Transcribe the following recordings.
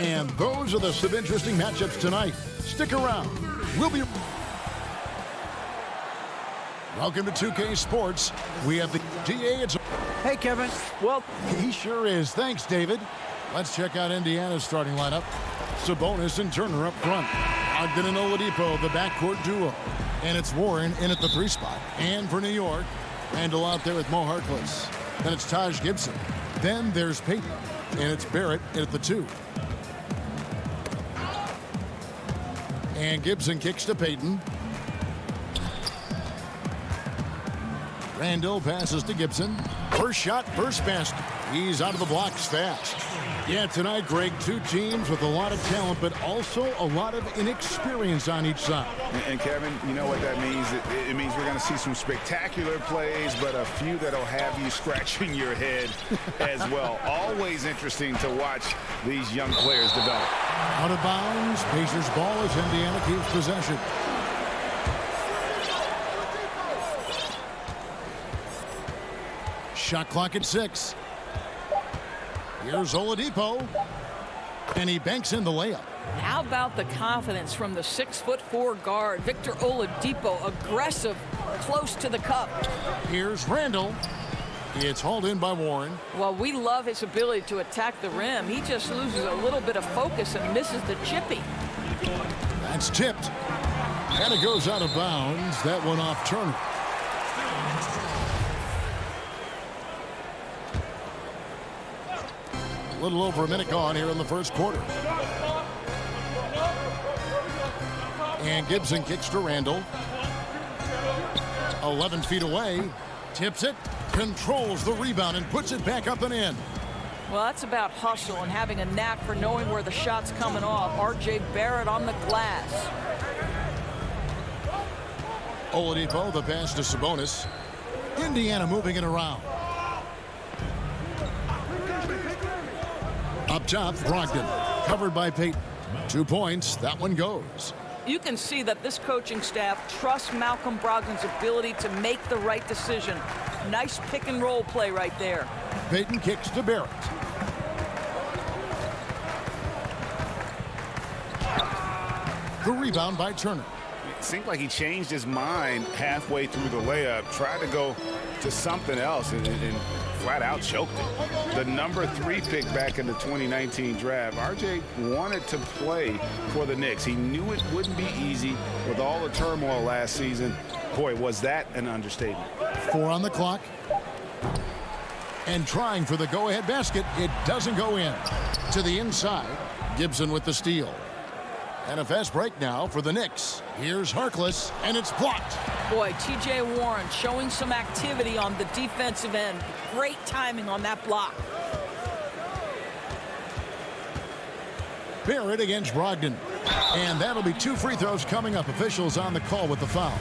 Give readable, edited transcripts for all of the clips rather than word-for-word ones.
And those are some interesting matchups tonight. Stick around. We'll be... Welcome to 2K Sports. We have the GA. Hey, Kevin. Well, he sure is. Thanks, David. Let's check out Indiana's starting lineup. Sabonis and Turner up front. Ogden and Oladipo, the backcourt duo. And it's Warren in at the 3 spot. And for New York, Randall out there with Mo Harkless. Then it's Taj Gibson. Then there's Payton. And it's Barrett in at the 2. And Gibson kicks to Payton. Randall passes to Gibson. First shot, first basket. He's out of the blocks fast. Yeah, tonight, Greg, 2 teams with a lot of talent, but also a lot of inexperience on each side. And Kevin, you know what that means? It means we're going to see some spectacular plays, but a few that'll have you scratching your head as well. Always interesting to watch these young players develop. Out of bounds, Pacers ball as Indiana keeps possession. Shot clock at 6. Here's Oladipo. And he banks in the layup. How about the confidence from the 6'4" guard, Victor Oladipo, aggressive, close to the cup. Here's Randall. It's hauled in by Warren. Well, we love his ability to attack the rim. He just loses a little bit of focus and misses the chippy. That's tipped. And it goes out of bounds. That one off Turner. A little over a minute gone here in the first quarter. And Gibson kicks to Randall. 11 feet away. Tips it. Controls the rebound and puts it back up and in. Well, that's about hustle and having a knack for knowing where the shot's coming off. R.J. Barrett on the glass. Oladipo, the pass to Sabonis. Indiana moving it around. Up top, Brogdon. Covered by Payton. 2 points. That one goes. You can see that this coaching staff trusts Malcolm Brogdon's ability to make the right decision. Nice pick and roll play right there. Payton kicks to Barrett. The rebound by Turner. It seemed like he changed his mind halfway through the layup, tried to go to something else, and flat out choked it. The number 3 pick back in the 2019 draft, RJ wanted to play for the Knicks. He knew it wouldn't be easy with all the turmoil last season. Boy, was that an understatement. 4 on the clock. And trying for the go-ahead basket. It doesn't go in. To the inside. Gibson with the steal. And a fast break now for the Knicks. Here's Harkless, and it's blocked. Boy, T.J. Warren showing some activity on the defensive end. Great timing on that block. Barrett against Brogdon. And that'll be 2 free throws coming up. Officials on the call with the foul.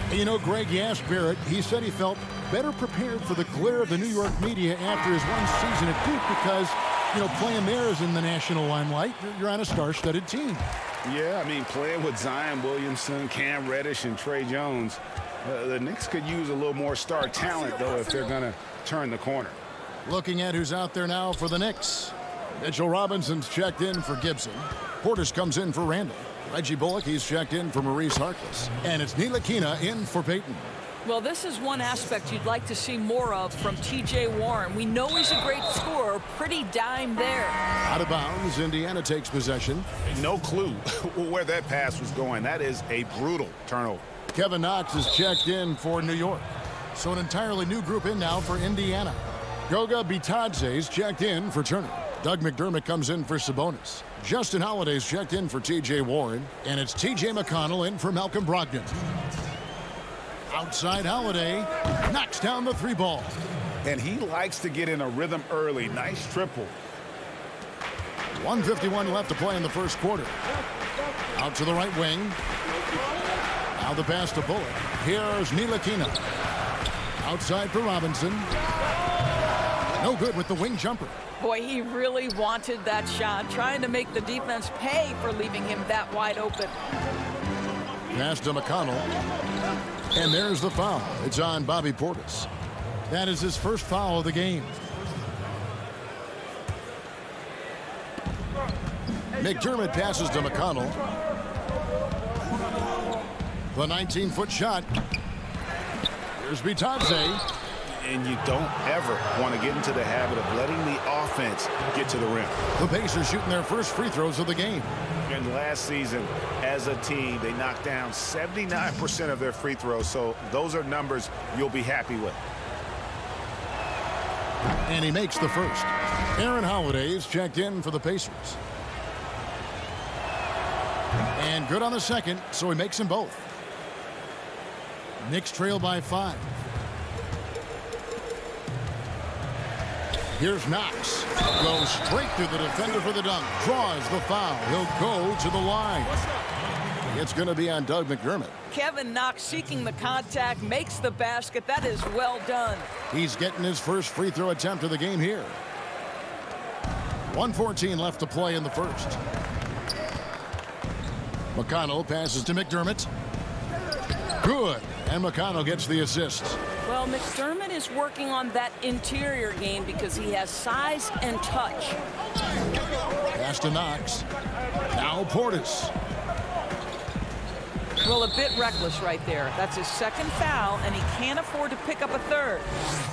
And you know, Greg, you asked Barrett. He said he felt better prepared for the glare of the New York media after his one season at Duke because, you know, playing there is in the national limelight. You're on a star-studded team. Yeah, I mean, playing with Zion Williamson, Cam Reddish, and Trey Jones, the Knicks could use a little more star talent, though, if they're going to turn the corner. Looking at who's out there now for the Knicks. Mitchell Robinson's checked in for Gibson. Portis comes in for Randall. Reggie Bullock, he's checked in for Maurice Harkless. And it's Ntilikina in for Payton. Well, this is one aspect you'd like to see more of from T.J. Warren. We know he's a great scorer. Pretty dime there. Out of bounds, Indiana takes possession. No clue where that pass was going. That is a brutal turnover. Kevin Knox is checked in for New York. So an entirely new group in now for Indiana. Goga Bitadze is checked in for Turner. Doug McDermott comes in for Sabonis. Justin Holiday's checked in for T.J. Warren. And it's T.J. McConnell in for Malcolm Brogdon. Outside Holiday knocks down the 3 ball. And he likes to get in a rhythm early. Nice triple. 1:51 left to play in the first quarter. Out to the right wing. Now the pass to Bullock. Here's Ntilikina. Outside for Robinson. No good with the wing jumper. Boy, he really wanted that shot, trying to make the defense pay for leaving him that wide open. Pass to McConnell. And there's the foul. It's on Bobby Portis. That is his first foul of the game. McDermott passes to McConnell. The 19-foot shot. Here's Bitadze. And you don't ever want to get into the habit of letting the offense get to the rim. The Pacers shooting their first free throws of the game. And last season, as a team, they knocked down 79% of their free throws. So those are numbers you'll be happy with. And he makes the first. Aaron Holiday is checked in for the Pacers. And good on the second, so he makes them both. Knicks trail by 5. Here's Knox. Goes straight through the defender for the dunk. Draws the foul. He'll go to the line. It's going to be on Doug McDermott. Kevin Knox seeking the contact, makes the basket. That is well done. He's getting his first free throw attempt of the game here. 1:14 left to play in the first. McConnell passes to McDermott. Good. And McConnell gets the assist. Well, McDermott is working on that interior game because he has size and touch. Pass to Knox. Now Portis. Well, a bit reckless right there. That's his second foul, and he can't afford to pick up a third.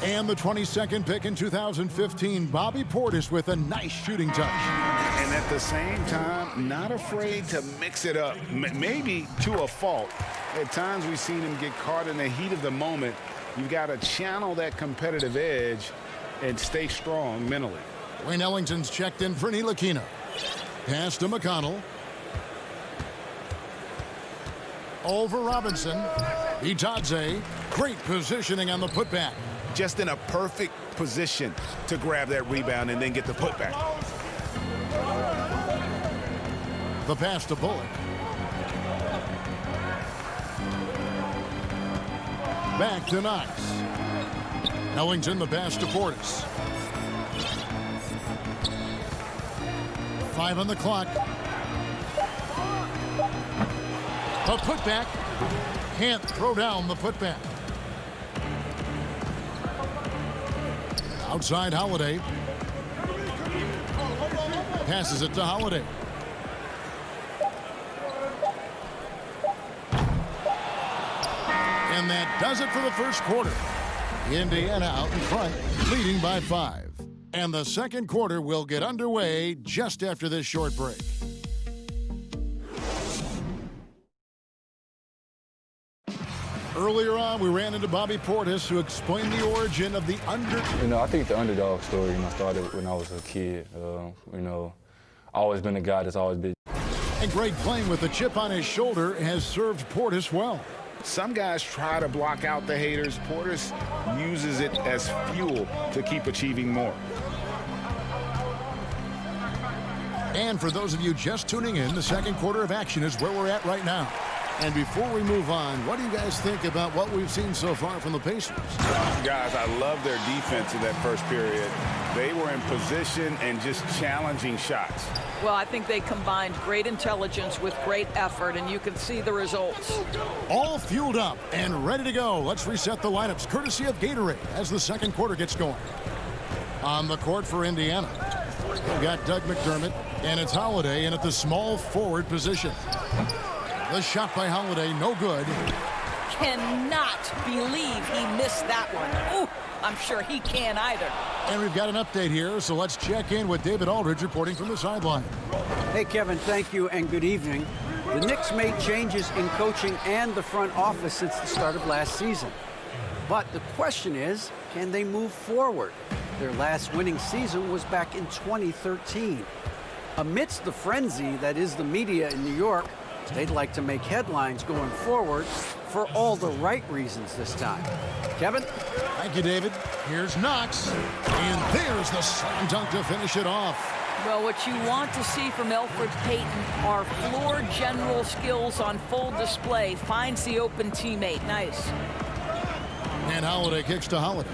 And the 22nd pick in 2015, Bobby Portis with a nice shooting touch. And at the same time, not afraid to mix it up, maybe to a fault. At times we've seen him get caught in the heat of the moment. You've got to channel that competitive edge and stay strong mentally. Wayne Ellington's checked in for Ntilikina. Pass to McConnell. Over Robinson. Bitadze. Great positioning on the putback. Just in a perfect position to grab that rebound and then get the putback. The pass to Bullock. Back to Knox. Ellington the pass to Portis. 5 on the clock. A putback. Can't throw down the putback. Outside Holiday. Passes it to Holiday. And that does it for the first quarter. Indiana out in front, leading by 5. And the second quarter will get underway just after this short break. Earlier on, we ran into Bobby Portis, who explained the origin of the I think the underdog story, started when I was a kid. I've always been a guy that's always been. And Greg, playing with a chip on his shoulder, has served Portis well. Some guys try to block out the haters. Portis uses it as fuel to keep achieving more. And for those of you just tuning in, the second quarter of action is where we're at right now. And before we move on, what do you guys think about what we've seen so far from the Pacers? Guys, I love their defense in that first period. They were in position and just challenging shots. Well, I think they combined great intelligence with great effort, and you can see the results. All fueled up and ready to go. Let's reset the lineups, courtesy of Gatorade, as the second quarter gets going. On the court for Indiana, we've got Doug McDermott, and it's Holiday in at the small forward position. The shot by Holiday, no good. Cannot believe he missed that one. Ooh, I'm sure he can't either. And we've got an update here, so let's check in with David Aldridge reporting from the sideline. Hey, Kevin, thank you and good evening. The Knicks made changes in coaching and the front office since the start of last season. But the question is, can they move forward? Their last winning season was back in 2013. Amidst the frenzy that is the media in New York, they'd like to make headlines going forward for all the right reasons this time. Kevin? Thank you, David. Here's Knox. And there's the slam dunk to finish it off. Well, what you want to see from Elfrid Payton are floor general skills on full display. Finds the open teammate. Nice. And Holiday kicks to Holiday.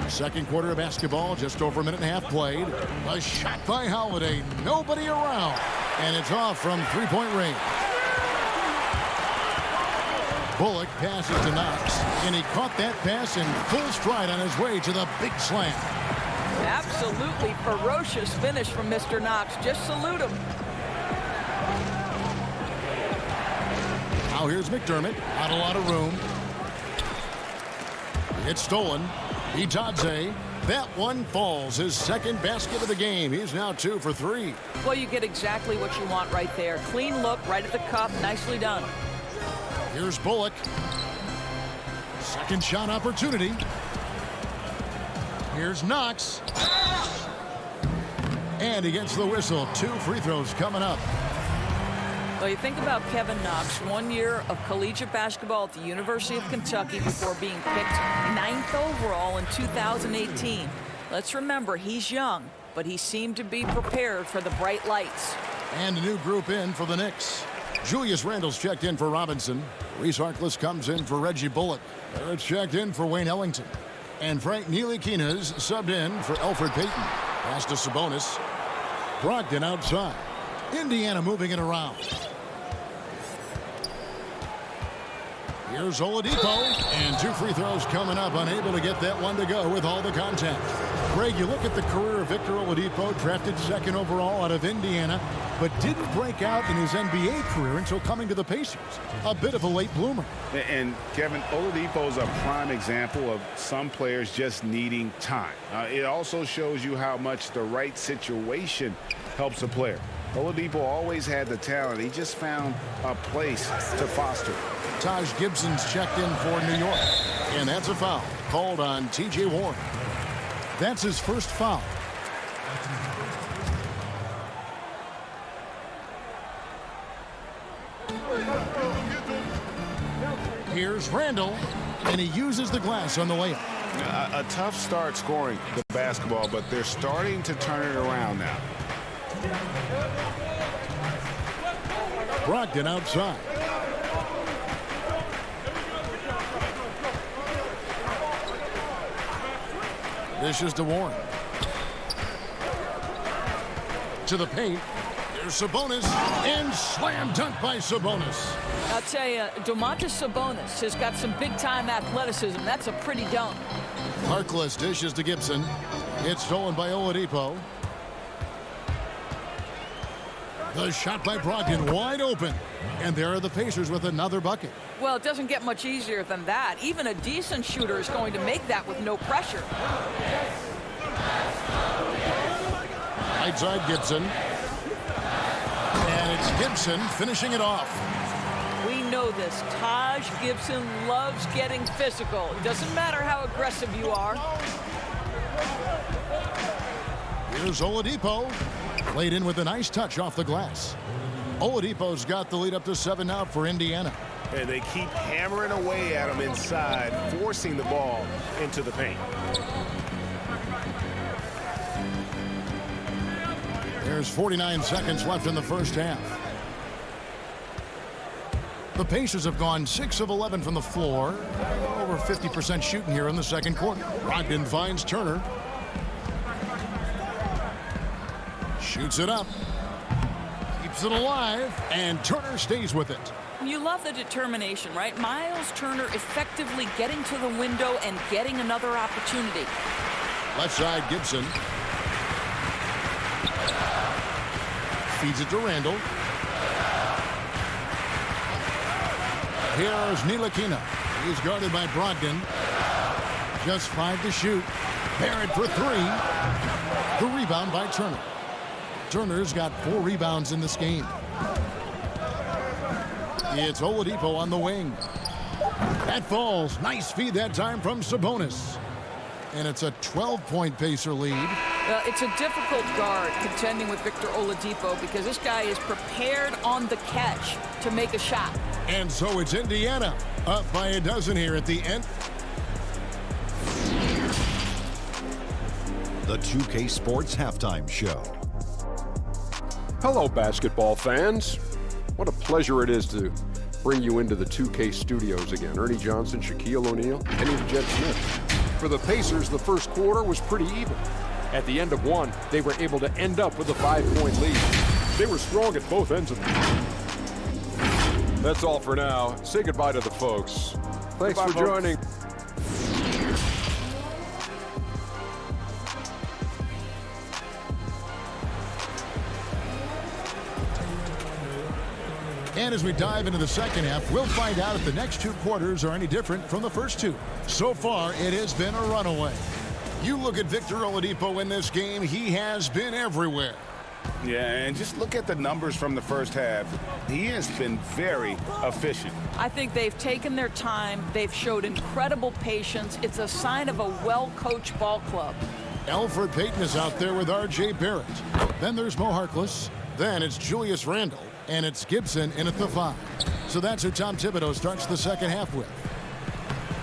Second quarter of basketball, just over a minute and a half played. A shot by Holiday, nobody around. And it's off from three-point range. Bullock passes to Knox, and he caught that pass in full stride on his way to the big slam. Absolutely ferocious finish from Mr. Knox. Just salute him. Now here's McDermott. Not a lot of room. It's stolen. Itadze. That one falls. His second basket of the game. He's now 2 for 3. Well, you get exactly what you want right there. Clean look, right at the cup. Nicely done. Here's Bullock. Second shot opportunity. Here's Knox. And he gets the whistle. 2 free throws coming up. Well, you think about Kevin Knox, 1 year of collegiate basketball at the University of Kentucky before being picked 9th overall in 2018. Let's remember, he's young, but he seemed to be prepared for the bright lights. And a new group in for the Knicks. Julius Randle's checked in for Robinson. Reese Harkless comes in for Reggie Bullock. Barrett's checked in for Wayne Ellington. And Frank Ntilikina's subbed in for Elfrid Payton. Pass to Sabonis. Brogdon outside. Indiana moving it around. Here's Oladipo, and 2 free throws coming up, unable to get that one to go with all the contact. Greg, you look at the career of Victor Oladipo, drafted 2nd overall out of Indiana, but didn't break out in his NBA career until coming to the Pacers. A bit of a late bloomer. And Kevin, Oladipo is a prime example of some players just needing time. It also shows you how much the right situation helps a player. Oladipo always had the talent. He just found a place to foster. Taj Gibson's checked in for New York. And that's a foul called on T.J. Warren. That's his first foul. Here's Randle, and he uses the glass on the layup. A tough start scoring the basketball, but they're starting to turn it around now. Brogdon outside. This is to Warren. To the paint. There's Sabonis. And slam dunk by Sabonis. I'll tell you, Domantas Sabonis has got some big-time athleticism. That's a pretty dunk. Harkless dishes to Gibson. It's stolen by Oladipo. The shot by Brogdon wide open. And there are the Pacers with another bucket. Well, it doesn't get much easier than that. Even a decent shooter is going to make that with no pressure. Right side Gibson. And it's Gibson finishing it off. We know this. Taj Gibson loves getting physical. It doesn't matter how aggressive you are. Here's Oladipo. Played in with a nice touch off the glass. Oladipo's got the lead up to 7 now for Indiana. And they keep hammering away at him inside, forcing the ball into the paint. There's 49 seconds left in the first half. The Pacers have gone 6 of 11 from the floor. Over 50% shooting here in the second quarter. Brogdon finds Turner. Shoots it up. Keeps it alive. And Turner stays with it. You love the determination, right? Miles Turner effectively getting to the window and getting another opportunity. Left side Gibson. Feeds it to Randle. Here's Ntilikina. He's guarded by Brogdon. Just 5 to shoot. Barrett for 3. The rebound by Turner. Turner's got 4 rebounds in this game. It's Oladipo on the wing. That falls. Nice feed that time from Sabonis. And it's a 12-point Pacer lead. Well, it's a difficult guard contending with Victor Oladipo because this guy is prepared on the catch to make a shot. And so it's Indiana up by a dozen here at the end. The 2K Sports Halftime Show. Hello, basketball fans. What a pleasure it is to bring you into the 2K studios again. Ernie Johnson, Shaquille O'Neal, and even Jed Smith. For the Pacers, the first quarter was pretty even. At the end of one, they were able to end up with a 5-point lead. They were strong at both ends of it. That's all for now. Say goodbye to the folks. Thanks for joining. And as we dive into the second half, we'll find out if the next 2 quarters are any different from the first 2. So far, it has been a runaway. You look at Victor Oladipo in this game, he has been everywhere. Yeah, and just look at the numbers from the first half. He has been very efficient. I think they've taken their time. They've showed incredible patience. It's a sign of a well-coached ball club. Elfrid Payton is out there with R.J. Barrett. Then there's Mo Harkless. Then it's Julius Randle. And it's Gibson in at the 5. So that's who Tom Thibodeau starts the second half with.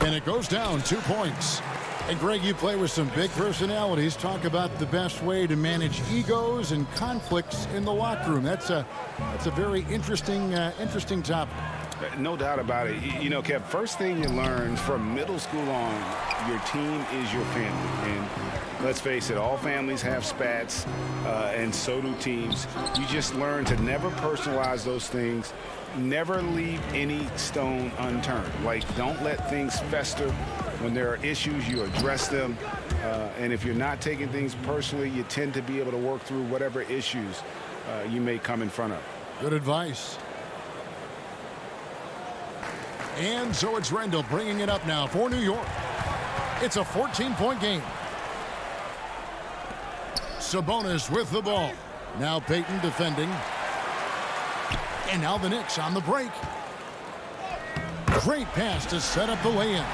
And it goes down 2 points. And Greg, you play with some big personalities. Talk about the best way to manage egos and conflicts in the locker room. That's a very interesting topic. No doubt about it. You know, Kev, first thing you learn from middle school on, your team is your family. And let's face it, all families have spats, and so do teams. You just learn to never personalize those things. Never leave any stone unturned. Like, don't let things fester. When there are issues, you address them. And if you're not taking things personally, you tend to be able to work through whatever issues you may come in front of. Good advice. And so it's Randle bringing it up now for New York. It's a 14-point game. Sabonis with the ball. Now Payton defending. And now the Knicks on the break. Great pass to set up the lay-in.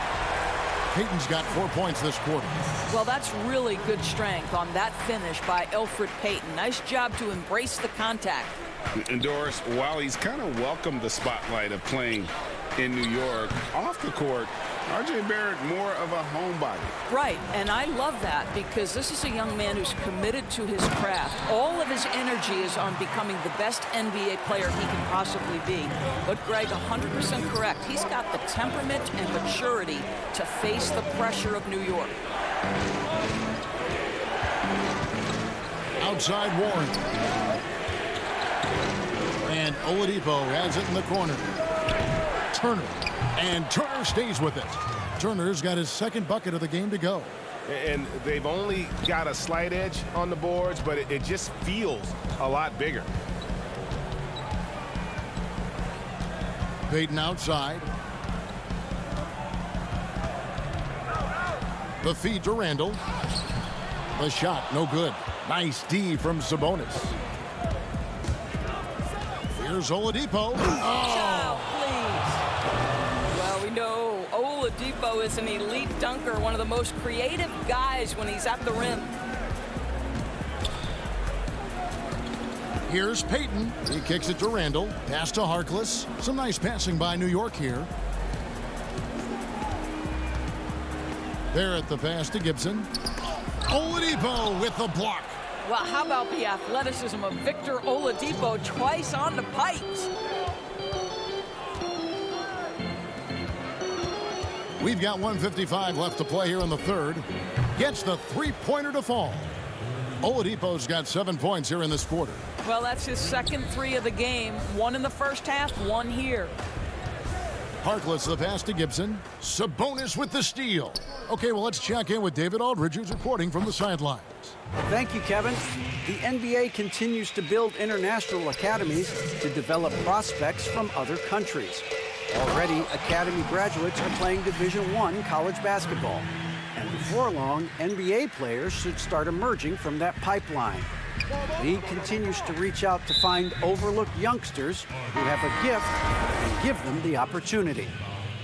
Payton's got 4 points this quarter. Well, that's really good strength on that finish by Elfrid Payton. Nice job to embrace the contact. And Doris, while he's kind of welcomed the spotlight of playing in New York, off the court, R.J. Barrett more of a homebody. Right, and I love that because this is a young man who's committed to his craft. All of his energy is on becoming the best NBA player he can possibly be. But Greg, 100% correct. He's got the temperament and maturity to face the pressure of New York. Outside Warren. And Oladipo has it in the corner. Turner. And Turner stays with it. Turner's got his second bucket of the game to go. And they've only got a slight edge on the boards, but it just feels a lot bigger. Payton outside. The feed to Randle. The shot, no good. Nice D from Sabonis. Here's Oladipo. Oh, please. Well, we know Oladipo is an elite dunker, one of the most creative guys when he's at the rim. Here's Payton. He kicks it to Randle. Pass to Harkless. Some nice passing by New York here. Barrett the pass to Gibson. Oladipo with the block. Well, how about the athleticism of Victor Oladipo twice on the pipes? We've got 1:55 left to play here in the third. Gets the three-pointer to fall. Oladipo's got 7 points here in this quarter. Well, that's his second three of the game. One in the first half, one here. Harkless the pass to Gibson. Sabonis with the steal. Okay, well, let's check in with David Aldridge, who's reporting from the sidelines. Thank you, Kevin. The NBA continues to build international academies to develop prospects from other countries. Already, academy graduates are playing Division I college basketball. And before long, NBA players should start emerging from that pipeline. The league continues to reach out to find overlooked youngsters who have a gift and give them the opportunity.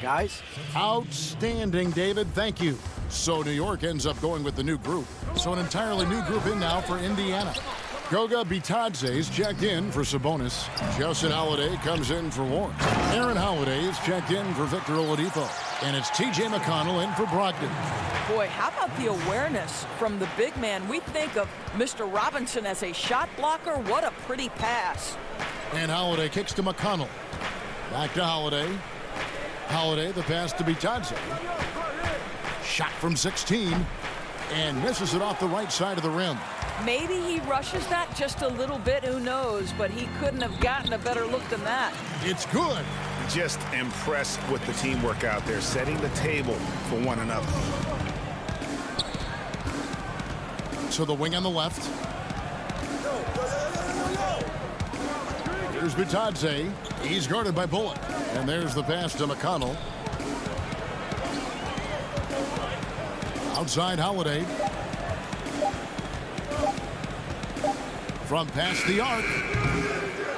Guys? Outstanding, David. Thank you. So New York ends up going with the new group. So an entirely new group in now for Indiana. Goga Bitadze is checked in for Sabonis. Justin Holiday comes in for Warren. Aaron Holiday is checked in for Victor Oladipo. And it's T.J. McConnell in for Brogdon. Boy, how about the awareness from the big man? We think of Mr. Robinson as a shot blocker. What a pretty pass. And Holiday kicks to McConnell. Back to Holiday. Holiday, the pass to Bitadze. Shot from 16. And misses it off the right side of the rim. Maybe he rushes that just a little bit, who knows, but he couldn't have gotten a better look than that. It's good. Just impressed with the teamwork out there, setting the table for one another. To the wing on the left. Here's Bitadze. He's guarded by Bullock. And there's the pass to McConnell. Outside Holiday. From past the arc.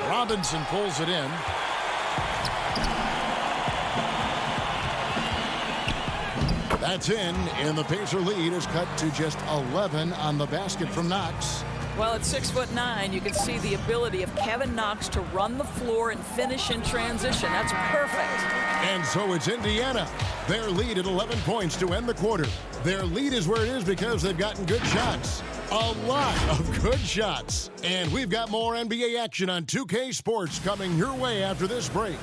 Robinson pulls it in. That's in, and the Pacer lead is cut to just 11 on the basket from Knox. Well, at 6'9", you can see the ability of Kevin Knox to run the floor and finish in transition. That's perfect. And so it's Indiana. Their lead at 11 points to end the quarter. Their lead is where it is because they've gotten good shots. A lot of good shots. And we've got more NBA action on 2K Sports coming your way after this break.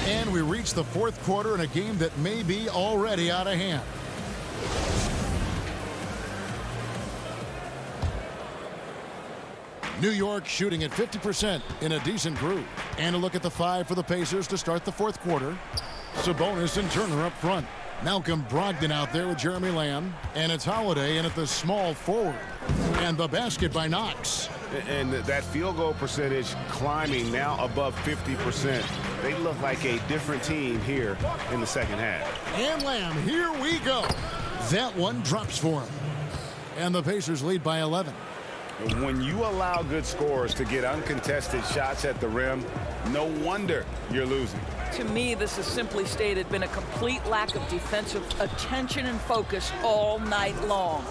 And we reach the fourth quarter in a game that may be already out of hand. New York shooting at 50% in a decent groove. And a look at the 5 for the Pacers to start the fourth quarter. Sabonis and Turner up front. Malcolm Brogdon out there with Jeremy Lamb. And it's Holiday in at the small forward. And the basket by Knox. And that field goal percentage climbing now above 50%. They look like a different team here in the second half. And Lamb, here we go. That one drops for him. And the Pacers lead by 11. When you allow good scorers to get uncontested shots at the rim, no wonder you're losing. To me, this has simply stated been a complete lack of defensive attention and focus all night long.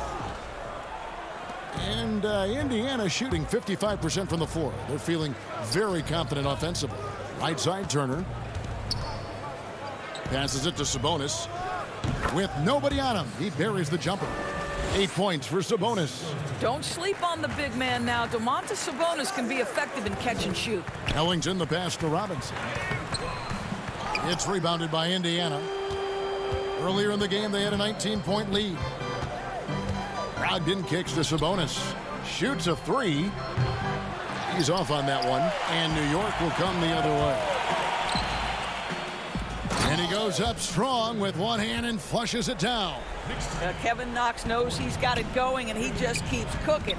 And Indiana shooting 55% from the floor. They're feeling very confident offensively. Right side, Turner. Passes it to Sabonis. With nobody on him, he buries the jumper. 8 points for Sabonis. Don't sleep on the big man now. Domantas Sabonis can be effective in catch and shoot. Ellington the pass to Robinson. It's rebounded by Indiana. Earlier in the game, they had a 19-point lead. Brogdon kicks to Sabonis. Shoots a 3. He's off on that one. And New York will come the other way. And he goes up strong with one hand and flushes it down. Kevin Knox knows he's got it going, and he just keeps cooking.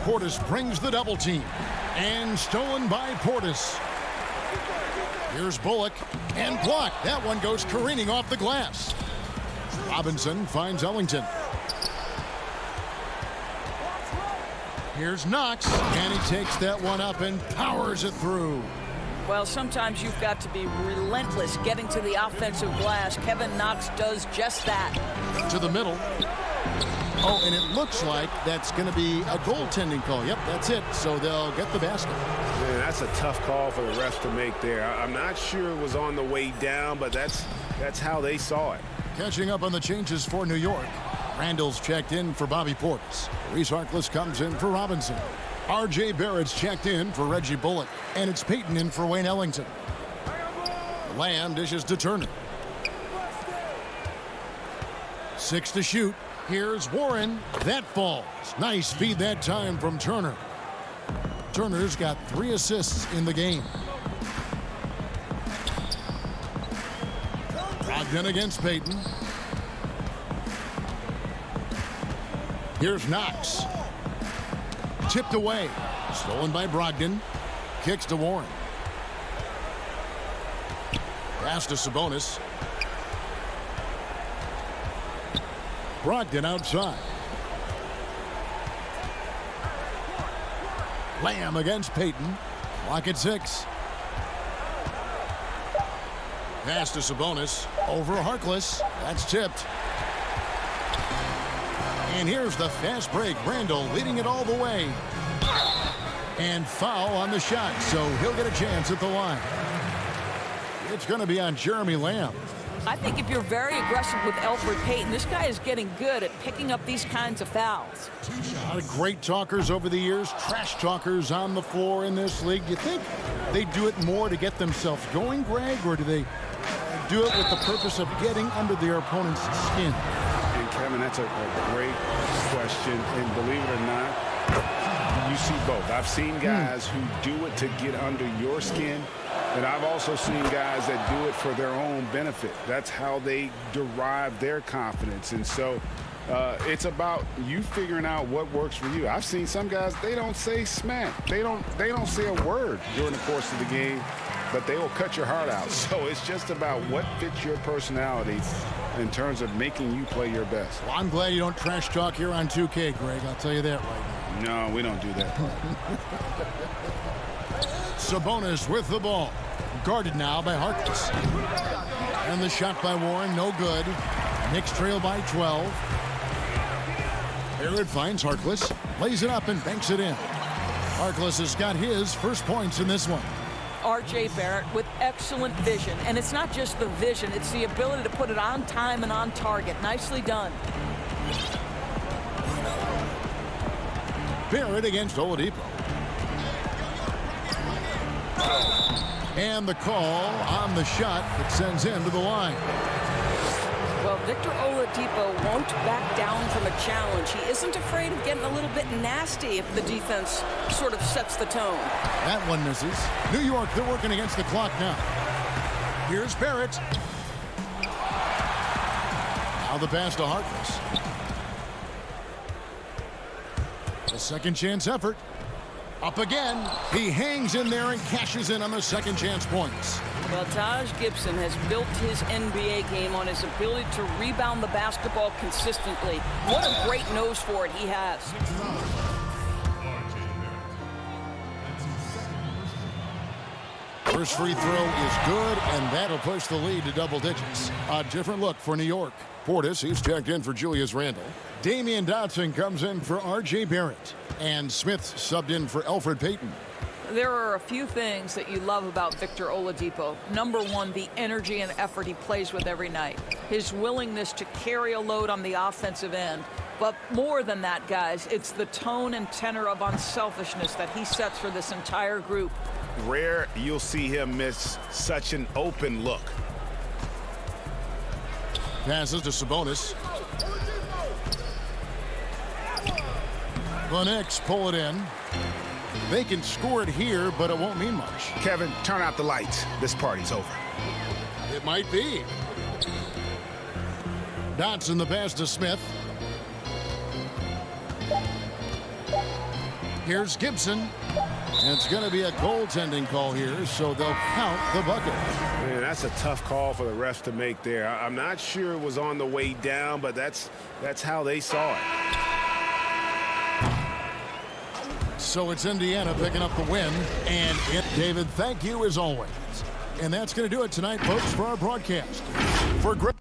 Portis brings the double team. And stolen by Portis. Here's Bullock. And blocked. That one goes careening off the glass. Robinson finds Ellington. Here's Knox. And he takes that one up and powers it through. Well, sometimes you've got to be relentless getting to the offensive glass. Kevin Knox does just that. To the middle. Oh, and it looks like that's going to be a goaltending call. Yep, that's it. So they'll get the basket. Man, that's a tough call for the refs to make there. I'm not sure it was on the way down, but that's how they saw it. Catching up on the changes for New York. Randall's checked in for Bobby Portis. Reese Harkless comes in for Robinson. R.J. Barrett's checked in for Reggie Bullock. And it's Payton in for Wayne Ellington. Lamb dishes to Turner. 6 to shoot. Here's Warren. That falls. Nice feed that time from Turner. Turner's got 3 assists in the game. Brogdon against Payton. Here's Knox. Tipped away. Stolen by Brogdon. Kicks to Warren. Pass to Sabonis. Brogdon outside. Lamb against Payton. Clock at 6. Pass to Sabonis. Over Harkless. That's tipped. And here's the fast break. Randall leading it all the way. And foul on the shot, so he'll get a chance at the line. It's going to be on Jeremy Lamb. I think if you're very aggressive with Elfrid Payton, this guy is getting good at picking up these kinds of fouls. A lot of great talkers over the years, trash talkers on the floor in this league. Do you think they do it more to get themselves going, Greg, or do they do it with the purpose of getting under their opponent's skin? And Kevin, that's a great question, and believe it or not, you see both. I've seen guys who do it to get under your skin, and I've also seen guys that do it for their own benefit. That's how they derive their confidence. And so It's about you figuring out what works for you. I've seen some guys, they don't say smack. They don't say a word during the course of the game, but they will cut your heart out. So it's just about what fits your personality in terms of making you play your best. Well, I'm glad you don't trash talk here on 2K, Greg. I'll tell you that right now. No, we don't do that. Sabonis with the ball. Guarded now by Harkless. And the shot by Warren, no good. Knicks trail by 12. Barrett finds Harkless, lays it up and banks it in. Harkless has got his first points in this one. R.J. Barrett with excellent vision. And it's not just the vision, it's the ability to put it on time and on target. Nicely done. Barrett against Oladipo. And the call on the shot that sends him to the line. Well, Victor Oladipo won't back down from a challenge. He isn't afraid of getting a little bit nasty if the defense sort of sets the tone. That one misses. New York, they're working against the clock now. Here's Barrett. Now the pass to Harkless. A second chance effort. Up again. He hangs in there and cashes in on the second chance points. Well, Taj Gibson has built his NBA game on his ability to rebound the basketball consistently. What a great nose for it he has. First free throw is good, and that'll push the lead to double digits. A different look for New York. Portis, he's checked in for Julius Randle. Damian Dotson comes in for R.J. Barrett. And Smith subbed in for Elfrid Payton. There are a few things that you love about Victor Oladipo. Number one, the energy and effort he plays with every night. His willingness to carry a load on the offensive end. But more than that, guys, it's the tone and tenor of unselfishness that he sets for this entire group. Rare you'll see him miss such an open look. Passes to Sabonis. The Knicks pull it in. They can score it here, but it won't mean much. Kevin, turn out the lights. This party's over. It might be. Dotson the pass to Smith. Here's Gibson. And it's going to be a goaltending call here, so they'll count the bucket. Man, that's a tough call for the refs to make there. I'm not sure it was on the way down, but that's how they saw it. So it's Indiana picking up the win. And David, thank you as always. And that's going to do it tonight, folks, for our broadcast. For Greg.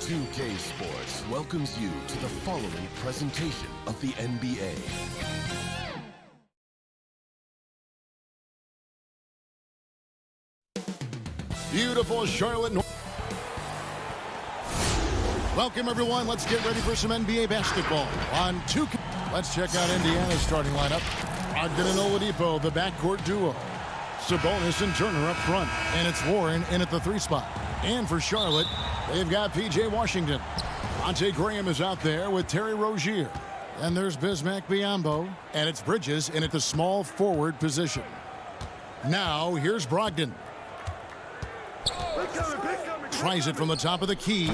2K Sports welcomes you to the following presentation of the NBA. Beautiful Charlotte. Welcome, everyone. Let's get ready for some NBA basketball on 2K. Let's check out Indiana's starting lineup. Ogden and Oladipo, the backcourt duo. Sabonis and Turner up front. And it's Warren in at the 3 spot. And for Charlotte, they've got P.J. Washington. Monte Graham is out there with Terry Rozier. And there's Bismack Biyombo. And it's Bridges in at the small forward position. Now, here's Brogdon. Tries it from the top of the key.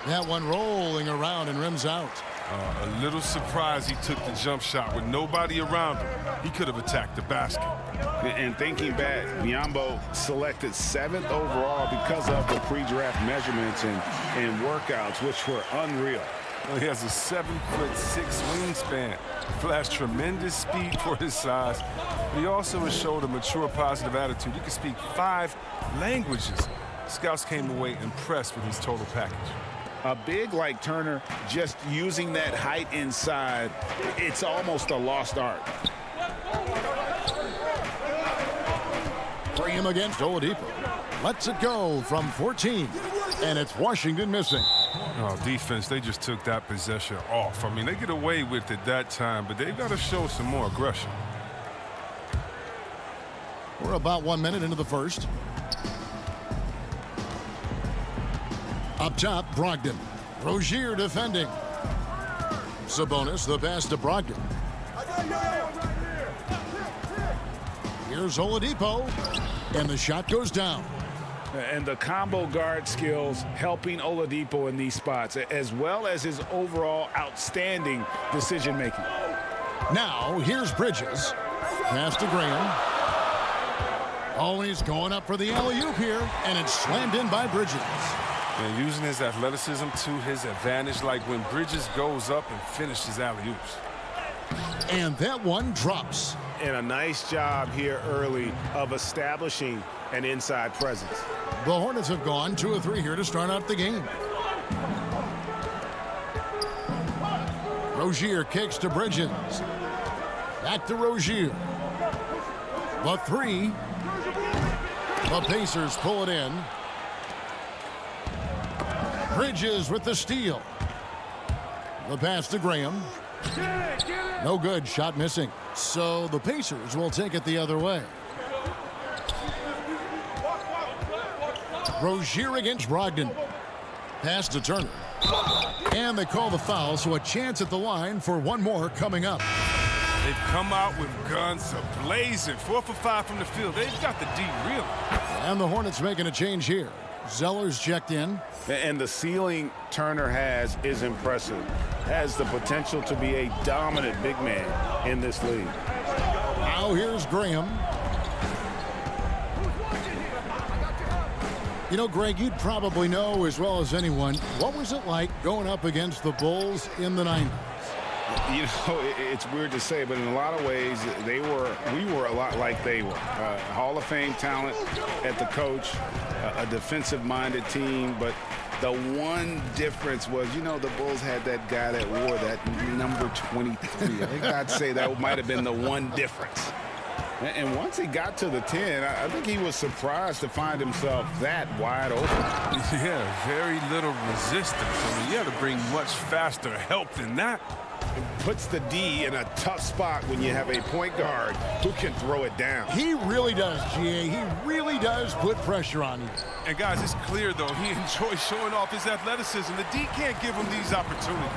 That one rolling around and rims out. A little surprised he took the jump shot with nobody around him. He could have attacked the basket. And thinking back, Biyombo selected 7th overall because of the pre-draft measurements and workouts, which were unreal. Well, he has a 7'6" wingspan, flashed tremendous speed for his size. But he also has showed a mature, positive attitude. He can speak 5 languages. Scouts came away impressed with his total package. A big like Turner, just using that height inside, it's almost a lost art. Graham against Oladipo. Lets it go from 14. And it's Washington missing. Oh, defense, they just took that possession off. I mean, they get away with it that time, but they've got to show some more aggression. We're about 1 minute into the first. Up top, Brogdon. Rozier defending. Sabonis, the pass to Brogdon. Here's Oladipo. And the shot goes down. And the combo guard skills helping Oladipo in these spots, as well as his overall outstanding decision-making. Now, here's Bridges. Pass to Graham. Oh, he's going up for the alley-oop here. And it's slammed in by Bridges. And using his athleticism to his advantage, like when Bridges goes up and finishes alley-oops. And that one drops. And a nice job here early of establishing an inside presence. The Hornets have gone 2 of 3 here to start out the game. Rozier kicks to Bridges. Back to Rozier. The 3. The Pacers pull it in. Bridges with the steal. The pass to Graham. No good. Shot missing. So the Pacers will take it the other way. Rozier against Brogdon. Pass to Turner. And they call the foul, so a chance at the line for one more coming up. They've come out with guns ablazing. 4 for 5 from the field. They've got the D real. And the Hornets making a change here. Zeller's checked in. And the ceiling Turner has is impressive. Has the potential to be a dominant big man in this league. Now here's Graham. You know, Greg, you'd probably know as well as anyone, what was it like going up against the Bulls in the 90s? You know, it's weird to say, but in a lot of ways, we were a lot like they were. Hall of Fame talent at the coach, a defensive-minded team, but the one difference was, you know, the Bulls had that guy that wore that number 23. I think I'd say that might have been the one difference. And once he got to the 10, I think he was surprised to find himself that wide open. Yeah, very little resistance. I mean, you had to bring much faster help than that. It puts the D in a tough spot when you have a point guard who can throw it down. He really does, GA. He really does put pressure on you. And, guys, it's clear, though, he enjoys showing off his athleticism. The D can't give him these opportunities.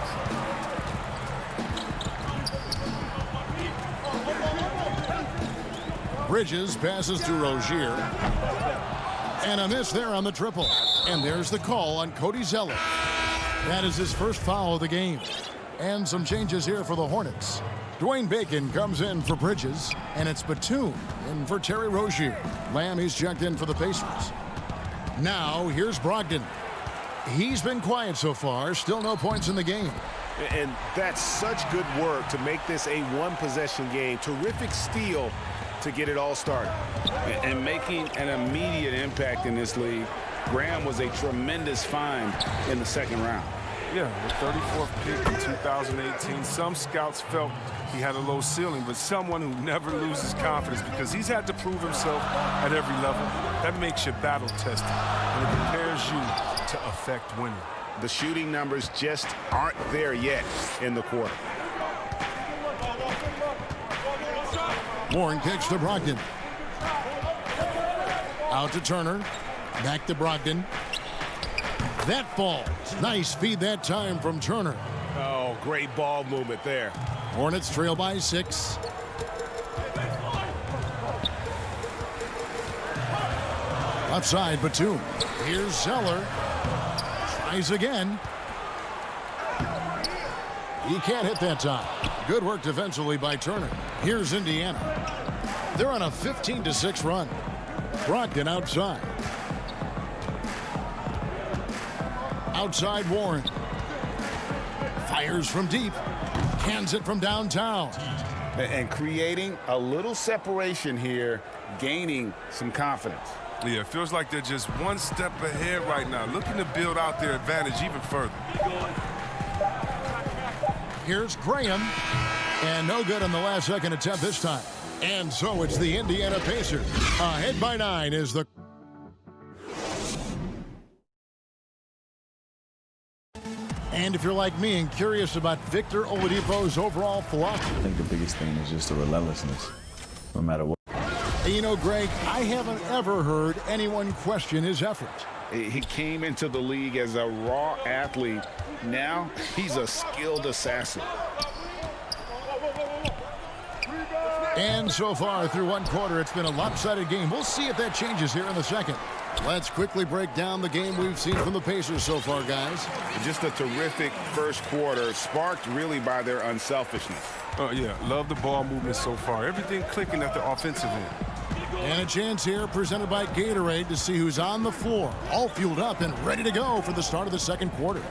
Bridges passes to Rozier. And a miss there on the triple. And there's the call on Cody Zeller. That is his first foul of the game. And some changes here for the Hornets. Dwayne Bacon comes in for Bridges. And it's Batum in for Terry Rozier. Lamb, he's checked in for the Pacers. Now, here's Brogdon. He's been quiet so far. Still no points in the game. And that's such good work to make this a one-possession game. Terrific steal to get it all started. And making an immediate impact in this league. Graham was a tremendous find in the second round. Yeah, the 34th pick in 2018. Some scouts felt he had a low ceiling, but someone who never loses confidence because he's had to prove himself at every level. That makes you battle tested, and it prepares you to affect winning. The shooting numbers just aren't there yet in the quarter. Warren kicks to Brogdon. Out to Turner. Back to Brogdon. That falls. Nice feed that time from Turner. Oh, great ball movement there. Hornets trail by 6. Outside Batum. Here's Zeller. Tries again. He can't hit that time. Good work defensively by Turner. Here's Indiana. They're on a 15-6 run. Brogdon outside. Outside Warren. Fires from deep. Cans it from downtown. And creating a little separation here, gaining some confidence. Yeah, it feels like they're just one step ahead right now, looking to build out their advantage even further. Here's Graham. And no good on the last second attempt this time. And so it's the Indiana Pacers. Ahead by 9 is the... And if you're like me and curious about Victor Oladipo's overall philosophy... I think the biggest thing is just the relentlessness, no matter what. You know, Greg, I haven't ever heard anyone question his effort. He came into the league as a raw athlete. Now he's a skilled assassin. And so far through one quarter, it's been a lopsided game. We'll see if that changes here in the second. Let's quickly break down the game we've seen from the Pacers so far, guys. Just a terrific first quarter, sparked really by their unselfishness. Oh, yeah, love the ball movement so far. Everything clicking at the offensive end. And a chance here presented by Gatorade to see who's on the floor, all fueled up and ready to go for the start of the second quarter.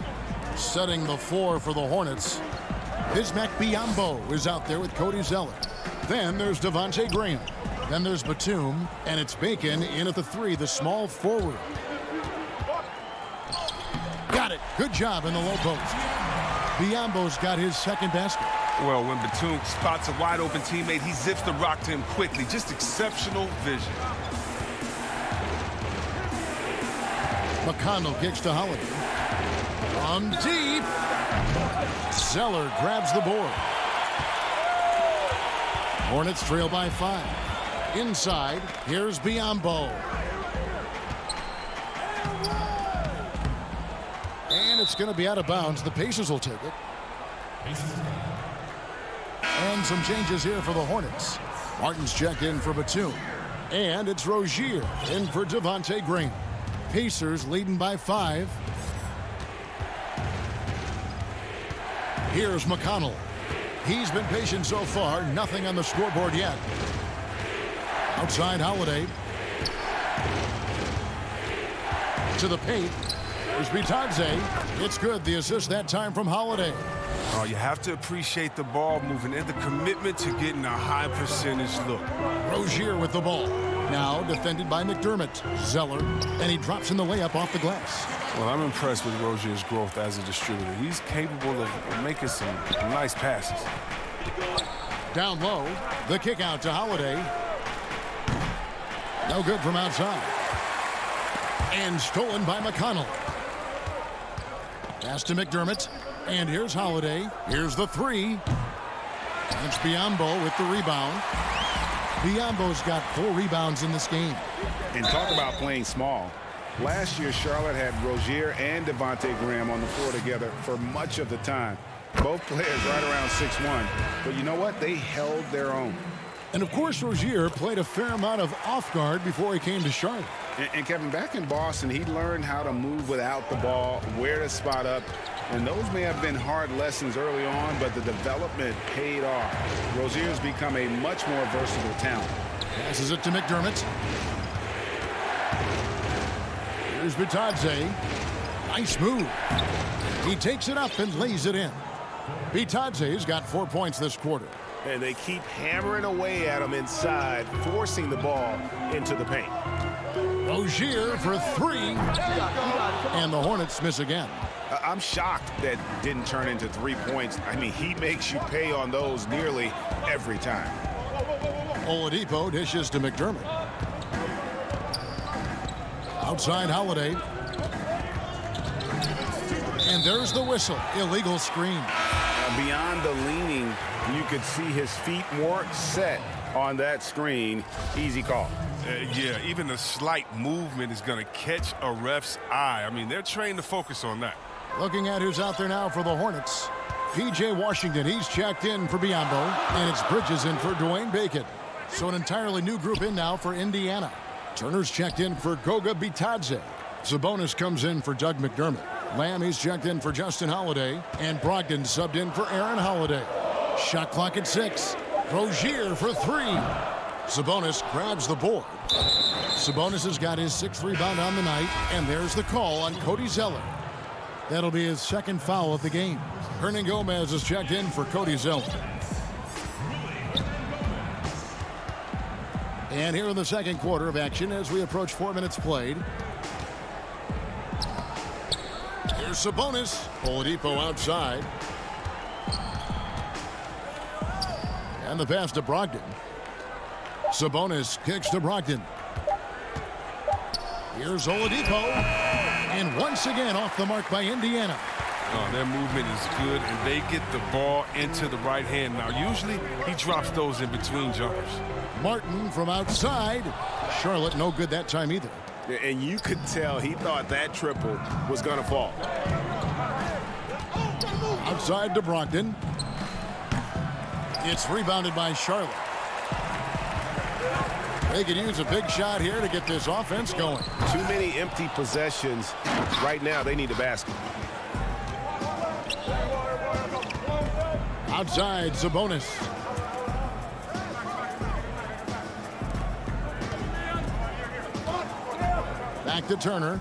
Setting the floor for the Hornets, Bismack Biyombo is out there with Cody Zeller. Then there's Devontae Graham. Then there's Batum, and it's Bacon in at the 3, the small forward. Got it. Good job in the low post. Biyombo's got his second basket. Well, when Batum spots a wide-open teammate, he zips the rock to him quickly. Just exceptional vision. McConnell kicks to Holiday. From deep. Zeller grabs the board. Hornets trail by 5. Inside, here's Biyombo. And it's going to be out of bounds. The Pacers will take it. And some changes here for the Hornets. Martin's checked in for Batum. And it's Rozier in for Devontae Graham. Pacers leading by 5. Here's McConnell. He's been patient so far. Nothing on the scoreboard yet. Outside Holiday. To the paint. There's Bitadze. It's good. The assist that time from Holiday. Oh, you have to appreciate the ball moving and the commitment to getting a high percentage look. Rozier with the ball. Now defended by McDermott. Zeller. And he drops in the layup off the glass. Well, I'm impressed with Rozier's growth as a distributor. He's capable of making some nice passes. Down low. The kick out to Holiday. No good from outside. And stolen by McConnell. Pass to McDermott. And here's Holiday. Here's the 3. It's Biyombo with the rebound. Biyombo's got 4 rebounds in this game. And talk about playing small. Last year, Charlotte had Rozier and Devontae Graham on the floor together for much of the time. Both players right around 6'1". But you know what? They held their own. And, of course, Rozier played a fair amount of off guard before he came to Charlotte. And Kevin, back in Boston, he learned how to move without the ball, where to spot up. And those may have been hard lessons early on, but the development paid off. Rozier's become a much more versatile talent. Passes it to McDermott. Here's Bitadze. Nice move. He takes it up and lays it in. Bitadze's got 4 points this quarter. And they keep hammering away at him inside, forcing the ball into the paint. Rozier for three. And the Hornets miss again. I'm shocked that didn't turn into 3 points. I mean, he makes you pay on those nearly every time. Oladipo dishes to McDermott. Outside Holiday. And there's the whistle. Illegal screen. Beyond the leaning, you could see his feet weren't set on that screen. Easy call. Yeah, even a slight movement is going to catch a ref's eye. I mean, they're trained to focus on that. Looking at who's out there now for the Hornets. P.J. Washington, he's checked in for Biyombo. And it's Bridges in for Dwayne Bacon. So an entirely new group in now for Indiana. Turner's checked in for Goga Bitadze. Sabonis comes in for Doug McDermott. Lamb, he's checked in for Justin Holiday. And Brogdon subbed in for Aaron Holiday. Shot clock at 6. Rozier for 3. Sabonis grabs the board. Sabonis has got his 6th rebound on the night. And there's the call on Cody Zeller. That'll be his 2nd foul of the game. Hernan Gomez is checked in for Cody Zeller. And here in the 2nd quarter of action as we approach 4 minutes played. Here's Sabonis. Oladipo outside. And the pass to Brogdon. Sabonis kicks to Brogdon. Here's Oladipo. And once again off the mark by Indiana. Oh, their movement is good, and they get the ball into the right hand. Now, usually he drops those in between jumpers. Martin from outside. Charlotte no good that time either. And you could tell he thought that triple was going to fall. Outside to Brogdon. It's rebounded by Charlotte. They could use a big shot here to get this offense going. Too many empty possessions. Right now, they need a basket. Outside, Sabonis. Back to Turner.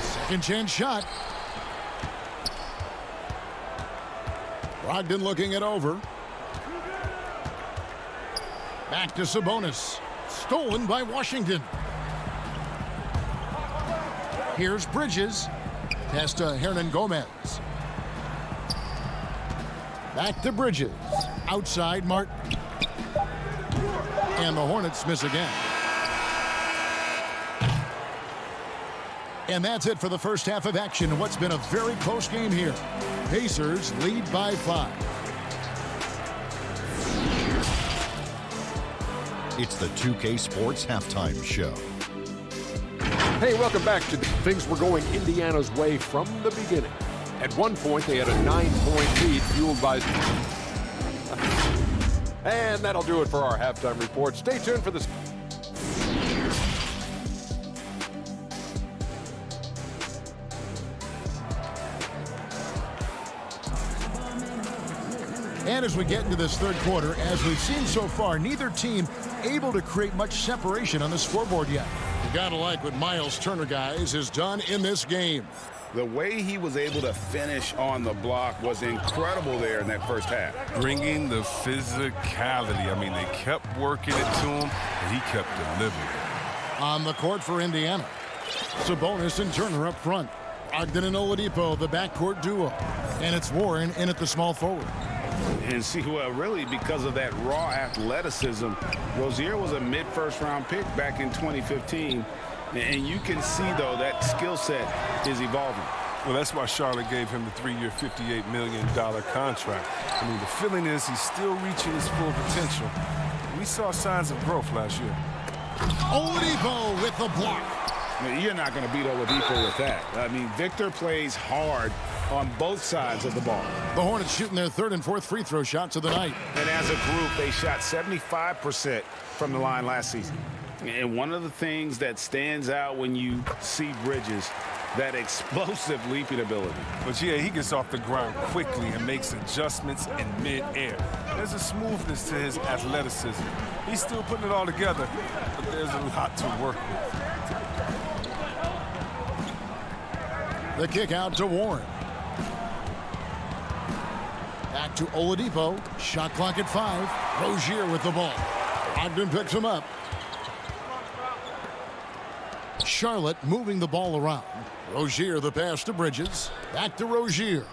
Second chance shot. Brogdon looking it over. Back to Sabonis. Stolen by Washington. Here's Bridges. Pass to Hernan Gomez. Back to Bridges. Outside Martin. And the Hornets miss again. And that's it for the first half of action in what's been a very close game here. Pacers lead by 5. It's the 2K Sports Halftime Show. Hey, welcome back to things were going Indiana's way from the beginning. At one point, they had a 9-point lead fueled by... And that'll do it for our halftime report. Stay tuned for this. And as we get into this 3rd quarter, as we've seen so far, neither team able to create much separation on the scoreboard yet. You gotta like what Miles Turner, guys, has done in this game. The way he was able to finish on the block was incredible there in that first half. Bringing the physicality. I mean, they kept working it to him, and he kept delivering. On the court for Indiana, Sabonis and Turner up front. Brogdon and Oladipo, the backcourt duo. And it's Warren in at the small forward. And see, well, really, because of that raw athleticism, Rozier was a mid-first round pick back in 2015. And you can see, though, that skill set is evolving. Well, that's why Charlotte gave him the 3-year, $58 million contract. I mean, the feeling is he's still reaching his full potential. We saw signs of growth last year. Oladipo with the block. I mean, you're not going to beat Oladipo with that. I mean, Victor plays hard on both sides of the ball. The Hornets shooting their 3rd and 4th free throw shots of the night. And as a group, they shot 75% from the line last season. And one of the things that stands out when you see Bridges, that explosive leaping ability. But yeah, he gets off the ground quickly and makes adjustments in mid-air. There's a smoothness to his athleticism. He's still putting it all together, but there's a lot to work with. The kick out to Warren. Back to Oladipo. Shot clock at 5. Rozier with the ball. Ogden picks him up. Charlotte moving the ball around. Rozier the pass to Bridges. Back to Rozier.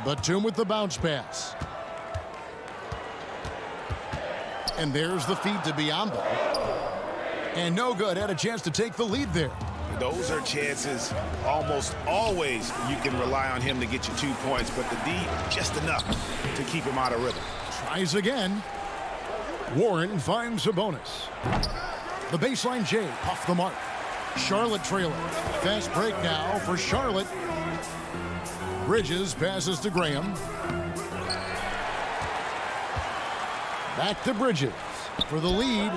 Batum with the bounce pass. And there's the feed to Biyombo. And no good. Had a chance to take the lead there. Those are chances almost always you can rely on him to get you 2 points, but the D just enough to keep him out of rhythm. Tries again. Warren finds Sabonis. The baseline J off the mark. Charlotte trailer. Fast break now for Charlotte. Bridges passes to Graham. Back to Bridges for the lead.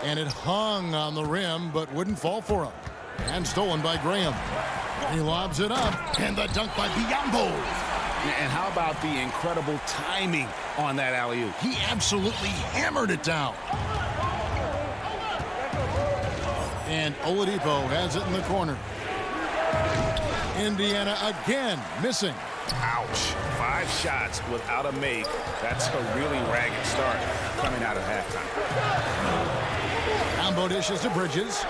And it hung on the rim, but wouldn't fall for him. And stolen by Graham. He lobs it up, and the dunk by Biyombo. And how about the incredible timing on that alley-oop? He absolutely hammered it down. And Oladipo has it in the corner. Indiana again missing. Ouch. 5 shots without a make. That's a really ragged start coming out of halftime. Combo dishes to Bridges.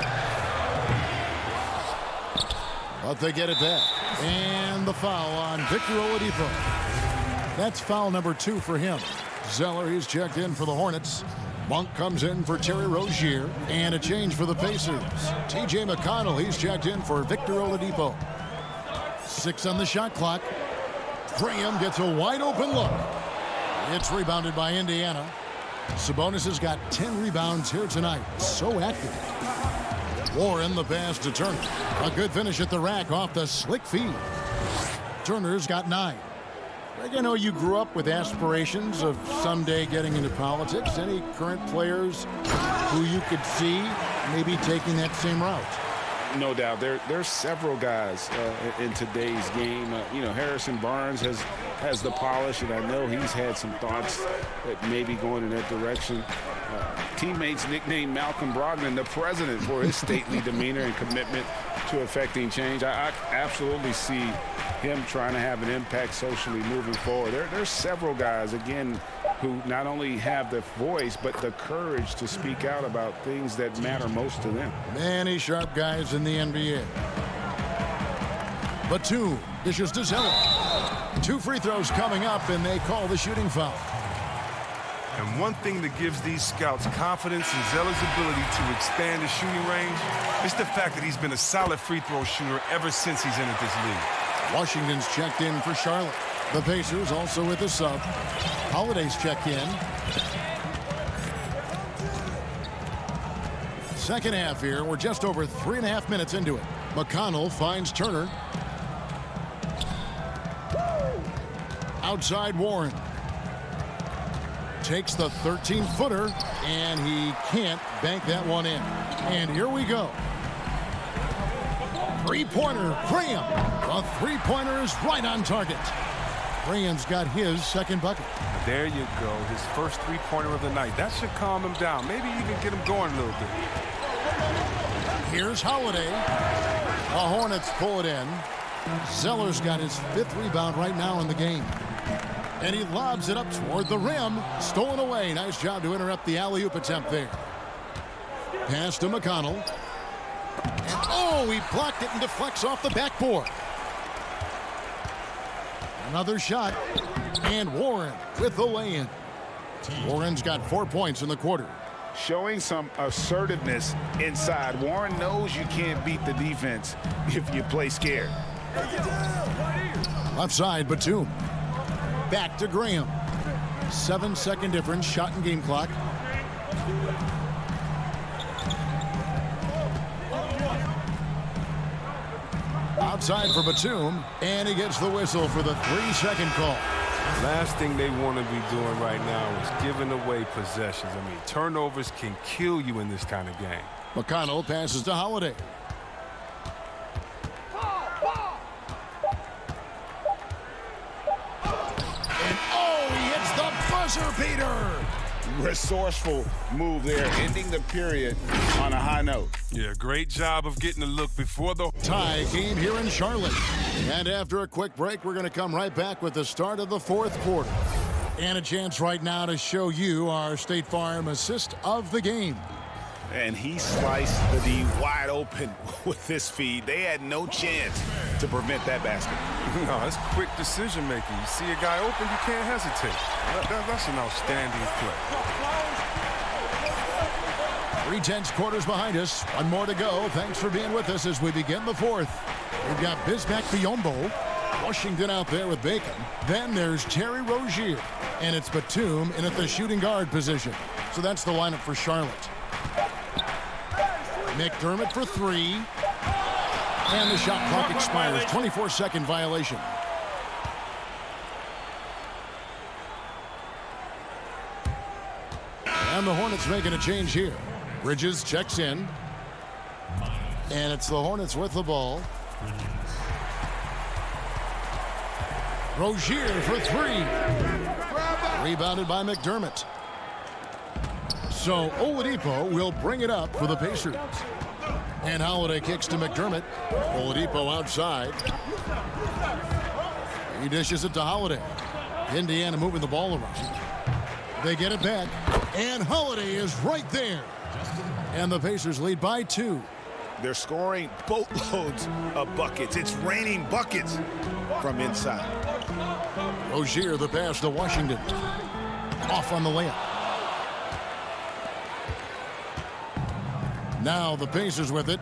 But they get it back. And the foul on Victor Oladipo. That's foul number 2 for him. Zeller, he's checked in for the Hornets. Monk comes in for Terry Rozier. And a change for the Pacers. T.J. McConnell, he's checked in for Victor Oladipo. 6 on the shot clock. Graham gets a wide open look. It's rebounded by Indiana. Sabonis has got 10 rebounds here tonight. So active. Warren the pass to Turner. A good finish at the rack off the slick feed. Turner's got 9. Greg, I know you grew up with aspirations of someday getting into politics. Any current players who you could see maybe taking that same route? No doubt. There's several guys in today's game. Harrison Barnes has the polish, and I know he's had some thoughts that maybe going in that direction. Teammates nicknamed Malcolm Brogdon the president for his stately demeanor and commitment to affecting change. I absolutely see him trying to have an impact socially moving forward. There's several guys, again, who not only have the voice, but the courage to speak out about things that matter most to them. Many sharp guys in the NBA. Batum dishes to Zeller. 2 free throws coming up, and they call the shooting foul. And one thing that gives these scouts confidence in Zeller's ability to expand his shooting range is the fact that he's been a solid free throw shooter ever since he's entered this league. Washington's checked in for Charlotte. The Pacers also with a sub. Holiday's checked in. Second half here. We're just over 3.5 minutes into it. McConnell finds Turner. Outside Warren. Takes the 13-footer, and he can't bank that one in. And here we go. Three-pointer, Graham. The three-pointer is right on target. Graham's got his second bucket. There you go, his first three-pointer of the night. That should calm him down, maybe even get him going a little bit. Here's Holiday. The Hornets pull it in. Zeller's got his 5th rebound right now in the game. And he lobs it up toward the rim. Stolen away. Nice job to interrupt the alley-oop attempt there. Pass to McConnell. And oh, he blocked it and deflects off the backboard. Another shot. And Warren with the lay-in. Warren's got 4 points in the quarter. Showing some assertiveness inside. Warren knows you can't beat the defense if you play scared. Left side, Batum. Back to Graham. 7-second difference, shot and game clock. Outside for Batum, and he gets the whistle for the 3-second call. Last thing they want to be doing right now is giving away possessions. I mean, turnovers can kill you in this kind of game. McConnell passes to Holiday. And oh, he hits the buzzer beater. Resourceful move there, ending the period on a high note. Yeah, great job of getting a look before the tie game here in Charlotte. And after a quick break, we're going to come right back with the start of the 4th quarter. And a chance right now to show you our State Farm assist of the game. And he sliced the D wide open with this feed. They had no chance to prevent that basket. No, that's quick decision making. You see a guy open, you can't hesitate. That's an outstanding play. 3/10 quarters behind us. One more to go. Thanks for being with us as we begin the fourth. We've got Bismack Biyombo, Washington out there with Bacon. Then there's Terry Rozier, and it's Batum in at the shooting guard position. So that's the lineup for Charlotte. McDermott for three. And the shot clock expires. 24-second violation. And the Hornets making a change here. Bridges checks in. And it's the Hornets with the ball. Rozier for three. Rebounded by McDermott. So Oladipo will bring it up for the Pacers. And Holiday kicks to McDermott. Oladipo outside. He dishes it to Holiday. Indiana moving the ball around. They get it back. And Holiday is right there. And the Pacers lead by 2. They're scoring boatloads of buckets. It's raining buckets from inside. Rozier, the pass to Washington. Off on the layup. Now the Pacers with it.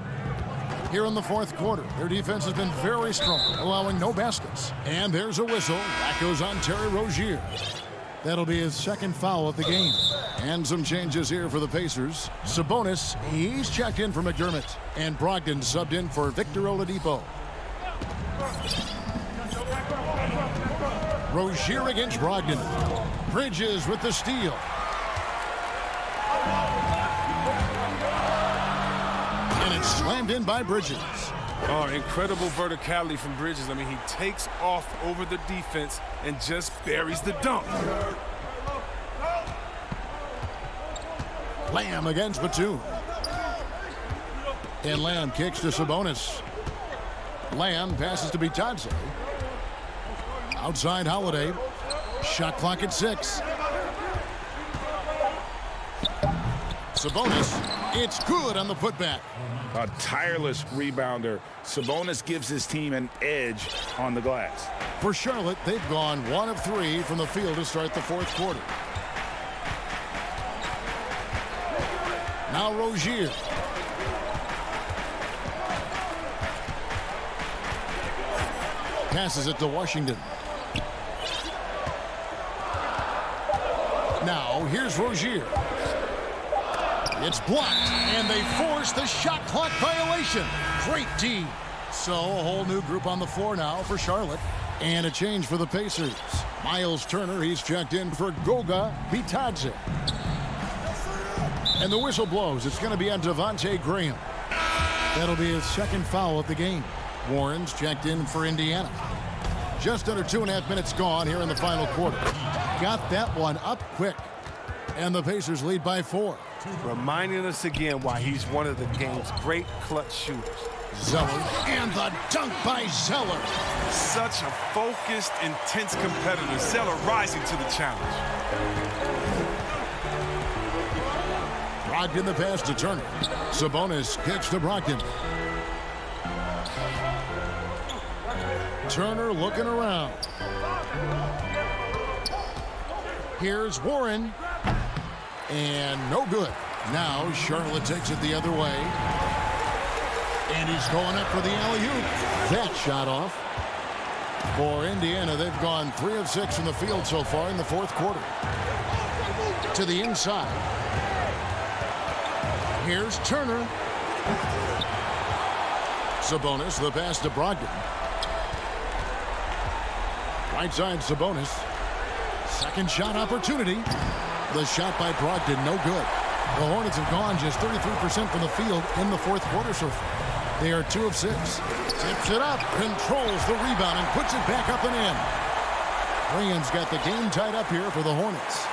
Here in the fourth quarter, their defense has been very strong, allowing no baskets. And there's a whistle. That goes on Terry Rozier. That'll be his second foul of the game. And some changes here for the Pacers. Sabonis, he's checked in for McDermott. And Brogdon subbed in for Victor Oladipo. Rozier against Brogdon. Bridges with the steal. And it's slammed in by Bridges. Oh, incredible verticality from Bridges. I mean, he takes off over the defense and just buries the dunk. Lamb against Batum. And Lamb kicks to Sabonis. Lamb passes to Bitadze. Outside Holiday. Shot clock at 6. Sabonis. It's good on the putback. A tireless rebounder. Sabonis gives his team an edge on the glass. For Charlotte, they've gone 1 of 3 from the field to start the fourth quarter. Now Rozier. Passes it to Washington. Now here's Rozier. It's blocked, and they force the shot clock violation. Great D. So a whole new group on the floor now for Charlotte. And a change for the Pacers. Miles Turner, he's checked in for Goga Bitadze. And the whistle blows. It's going to be on Devontae Graham. That'll be his second foul of the game. Warren's checked in for Indiana. Just under 2.5 minutes gone here in the final quarter. Got that one up quick. And the Pacers lead by 4. Reminding us again why he's one of the game's great clutch shooters. Zeller, and the dunk by Zeller. Such a focused, intense competitor. Zeller rising to the challenge. Brogdon the pass to Turner. Sabonis kicks to Brogdon. Turner looking around. Here's Warren. And no good. Now Charlotte takes it the other way. And he's going up for the alley-oop. That shot off. For Indiana, they've gone 3 of 6 from the field so far in the fourth quarter. To the inside. Here's Turner. Sabonis, the pass to Brogdon. Right side, Sabonis. Second shot opportunity. The shot by Brogdon, no good. The Hornets have gone just 33% from the field in the fourth quarter so far. They are 2 of 6. Tips it up, controls the rebound, and puts it back up and in. Graham's got the game tied up here for the Hornets.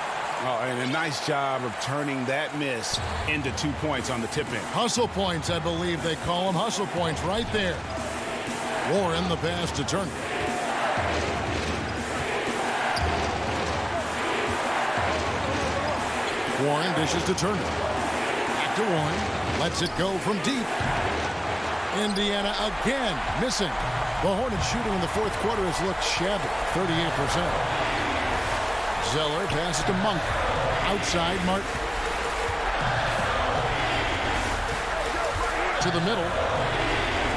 Oh, and a nice job of turning that miss into 2 points on the tip-in. Hustle points, I believe they call them. Hustle points right there. Warren, the pass to Turner. Warren dishes to Turner. Back Back to Warren. Lets it go from deep. Indiana again missing. The Hornets shooting in the fourth quarter has looked shabby, 38%. Zeller passes to Monk. Outside Martin. To the middle.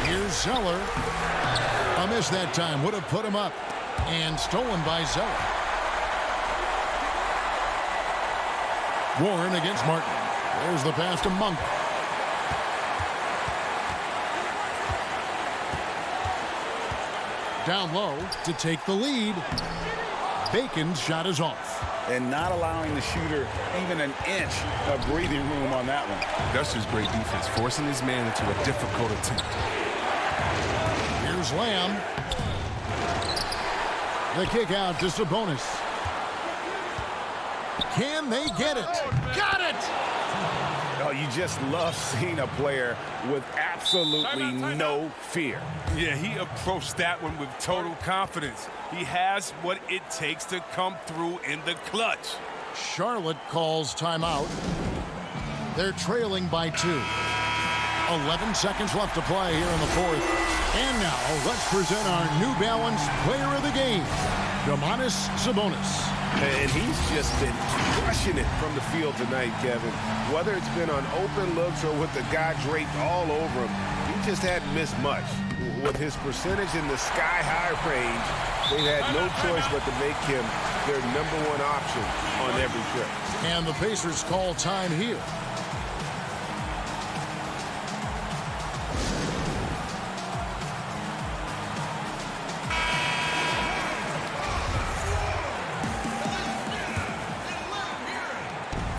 Here's Zeller. A miss that time. Would have put him up. And stolen by Zeller. Warren against Martin. There's the pass to Monk. Down low to take the lead. Bacon's shot is off. And not allowing the shooter even an inch of breathing room on that one. That's just great defense, forcing his man into a difficult attempt. Here's Lamb. The kick out to Sabonis. Can they get it? Got it! Oh, you just love seeing a player with absolutely no fear. Yeah, he approached that one with total confidence. He has what it takes to come through in the clutch. Charlotte calls timeout. They're trailing by 2. 11 seconds left to play here in the fourth. And now, let's present our New Balance Player of the Game, Domantas Sabonis. And he's just been crushing it from the field tonight, Kevin. Whether it's been on open looks or with the guy draped all over him, he just hadn't missed much. With his percentage in the sky-high range, they've had no choice but to make him their #1 option on every trip. And the Pacers call time here.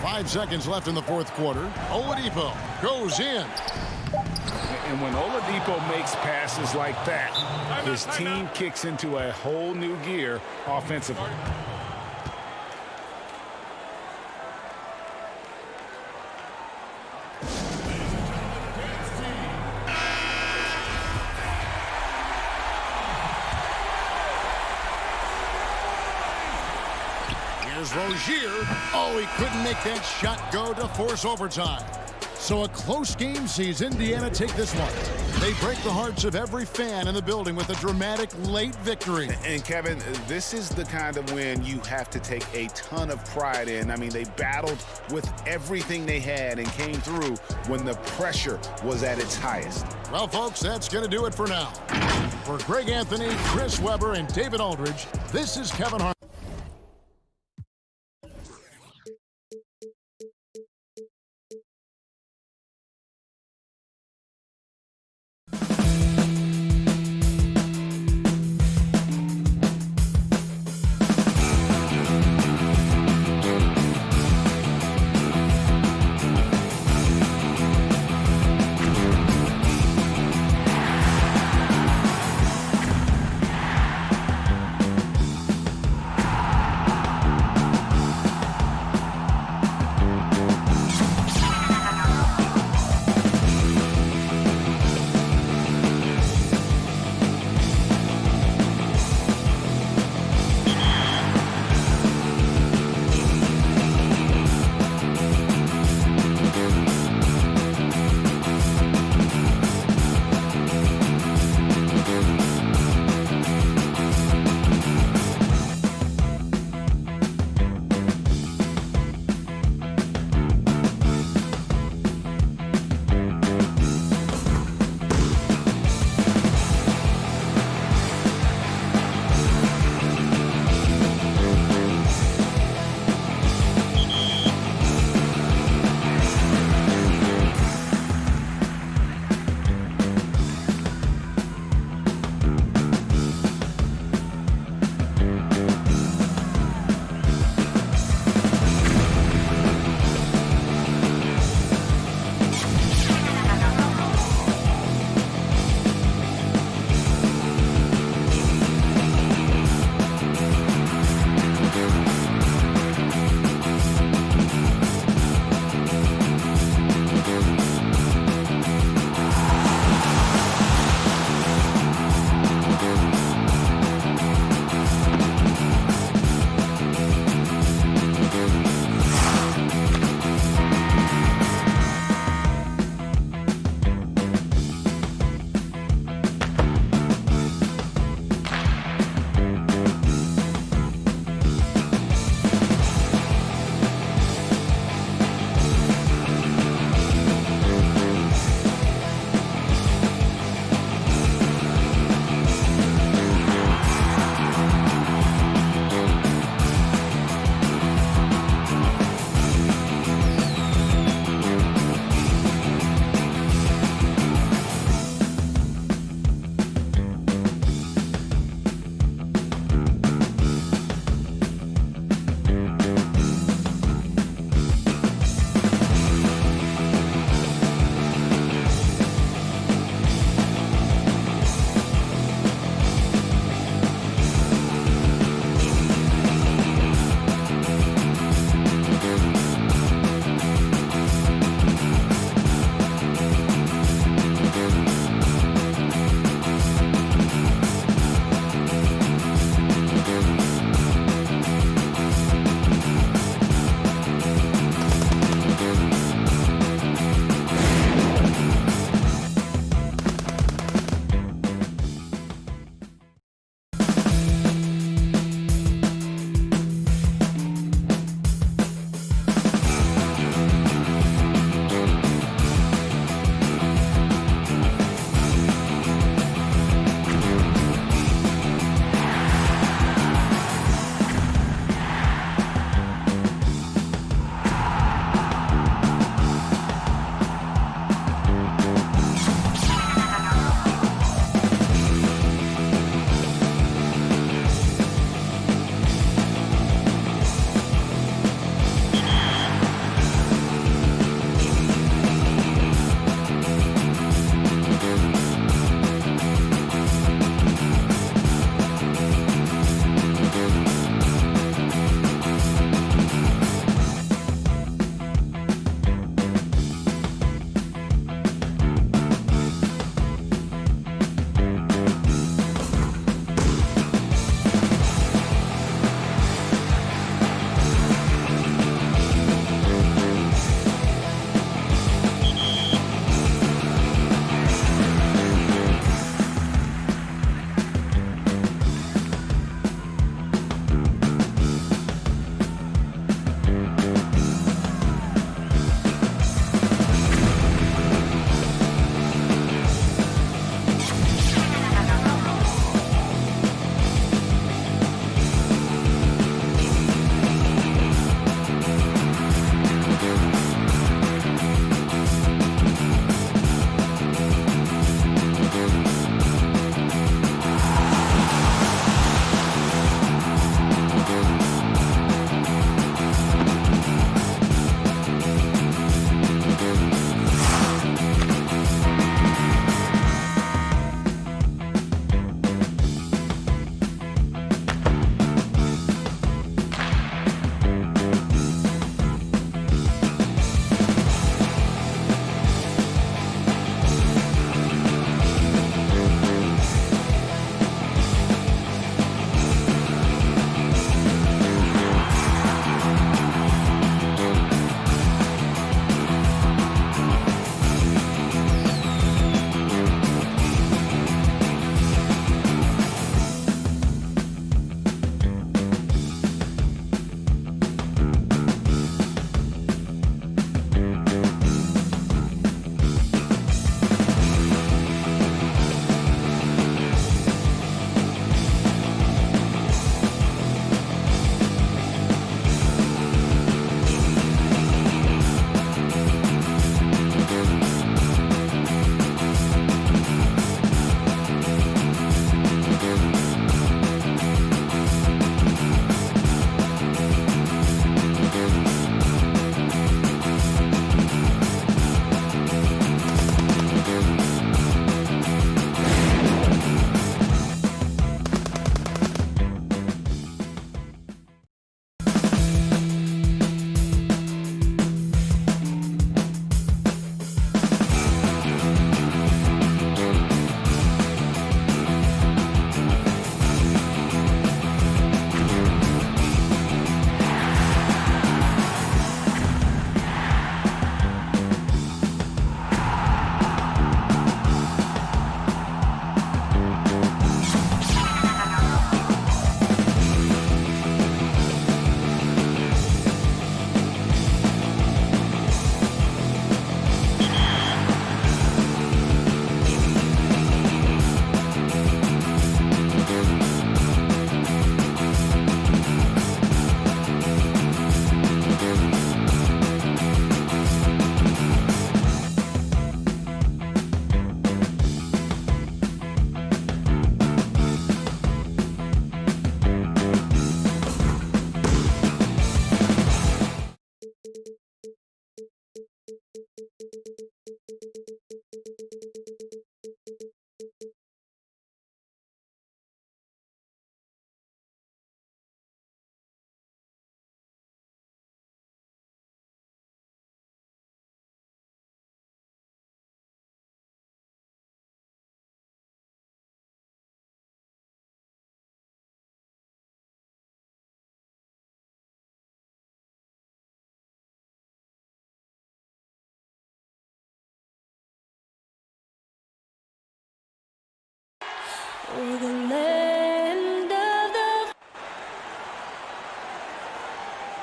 Five seconds left in the fourth quarter. Oladipo goes in. And when Oladipo makes passes like that, his team kicks into a whole new gear offensively. Here's Rozier. Oh, he couldn't make that shot go to force overtime. So a close game sees Indiana take this one. They break the hearts of every fan in the building with a dramatic late victory. And Kevin, this is the kind of win you have to take a ton of pride in. I mean, they battled with everything they had and came through when the pressure was at its highest. Well, folks, that's going to do it for now. For Greg Anthony, Chris Webber, and David Aldridge, this is Kevin Hart.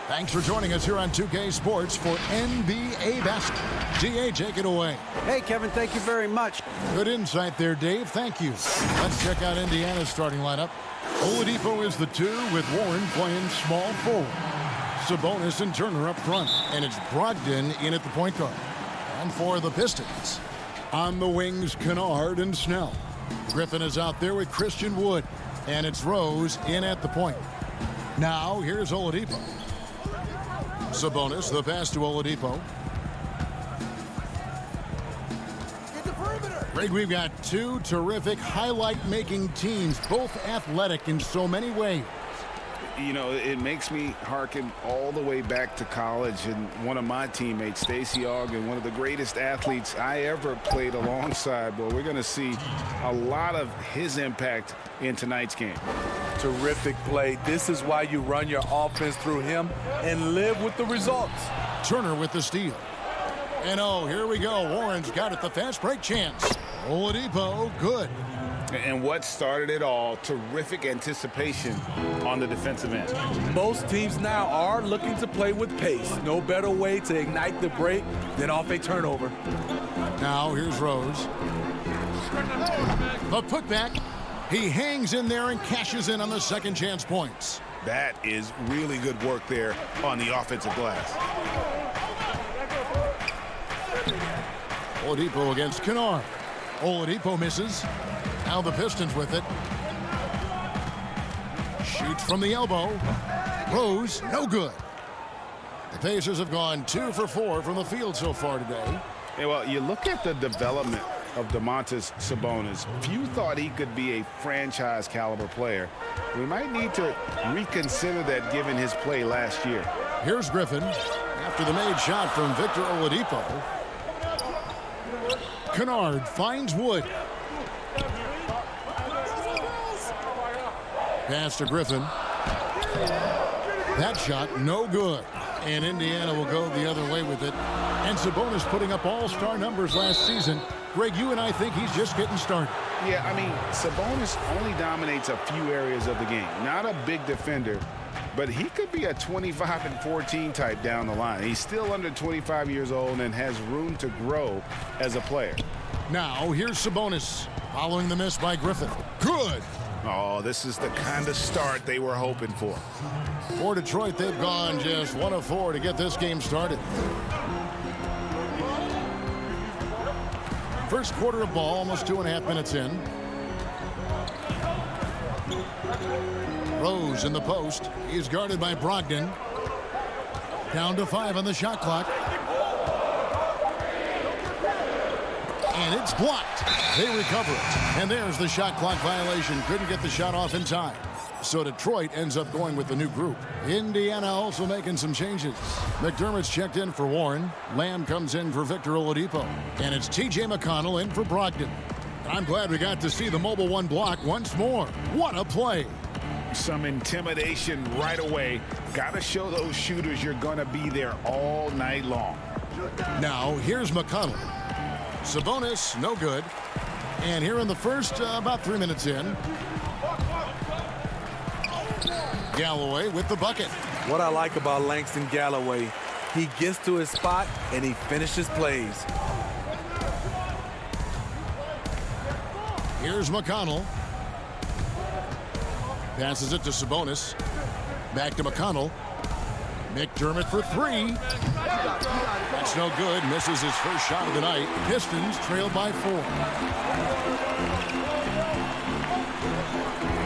Thanks for joining us here on 2K Sports for NBA basketball. GA, take it away. Hey, Kevin, thank you very much. Good insight there, Dave. Thank you. Let's check out Indiana's starting lineup. Oladipo is the 2 with Warren playing small forward. Sabonis and Turner up front. And it's Brogdon in at the point guard. And for the Pistons, on the wings, Kennard and Snell. Griffin is out there with Christian Wood. And it's Rose in at the point. Now, here's Oladipo. Sabonis, the pass to Oladipo. Greg, we've got two terrific highlight-making teams, both athletic in so many ways. You know, it makes me hearken all the way back to college, and one of my teammates, Stacey Ogden, one of the greatest athletes I ever played alongside. Well, we're going to see a lot of his impact in tonight's game. Terrific play. This is why you run your offense through him and live with the results. Turner with the steal. And oh, here we go. Warren's got it, the fast break chance. Oladipo, good. And what started it all, terrific anticipation on the defensive end. Most teams now are looking to play with pace. No better way to ignite the break than off a turnover. Now here's Rose. The putback. He hangs in there and cashes in on the second chance points. That is really good work there on the offensive glass. Oladipo against Kennard. Oladipo misses. Now the Pistons with it. Shoots from the elbow. Rose, no good. The Pacers have gone 2 for 4 from the field so far today. Yeah, well, you look at the development of Domantas Sabonis. Few thought he could be a franchise caliber player. We might need to reconsider that given his play last year. Here's Griffin after the made shot from Victor Oladipo. Kennard finds Wood. Pass to Griffin. That shot no good. And Indiana will go the other way with it. And Sabonis putting up all-star numbers last season. Greg, you and I think he's just getting started. Yeah, I mean, Sabonis only dominates a few areas of the game. Not a big defender, but he could be a 25 and 14 type down the line. He's still under 25 years old and has room to grow as a player. Now, here's Sabonis following the miss by Griffin. Good. Oh, this is the kind of start they were hoping for. For Detroit, they've gone just 1 of 4 to get this game started. First quarter of ball, almost 2.5 minutes in. Rose in the post. He's guarded by Brogdon. Down to 5 on the shot clock. And it's blocked. They recover it. And there's the shot clock violation. Couldn't get the shot off in time. So Detroit ends up going with the new group. Indiana also making some changes. McDermott's checked in for Warren. Lamb comes in for Victor Oladipo. And it's T.J. McConnell in for Brogdon. I'm glad we got to see the mobile one block once more. What a play. Some intimidation right away. Got to show those shooters you're going to be there all night long. Now, here's McConnell. Sabonis, no good. And here in the first, about 3 minutes in, Galloway with the bucket. What I like about Langston Galloway, he gets to his spot and he finishes plays. Here's McConnell. Passes it to Sabonis. Back to McConnell. McDermott for 3. That's no good. Misses his first shot of the night. Pistons trailed by 4.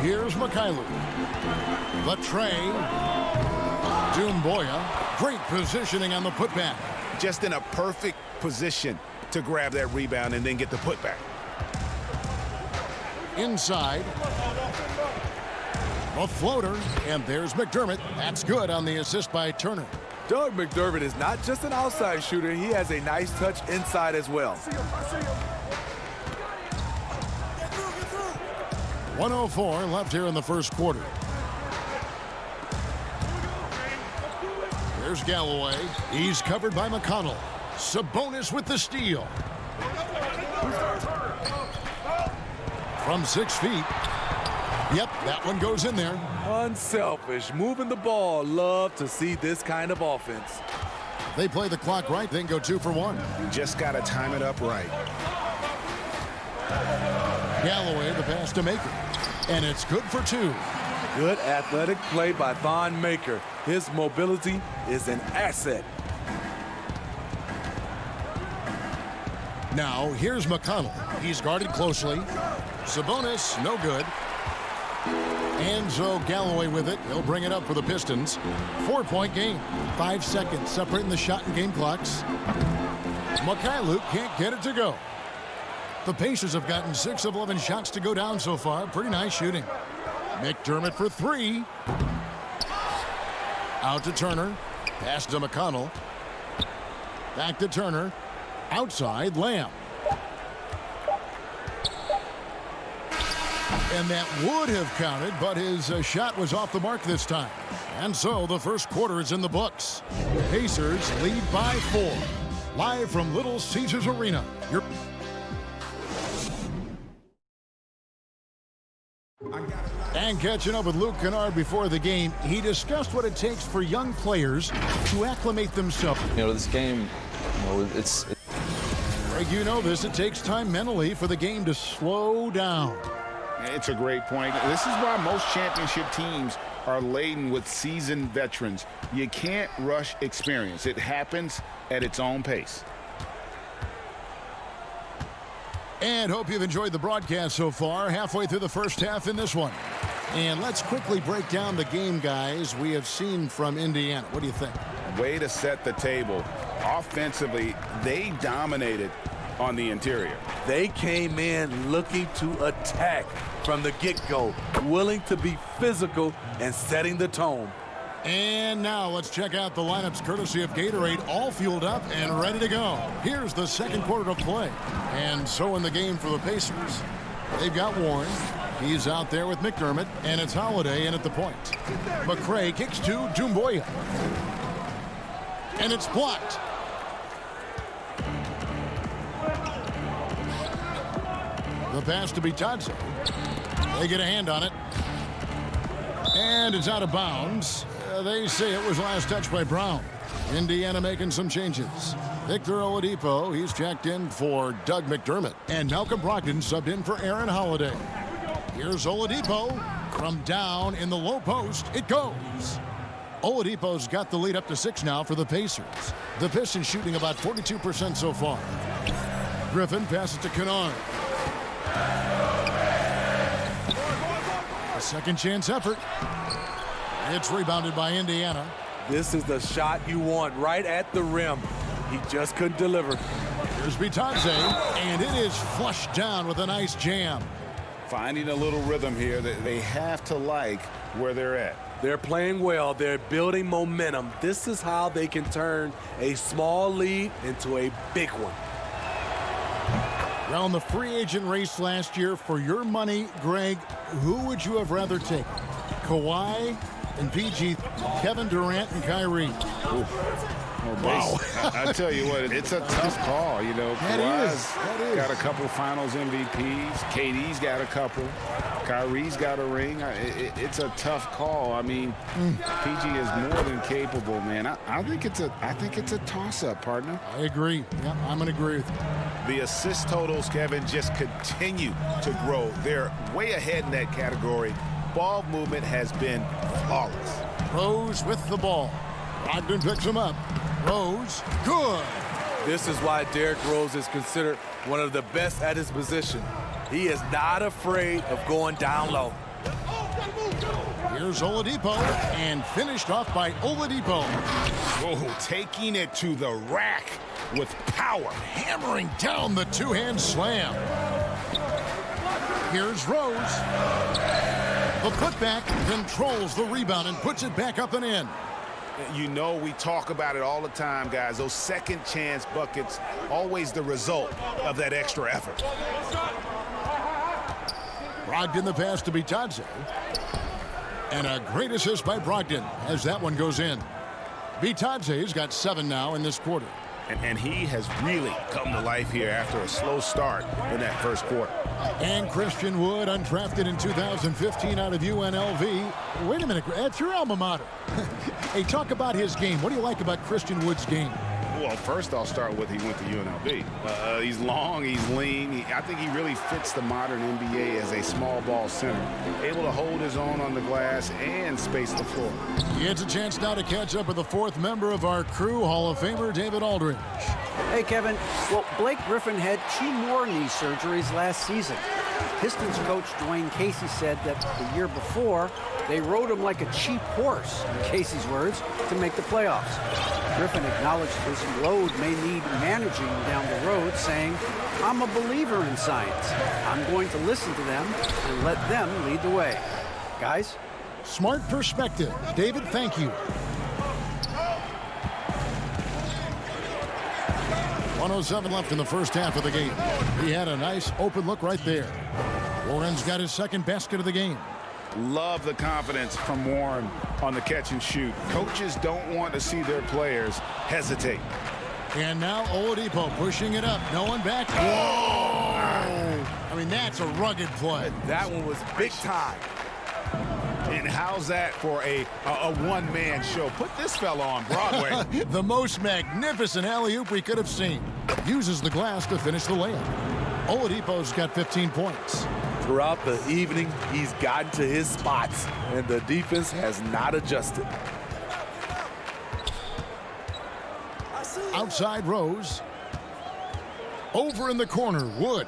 Here's Mikhailuk. The tray. Doumbouya. Great positioning on the putback. Just in a perfect position to grab that rebound and then get the putback. Inside. A floater, and there's McDermott. That's good on the assist by Turner. Doug McDermott is not just an outside shooter. He has a nice touch inside as well. 1:04 left here in the first quarter. Here's Galloway. He's covered by McConnell. Sabonis with the steal. from 6 feet. Yep, that one goes in there. Unselfish, moving the ball. Love to see this kind of offense. They play the clock right, then go 2 for 1. Just got to time it up right. Galloway, the pass to Maker. And it's good for 2. Good athletic play by Thon Maker. His mobility is an asset. Now, here's McConnell. He's guarded closely. Sabonis, no good. And so Galloway with it. He'll bring it up for the Pistons. 4-point game. 5 seconds separating the shot and game clocks. Mikhailuk can't get it to go. The Pacers have gotten 6 of 11 shots to go down so far. Pretty nice shooting. McDermott for 3. Out to Turner. Pass to McConnell. Back to Turner. Outside, Lamb. And that would have counted, but his shot was off the mark this time. And so the first quarter is in the books. Pacers lead by 4. Live from Little Caesars Arena. And catching up with Luke Kennard before the game, he discussed what it takes for young players to acclimate themselves. You know, this game, it's Greg, you know this. It takes time mentally for the game to slow down. It's a great point. This is why most championship teams are laden with seasoned veterans. You can't rush experience. It happens at its own pace. And hope you've enjoyed the broadcast so far. Halfway through the first half in this one. And let's quickly break down the game, guys, we have seen from Indiana. What do you think? Way to set the table. Offensively, they dominated on the interior. They came in looking to attack from the get-go, willing to be physical and setting the tone. And now let's check out the lineups courtesy of Gatorade, all fueled up and ready to go. Here's the second quarter of play. And so in the game for the Pacers, they've got Warren. He's out there with McDermott, and it's Holiday in at the point. McRae kicks to Doumbouya. And it's blocked. The pass to Bitadze. They get a hand on it. And it's out of bounds. They say it was last touched by Brown. Indiana making some changes. Victor Oladipo, he's checked in for Doug McDermott. And Malcolm Brogdon subbed in for Aaron Holiday. Here's Oladipo. From down in the low post, it goes. Oladipo's got the lead up to 6 now for the Pacers. The Pistons shooting about 42% so far. Griffin passes to Kennard. A second chance effort. It's rebounded by Indiana. This is the shot you want right at the rim. He just couldn't deliver. Here's Bitadze, and it is flushed down with a nice jam. Finding a little rhythm here that they have to like where they're at. They're playing well. They're building momentum. This is how they can turn a small lead into a big one. Around the free agent race last year, for your money, Greg, who would you have rather taken? Kawhi and PG, Kevin Durant and Kyrie. Wow. I tell you what, it's a tough call. You know, Kawhi's got a couple finals MVPs. KD's got a couple. Kyrie's got a ring. It's a tough call. I mean, PG is more than capable, man. I think it's a toss-up, partner. I agree. Yeah, I'm going to agree with you. The assist totals, Kevin, just continue to grow. They're way ahead in that category. Ball movement has been flawless. Rose with the ball. Brogdon picks him up. Rose, good. This is why Derrick Rose is considered one of the best at his position. He is not afraid of going down low. Here's Oladipo, and finished off by Oladipo. Oh, taking it to the rack with power. Hammering down the two-hand slam. Here's Rose. The putback controls the rebound and puts it back up and in. You know, we talk about it all the time, guys. Those second chance buckets, always the result of that extra effort. Brogdon the pass to Bitadze. And a great assist by Brogdon as that one goes in. Bitadze's got 7 now in this quarter. And he has really come to life here after a slow start in that first quarter. And Christian Wood, undrafted in 2015 out of UNLV. Wait a minute, that's your alma mater. Hey, talk about his game. What do you like about Christian Wood's game? Well, first I'll start with he went to UNLV. He's long, he's lean. I think he really fits the modern NBA as a small ball center, able to hold his own on the glass and space the floor. He gets a chance now to catch up with the fourth member of our crew, Hall of Famer David Aldridge. Hey, Kevin. Well, Blake Griffin had 2 more knee surgeries last season. Pistons coach Dwayne Casey said that the year before, they rode him like a cheap horse, in Casey's words, to make the playoffs. Griffin acknowledged his load may need managing down the road, saying, "I'm a believer in science. I'm going to listen to them and let them lead the way." Guys? Smart perspective. David, thank you. 1:07 left in the first half of the game. He had a nice open look right there. Warren's got his second basket of the game. Love the confidence from Warren on the catch and shoot. Coaches don't want to see their players hesitate. And now Oladipo pushing it up. No one back. Whoa! I mean, that's a rugged play. That one was big time. And how's that for a one-man show? Put this fella on Broadway. The most magnificent alley-oop we could have seen. Uses the glass to finish the layup. Oladipo's got 15 points. Throughout the evening, he's gotten to his spots, and the defense has not adjusted. Outside Rose. Over in the corner, Wood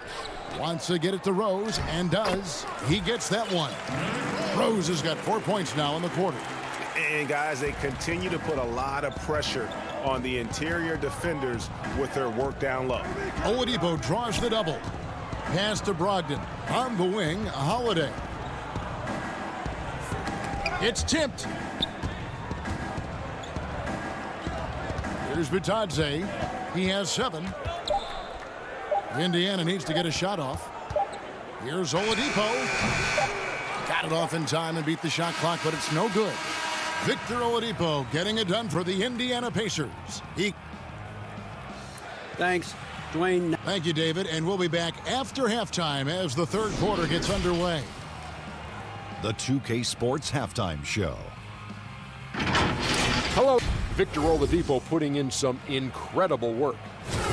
wants to get it to Rose, and does. He gets that one. Rose has got 4 points now in the quarter. And guys, they continue to put a lot of pressure on the interior defenders with their work down low. Oladipo draws the double. Pass to Brogdon. On the wing, Holiday. It's tipped. Here's Bitadze. He has 7. Indiana needs to get a shot off. Here's Oladipo. Got it off in time and beat the shot clock, but it's no good. Victor Oladipo getting it done for the Indiana Pacers. Thanks, Dwayne. Thank you, David, and we'll be back after halftime as the third quarter gets underway. The 2K Sports Halftime Show. Hello. Victor Oladipo putting in some incredible work.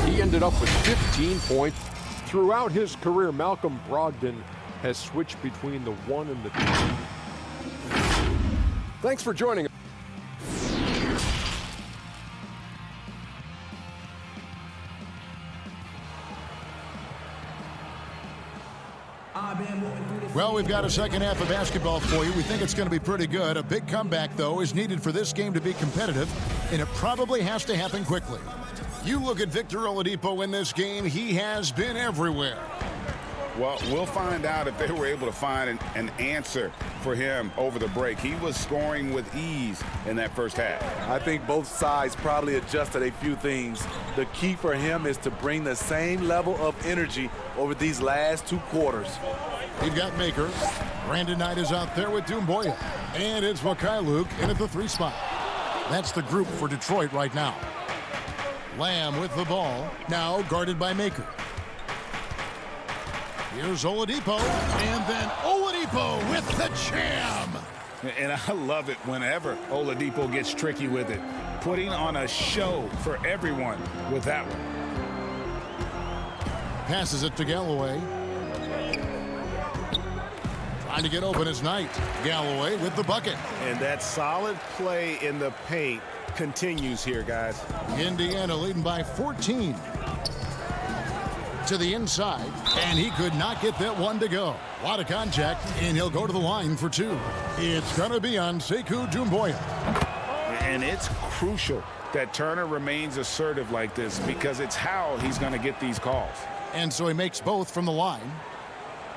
He ended up with 15 points. Throughout his career, Malcolm Brogdon has switched between the 1 and the 2. Thanks for joining us. Well, we've got a second half of basketball for you. We think it's going to be pretty good. A big comeback, though, is needed for this game to be competitive, and it probably has to happen quickly. You look at Victor Oladipo in this game, he has been everywhere. Well, we'll find out if they were able to find an answer for him over the break. He was scoring with ease in that first half. I think both sides probably adjusted a few things. The key for him is to bring the same level of energy over these last 2 quarters. We've got Maker. Brandon Knight is out there with Doumbouya. And it's Mikhailuk in at the 3 spot. That's the group for Detroit right now. Lamb with the ball, now guarded by Maker. Here's Oladipo, and then Oladipo with the jam. And I love it whenever Oladipo gets tricky with it, putting on a show for everyone with that one. Passes it to Galloway. Trying to get open is Knight. Galloway with the bucket. And that solid play in the paint continues here, guys. Indiana leading by 14. To the inside, and he could not get that one to go. A lot of contact, and he'll go to the line for 2. It's going to be on Sekou Doumbouya. And it's crucial that Turner remains assertive like this because it's how he's going to get these calls. And so he makes both from the line.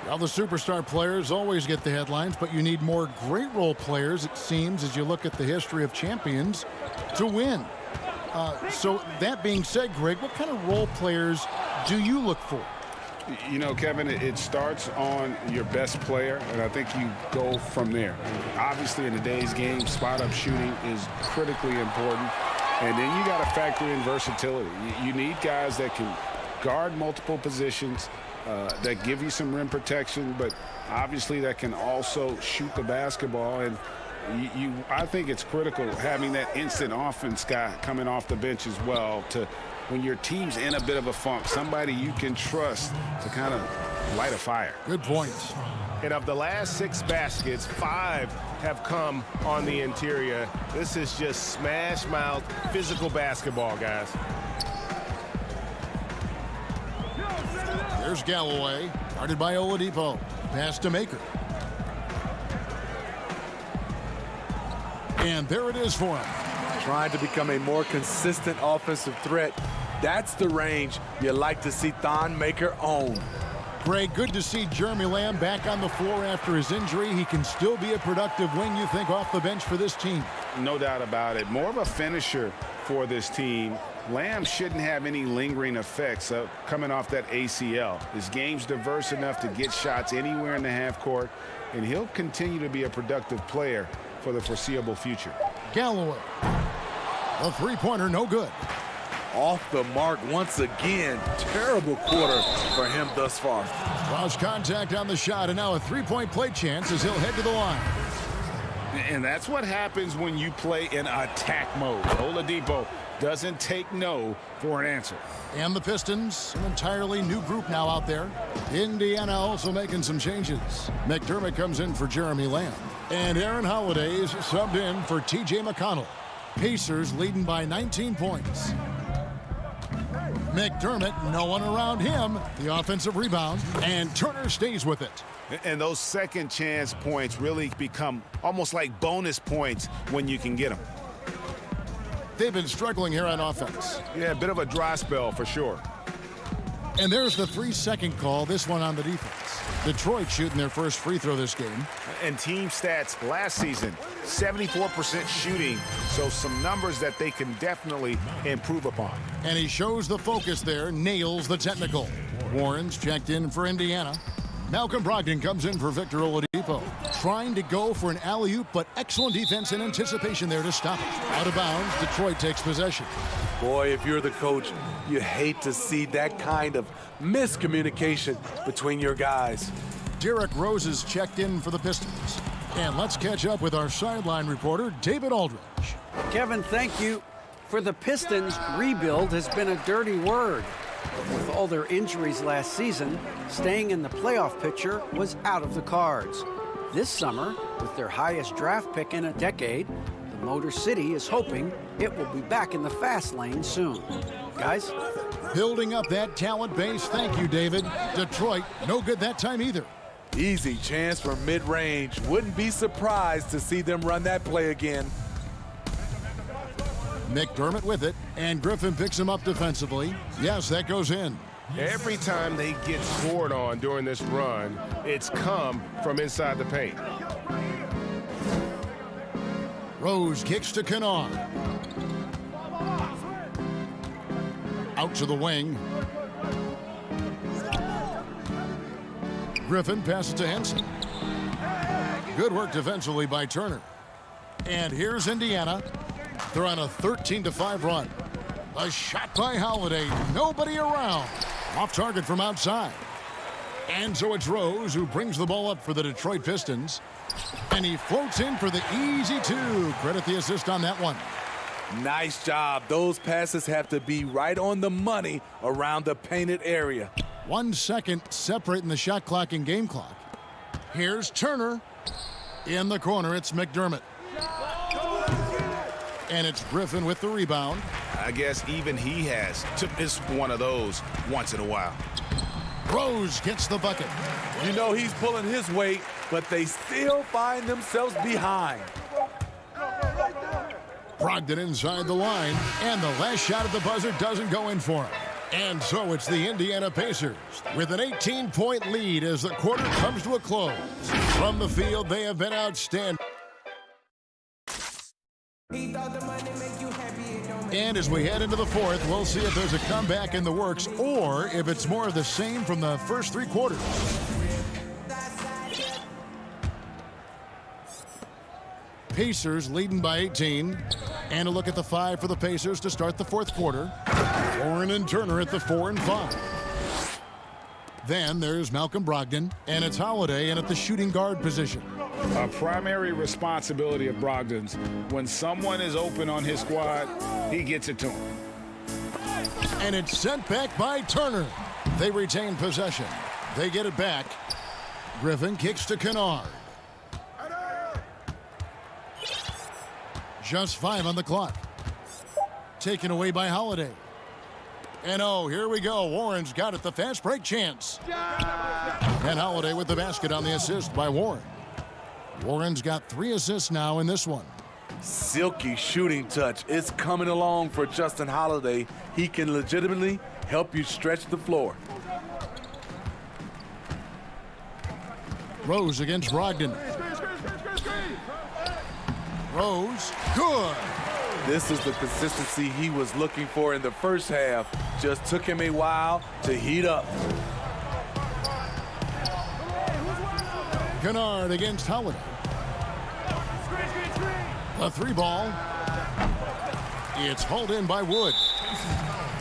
Well, the superstar players always get the headlines, but you need more great role players, it seems, as you look at the history of champions, to win. So that being said, Greg, what kind of role players do you look for? You know, Kevin, it starts on your best player, and I think you go from there. Obviously, in today's game, spot-up shooting is critically important. And then you got to factor in versatility. You need guys that can guard multiple positions, that give you some rim protection, but obviously that can also shoot the basketball. And I think it's critical having that instant offense guy coming off the bench as well, to when your team's in a bit of a funk, somebody you can trust to kind of light a fire. Good point. And of the last 6 baskets, 5 have come on the interior. This is just smash mouth physical basketball, guys. There's Galloway, guarded by Oladipo. Pass to Maker. And there it is for him. Trying to become a more consistent offensive threat. That's the range you like to see Thon Maker own. Greg, good to see Jeremy Lamb back on the floor after his injury. He can still be a productive wing, you think, off the bench for this team. No doubt about it. More of a finisher for this team. Lamb shouldn't have any lingering effects coming off that ACL. His game's diverse enough to get shots anywhere in the half court, and he'll continue to be a productive player for the foreseeable future. Galloway. A three-pointer, no good. Off the mark once again. Terrible quarter for him thus far. Cross contact on the shot, and now a three-point play chance as he'll head to the line. And that's what happens when you play in attack mode. Oladipo doesn't take no for an answer. And the Pistons, an entirely new group now out there. Indiana also making some changes. McDermott comes in for Jeremy Lamb. And Aaron Holiday is subbed in for T.J. McConnell. Pacers leading by 19 points. McDermott, no one around him. The offensive rebound, and Turner stays with it. And those second chance points really become almost like bonus points when you can get them. They've been struggling here on offense. Yeah, a bit of a dry spell for sure. And there's the 3-second call, this one on the defense. Detroit shooting their first free throw this game. And team stats last season, 74% shooting, so some numbers that they can definitely improve upon. And he shows the focus there, nails the technical. Warren's checked in for Indiana. Malcolm Brogdon comes in for Victor Oladipo. Trying to go for an alley-oop, but excellent defense and anticipation there to stop it. Out of bounds, Detroit takes possession. Boy, if you're the coach, you hate to see that kind of miscommunication between your guys. Derrick Rose is checked in for the Pistons. And let's catch up with our sideline reporter, David Aldridge. Kevin, thank you. For the Pistons, rebuild has been a dirty word. With all their injuries last season, staying in the playoff picture was out of the cards. This summer, with their highest draft pick in a decade, the Motor City is hoping it will be back in the fast lane soon. Guys? Building up that talent base. Thank you, David. Detroit, no good that time either. Easy chance from mid-range. Wouldn't be surprised to see them run that play again. McDermott with it, and Griffin picks him up defensively. Yes, that goes in. Every time they get scored on during this run, it's come from inside the paint. Rose kicks to Kennard. Out to the wing. Griffin passes to Henson. Good work defensively by Turner. And here's Indiana. They're on a 13-5 run. A shot by Holiday. Nobody around. Off target from outside. And so it's Rose who brings the ball up for the Detroit Pistons. And he floats in for the easy two. Credit the assist on that one. Nice job. Those passes have to be right on the money around the painted area. 1 second separating the shot clock and game clock. Here's Turner. In the corner, it's McDermott. And it's Griffin with the rebound. I guess even he has to miss one of those once in a while. Rose gets the bucket. You know he's pulling his weight, but they still find themselves behind. Brogdon inside the line, and the last shot at the buzzer doesn't go in for him. And so it's the Indiana Pacers with an 18-point lead as the quarter comes to a close. From the field, they have been outstanding. And as we head into the fourth, we'll see if there's a comeback in the works or if it's more of the same from the first 3 quarters. Pacers leading by 18. And a look at the 5 for the Pacers to start the fourth quarter. Warren and Turner at the 4 and 5. Then there's Malcolm Brogdon, and it's Holiday in at the shooting guard position. A primary responsibility of Brogdon's, when someone is open on his squad, he gets it to him. And it's sent back by Turner. They retain possession. They get it back. Griffin kicks to Kennard. Just 5 on the clock. Taken away by Holiday. And oh, here we go. Warren's got it, the fast break chance. And Holiday with the basket on the assist by Warren. Warren's got 3 assists now in this one. Silky shooting touch. It's coming along for Justin Holiday. He can legitimately help you stretch the floor. Rose against Brogdon. Rose, good. This is the consistency he was looking for in the first half. Just took him a while to heat up. Kennard against Holiday. A 3 ball. It's hauled in by Wood.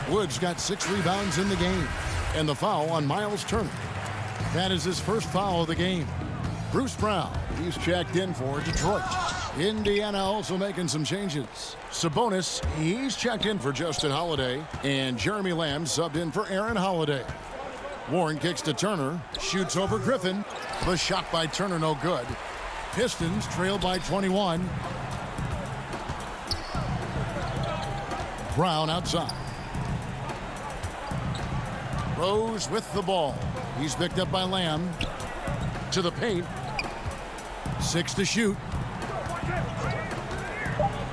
Wood's got 6 rebounds in the game. And the foul on Miles Turner. That is his first foul of the game. Bruce Brown, he's checked in for Detroit. Indiana also making some changes. Sabonis, he's checked in for Justin Holiday. And Jeremy Lamb subbed in for Aaron Holiday. Warren kicks to Turner, shoots over Griffin. The shot by Turner no good. Pistons trail by 21. Brown outside. Rose with the ball. He's picked up by Lamb. To the paint. 6 to shoot.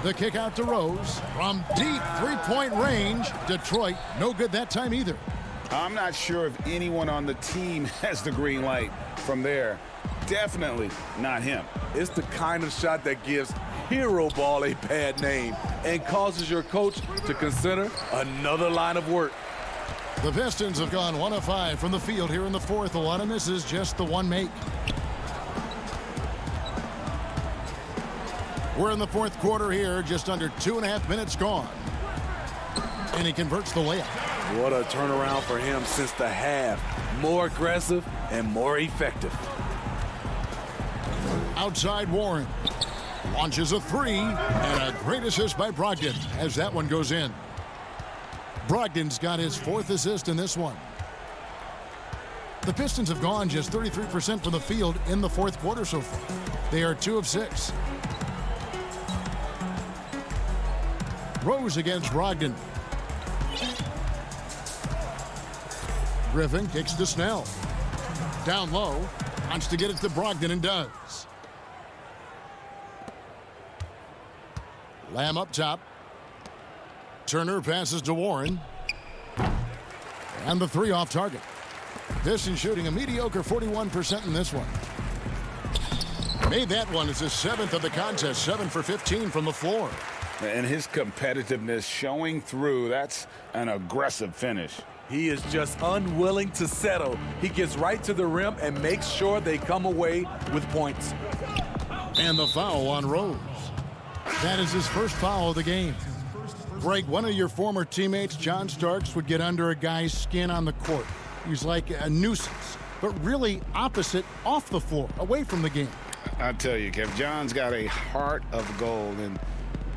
The kick out to Rose. From deep three-point range. Detroit, no good that time either. I'm not sure if anyone on the team has the green light from there. Definitely not him. It's the kind of shot that gives hero ball a bad name and causes your coach to consider another line of work. The Pistons have gone 1 of 5 from the field here in the fourth. A lot of misses, just the one make. We're in the fourth quarter here, just under 2.5 minutes gone. And he converts the layup. What a turnaround for him since the half. More aggressive and more effective. Outside Warren. Launches a 3, and a great assist by Brogdon as that one goes in. Brogdon's got his 4th assist in this one. The Pistons have gone just 33% from the field in the fourth quarter so far. They are 2 of 6. Rose against Brogdon. Griffin kicks to Snell. Down low. Wants to get it to Brogdon and does. Lamb up top. Turner passes to Warren. And the 3 off target. Pistons shooting a mediocre 41% in this one. Made that one as his 7th of the contest. 7 for 15 from the floor. And his competitiveness showing through. That's an aggressive finish. He is just unwilling to settle. He gets right to the rim and makes sure they come away with points. And the foul on Rose. That is his first foul of the game. Greg, one of your former teammates, John Starks, would get under a guy's skin on the court. He's like a nuisance, but really opposite off the floor, away from the game. I tell you, Kev, John's got a heart of gold, and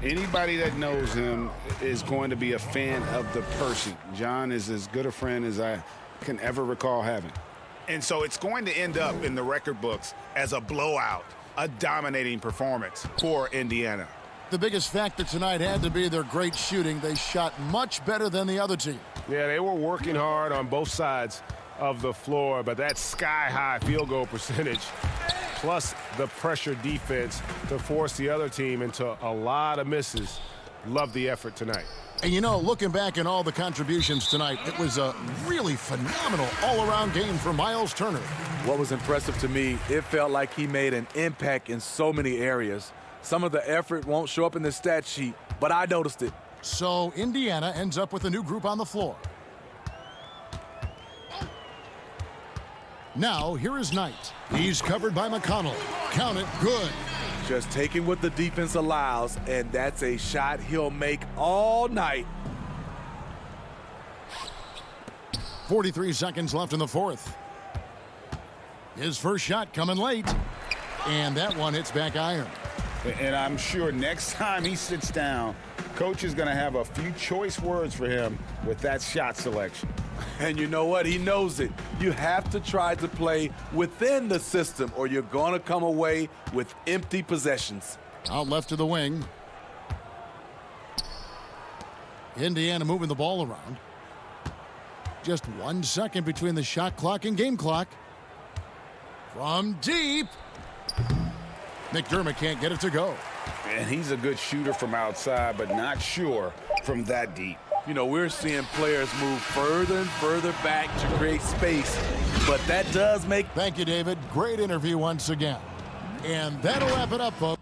anybody that knows him is going to be a fan of the person. John is as good a friend as I can ever recall having. And so it's going to end up in the record books as a blowout, a dominating performance for Indiana. The biggest factor tonight had to be their great shooting. They shot much better than the other team. Yeah, they were working hard on both sides of the floor, but that sky-high field goal percentage plus the pressure defense to force the other team into a lot of misses. Love the effort tonight. And you know, looking back at all the contributions tonight, it was a really phenomenal all-around game for Miles Turner. What was impressive to me, it felt like he made an impact in so many areas. Some of the effort won't show up in the stat sheet, but I noticed it. So Indiana ends up with a new group on the floor. Now, here is Knight. He's covered by McConnell. Count it, good. Just taking what the defense allows, and that's a shot he'll make all night. 43 seconds left in the fourth. His first shot coming late, and that one hits back iron. And I'm sure next time he sits down, coach is going to have a few choice words for him with that shot selection. And you know what? He knows it. You have to try to play within the system or you're going to come away with empty possessions. Out left to the wing. Indiana moving the ball around. Just 1 second between the shot clock and game clock. From deep. McDermott can't get it to go. And he's a good shooter from outside, but not sure from that deep. You know, we're seeing players move further and further back to create space, but that does make... Thank you, David. Great interview once again. And that'll wrap it up, folks.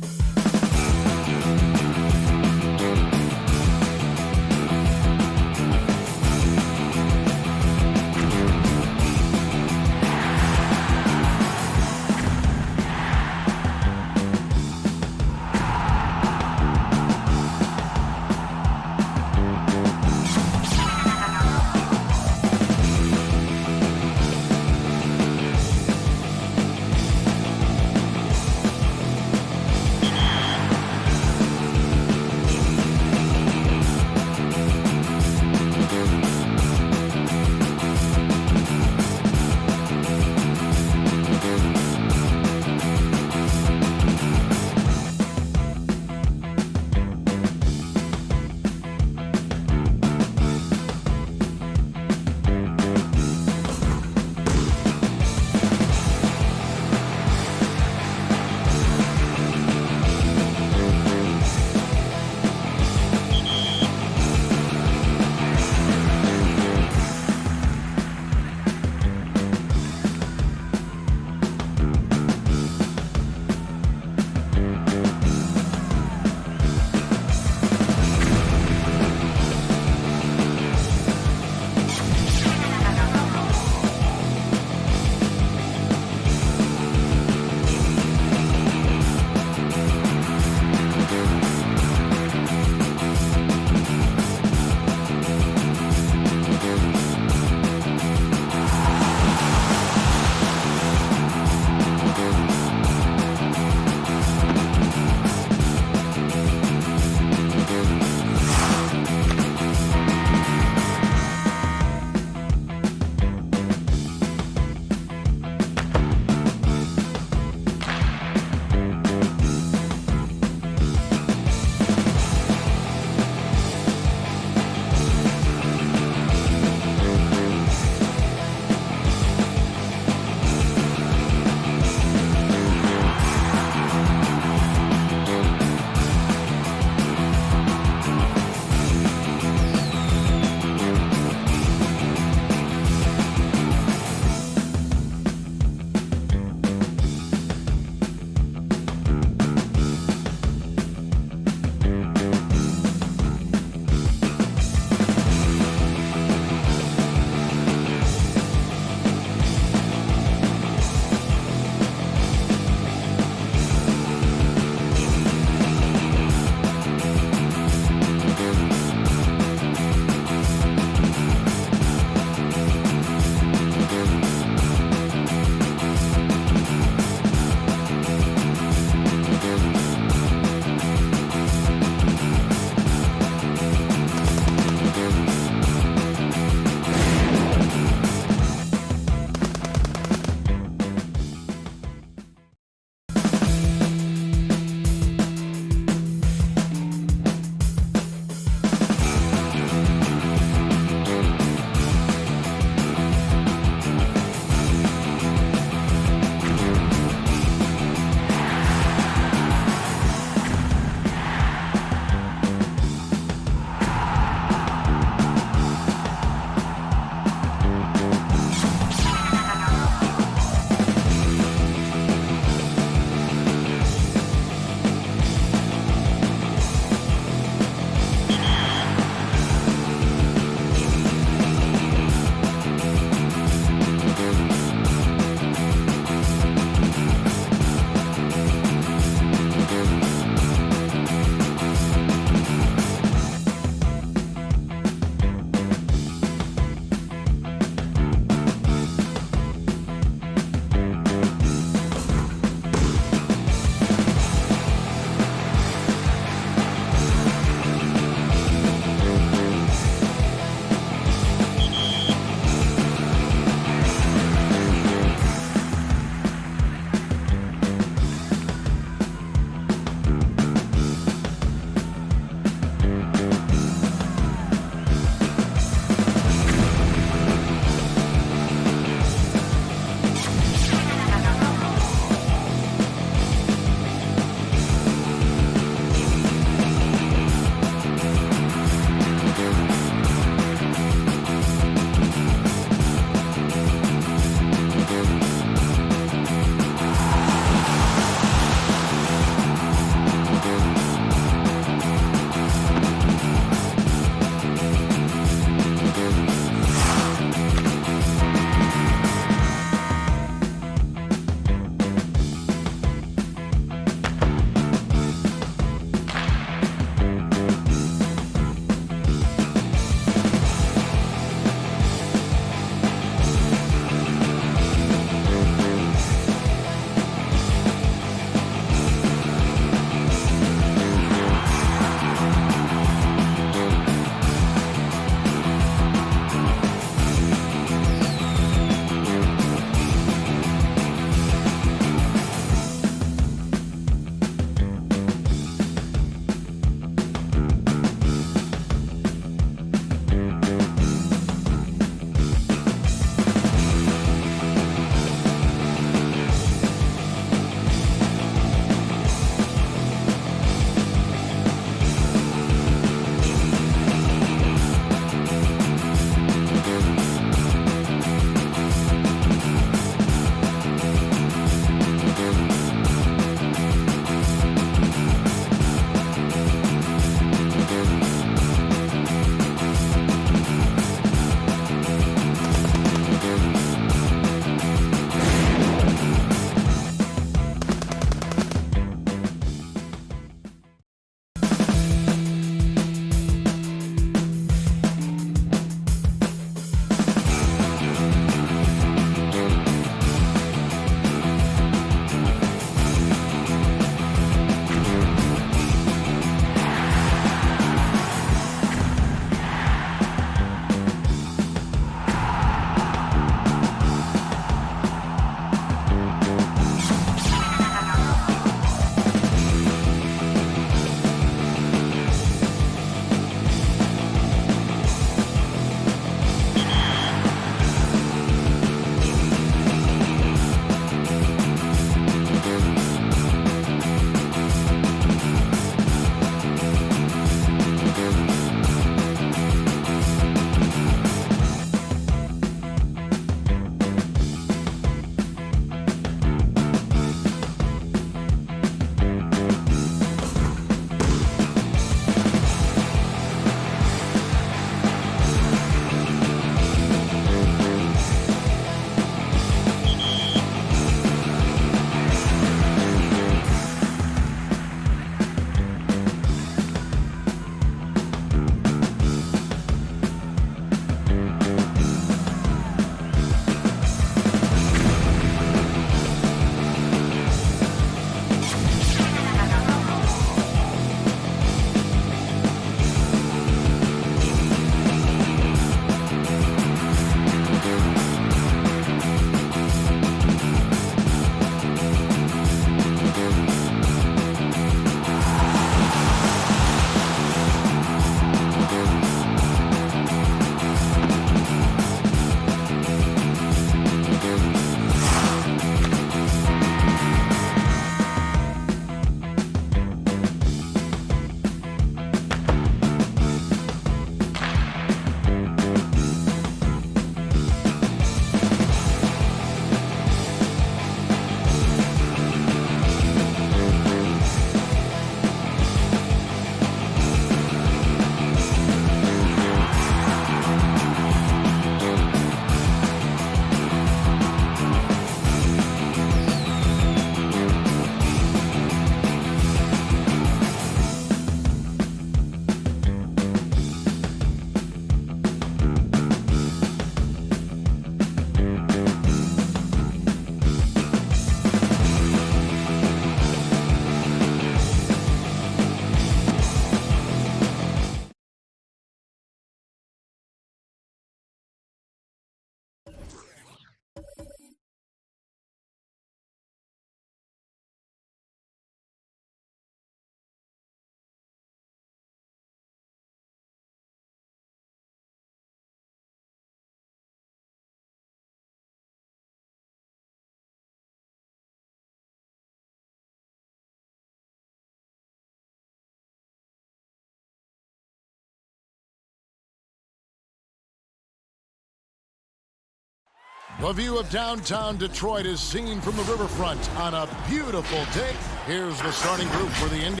The view of downtown Detroit is seen from the riverfront on a beautiful day. Here's the starting group for the Indians.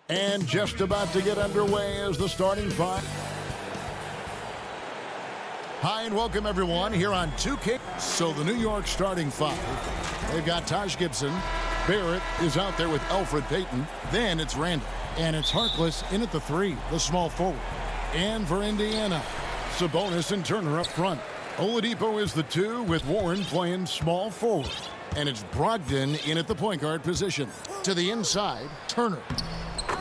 And just about to get underway as the starting five. Hi and welcome everyone here on 2K. So the New York starting five. They've got Taj Gibson. Barrett is out there with Elfrid Payton. Then it's Randall. And it's Harkless in at the 3, the small forward. And for Indiana, Sabonis and Turner up front. Oladipo is the 2 with Warren playing small forward. And it's Brogdon in at the point guard position. To the inside, Turner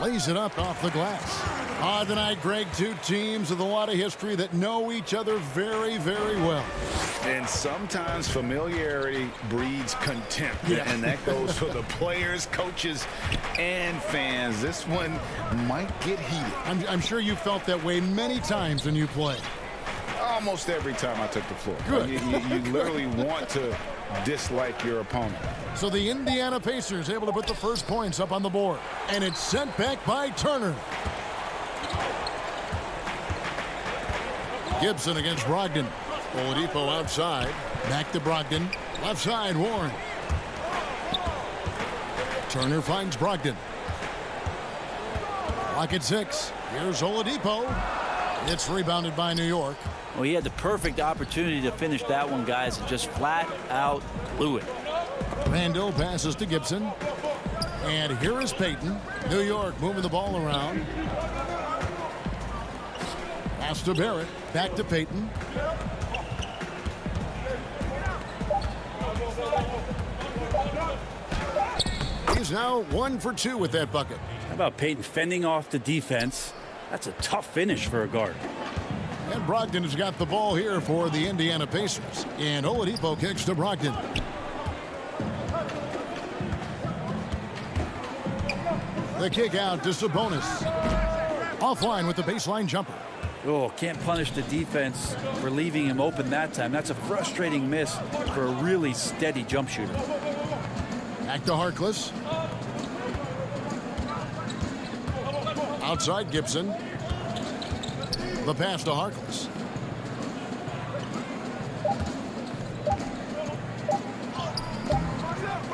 lays it up off the glass. Tonight, Greg, two teams with a lot of history that know each other very, very well. And sometimes familiarity breeds contempt. Yeah. And that goes for the players, coaches, and fans. This one might get heated. I'm sure you felt that way many times when you played. Almost every time I took the floor. Good. You literally want to dislike your opponent. So the Indiana Pacers able to put the first points up on the board. And it's sent back by Turner. Gibson against Brogdon. Oladipo outside. Back to Brogdon. Left side, Warren. Turner finds Brogdon. Clock at 6. Here's Oladipo. It's rebounded by New York. Well, he had the perfect opportunity to finish that one, guys, and just flat out blew it. Randall passes to Gibson. And here is Payton. New York moving the ball around. Pass to Barrett. Back to Payton. He's now 1 for 2 with that bucket. How about Payton fending off the defense? That's a tough finish for a guard. And Brogdon has got the ball here for the Indiana Pacers. And Oladipo kicks to Brogdon. The kick out to Sabonis. Offline with the baseline jumper. Oh, can't punish the defense for leaving him open that time. That's a frustrating miss for a really steady jump shooter. Back to Harkless. Outside Gibson. The pass to Harkless.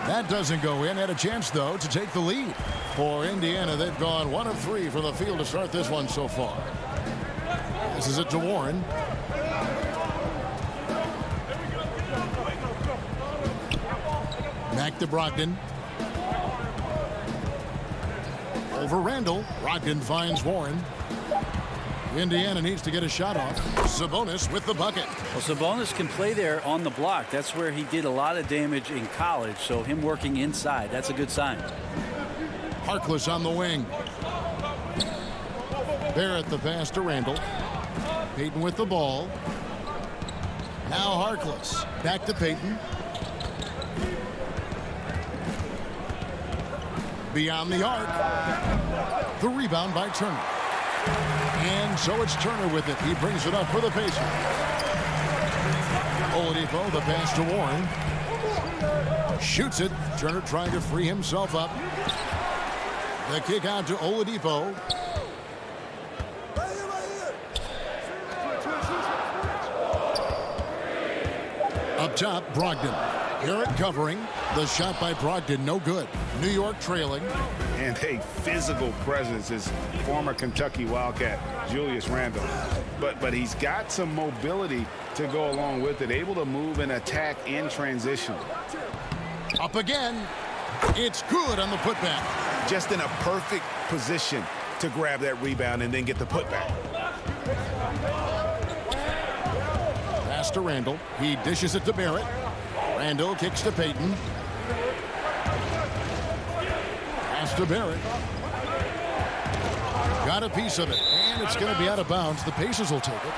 That doesn't go in. Had a chance, though, to take the lead. For Indiana, they've gone 1 of 3 from the field to start this one so far. This is it to Warren. Back to Brogdon. Over Randall. Brogdon finds Warren. Indiana needs to get a shot off. Sabonis with the bucket. Well, Sabonis can play there on the block. That's where he did a lot of damage in college, so him working inside, that's a good sign. Harkless on the wing. Barrett the pass to Randall. Payton with the ball. Now Harkless. Back to Payton. Beyond the arc. The rebound by Turner. And so it's Turner with it. He brings it up for the Pacers. Oladipo, the pass to Warren. Shoots it. Turner trying to free himself up. The kick out to Oladipo. Up top, Brogdon. Garrett covering. The shot by Brogdon, no good. New York trailing. And a physical presence is former Kentucky Wildcat Julius Randle. But he's got some mobility to go along with it. Able to move and attack in transition. Up again. It's good on the putback. Just in a perfect position to grab that rebound and then get the putback. to Randall. He dishes it to Barrett. Randall kicks to Payton. Pass to Barrett. Got a piece of it, and it's going to be out of bounds. The Pacers will take it.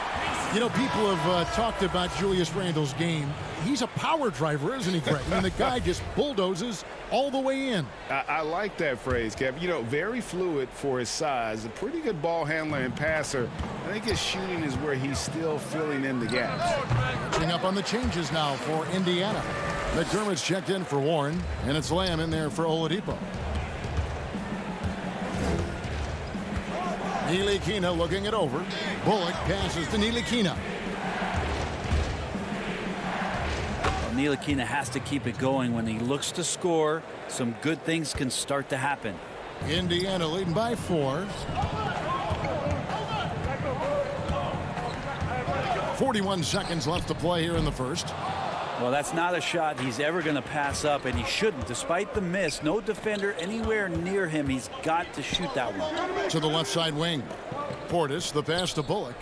You know, people have talked about Julius Randle's game. He's a power driver, isn't he, Greg? I mean, the guy just bulldozes all the way in. I like that phrase, Kev. You know, very fluid for his size. A pretty good ball handler and passer. I think his shooting is where he's still filling in the gaps. Catching up on the changes now for Indiana. McDermott's checked in for Warren, and it's Lamb in there for Oladipo. Ntilikina looking it over. Bullock passes to Ntilikina. Ntilikina has to keep it going. When he looks to score, some good things can start to happen. Indiana leading by 4. 41 seconds left to play here in the first. Well, that's not a shot he's ever going to pass up, and he shouldn't. Despite the miss, no defender anywhere near him. He's got to shoot that one. To the left side wing. Portis, the pass to Bullock.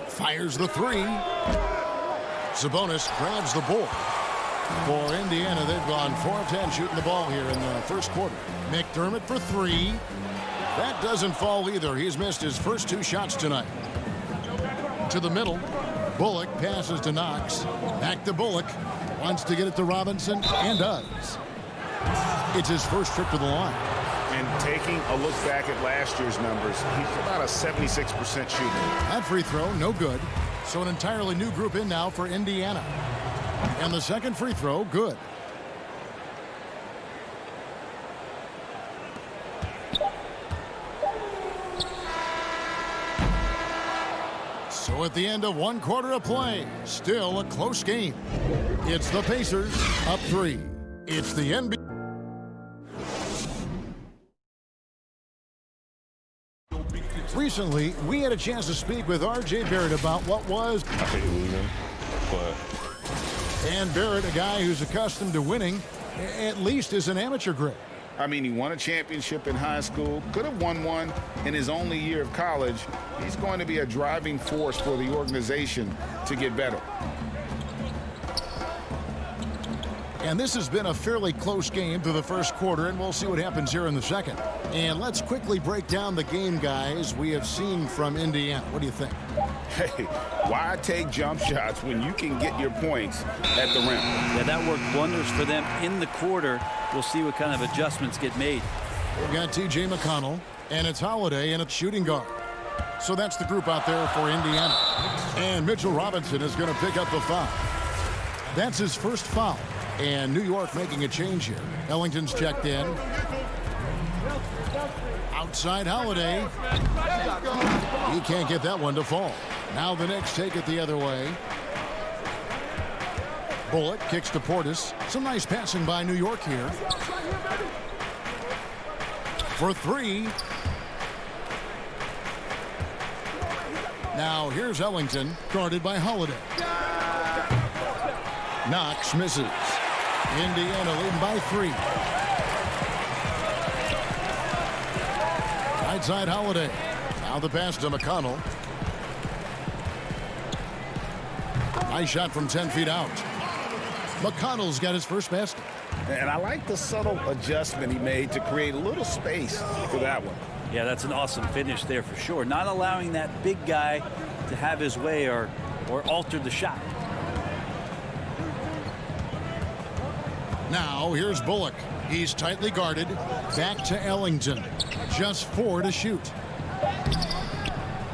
Fires the 3. Sabonis grabs the board. For Indiana, they've gone 4 of 10 shooting the ball here in the first quarter. McDermott for 3. That doesn't fall either. He's missed his first 2 shots tonight. To the middle. Bullock passes to Knox. Back to Bullock. Wants to get it to Robinson and does. It's his first trip to the line. And taking a look back at last year's numbers, he's about a 76% shooter. That free throw, no good. So an entirely new group in now for Indiana. And the second free throw, good. So at the end of 1 quarter of play, still a close game. It's the Pacers up 3. It's the NBA. Recently, we had a chance to speak with R.J. Barrett about what was. I hate losing, but. And Barrett, a guy who's accustomed to winning, at least as an amateur grade. I mean, he won a championship in high school, could have won one in his only year of college. He's going to be a driving force for the organization to get better. And this has been a fairly close game through the first quarter, and we'll see what happens here in the second. And let's quickly break down the game, guys, we have seen from Indiana. What do you think? Hey, why take jump shots when you can get your points at the rim? Yeah, that worked wonders for them in the quarter. We'll see what kind of adjustments get made. We've got T.J. McConnell, and it's Holiday, and it's shooting guard. So that's the group out there for Indiana. And Mitchell Robinson is going to pick up the foul. That's his first foul. And New York making a change here. Ellington's checked in. Outside Holiday. He can't get that one to fall. Now the Knicks take it the other way. Bullock kicks to Portis. Some nice passing by New York here. For 3. Now here's Ellington, guarded by Holiday. Knox misses. Indiana leading by 3. Right side Holiday. Now the pass to McConnell. Nice shot from 10 feet out. McConnell's got his first basket. And I like the subtle adjustment he made to create a little space for that one. Yeah, that's an awesome finish there for sure. Not allowing that big guy to have his way or alter the shot. Now here's Bullock. He's tightly guarded. Back to Ellington. Just 4 to shoot.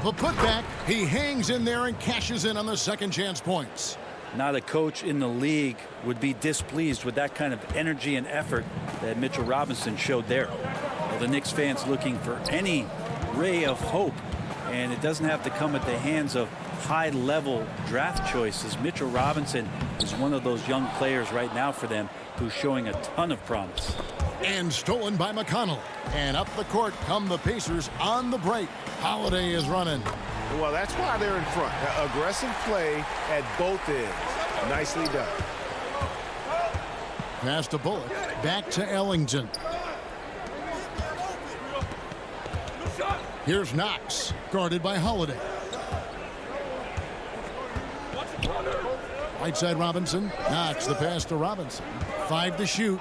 The putback. He hangs in there and cashes in on the second chance points. Not a coach in the league would be displeased with that kind of energy and effort that Mitchell Robinson showed there. Well, the Knicks fans looking for any ray of hope, and it doesn't have to come at the hands of high-level draft choices. Mitchell Robinson is one of those young players right now for them who's showing a ton of promise. And stolen by McConnell. And up the court come the Pacers on the break. Holiday is running. Well, that's why they're in front. Aggressive play at both ends. Nicely done. Pass to Bullock. Back to Ellington. Here's Knox, guarded by Holiday. Right side Robinson. Knocks the pass to Robinson. 5 to shoot.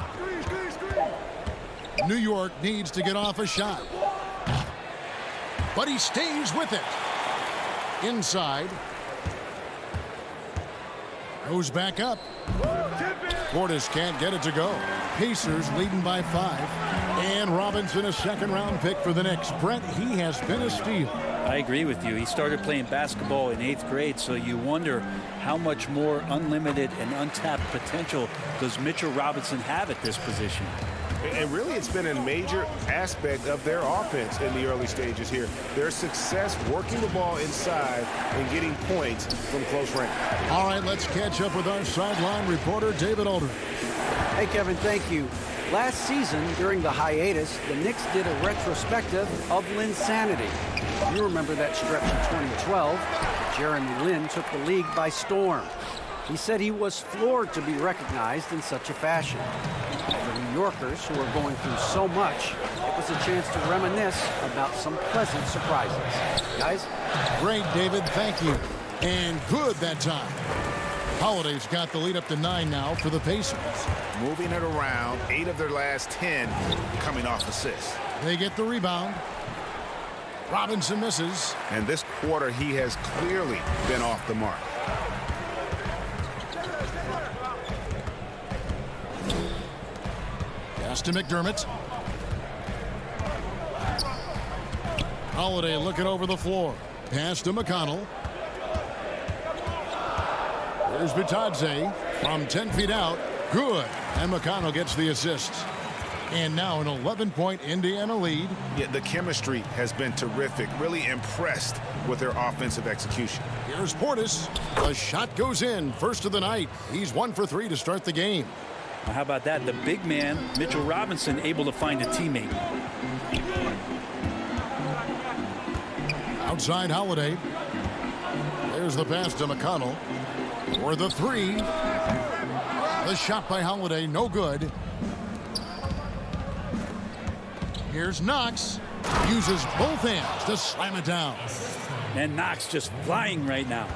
New York needs to get off a shot. But he stays with it. Inside. Goes back up. Portis can't get it to go. Pacers leading by 5. And Robinson, a second-round pick for the Knicks. Brent, he has been a steal. I agree with you. He started playing basketball in 8th grade, so you wonder how much more unlimited and untapped potential does Mitchell Robinson have at this position. And really, it's been a major aspect of their offense in the early stages here. Their success working the ball inside and getting points from close range. All right, let's catch up with our sideline reporter, David Aldridge. Hey, Kevin, thank you. Last season, during the hiatus, the Knicks did a retrospective of Linsanity. You remember that stretch in 2012. Jeremy Lin took the league by storm. He said he was floored to be recognized in such a fashion. For New Yorkers who are going through so much, it was a chance to reminisce about some pleasant surprises. Guys? Great, David. Thank you. And good that time. Holiday's got the lead up to 9 now for the Pacers. Moving it around, 8 of their last 10 coming off assists. They get the rebound. Robinson misses. And this quarter, he has clearly been off the mark. Pass to McDermott. Holiday looking over the floor. Pass to McConnell. There's Bitadze from 10 feet out. Good. And McConnell gets the assist. And now an 11-point Indiana lead. Yeah, the chemistry has been terrific. Really impressed with their offensive execution. Here's Portis. The shot goes in. First of the night. He's 1 for 3 to start the game. Well, how about that? The big man, Mitchell Robinson, able to find a teammate. Outside Holiday. There's the pass to McConnell. For the 3. The shot by Holiday, no good. Here's Knox. Uses both hands to slam it down. And Knox just flying right now.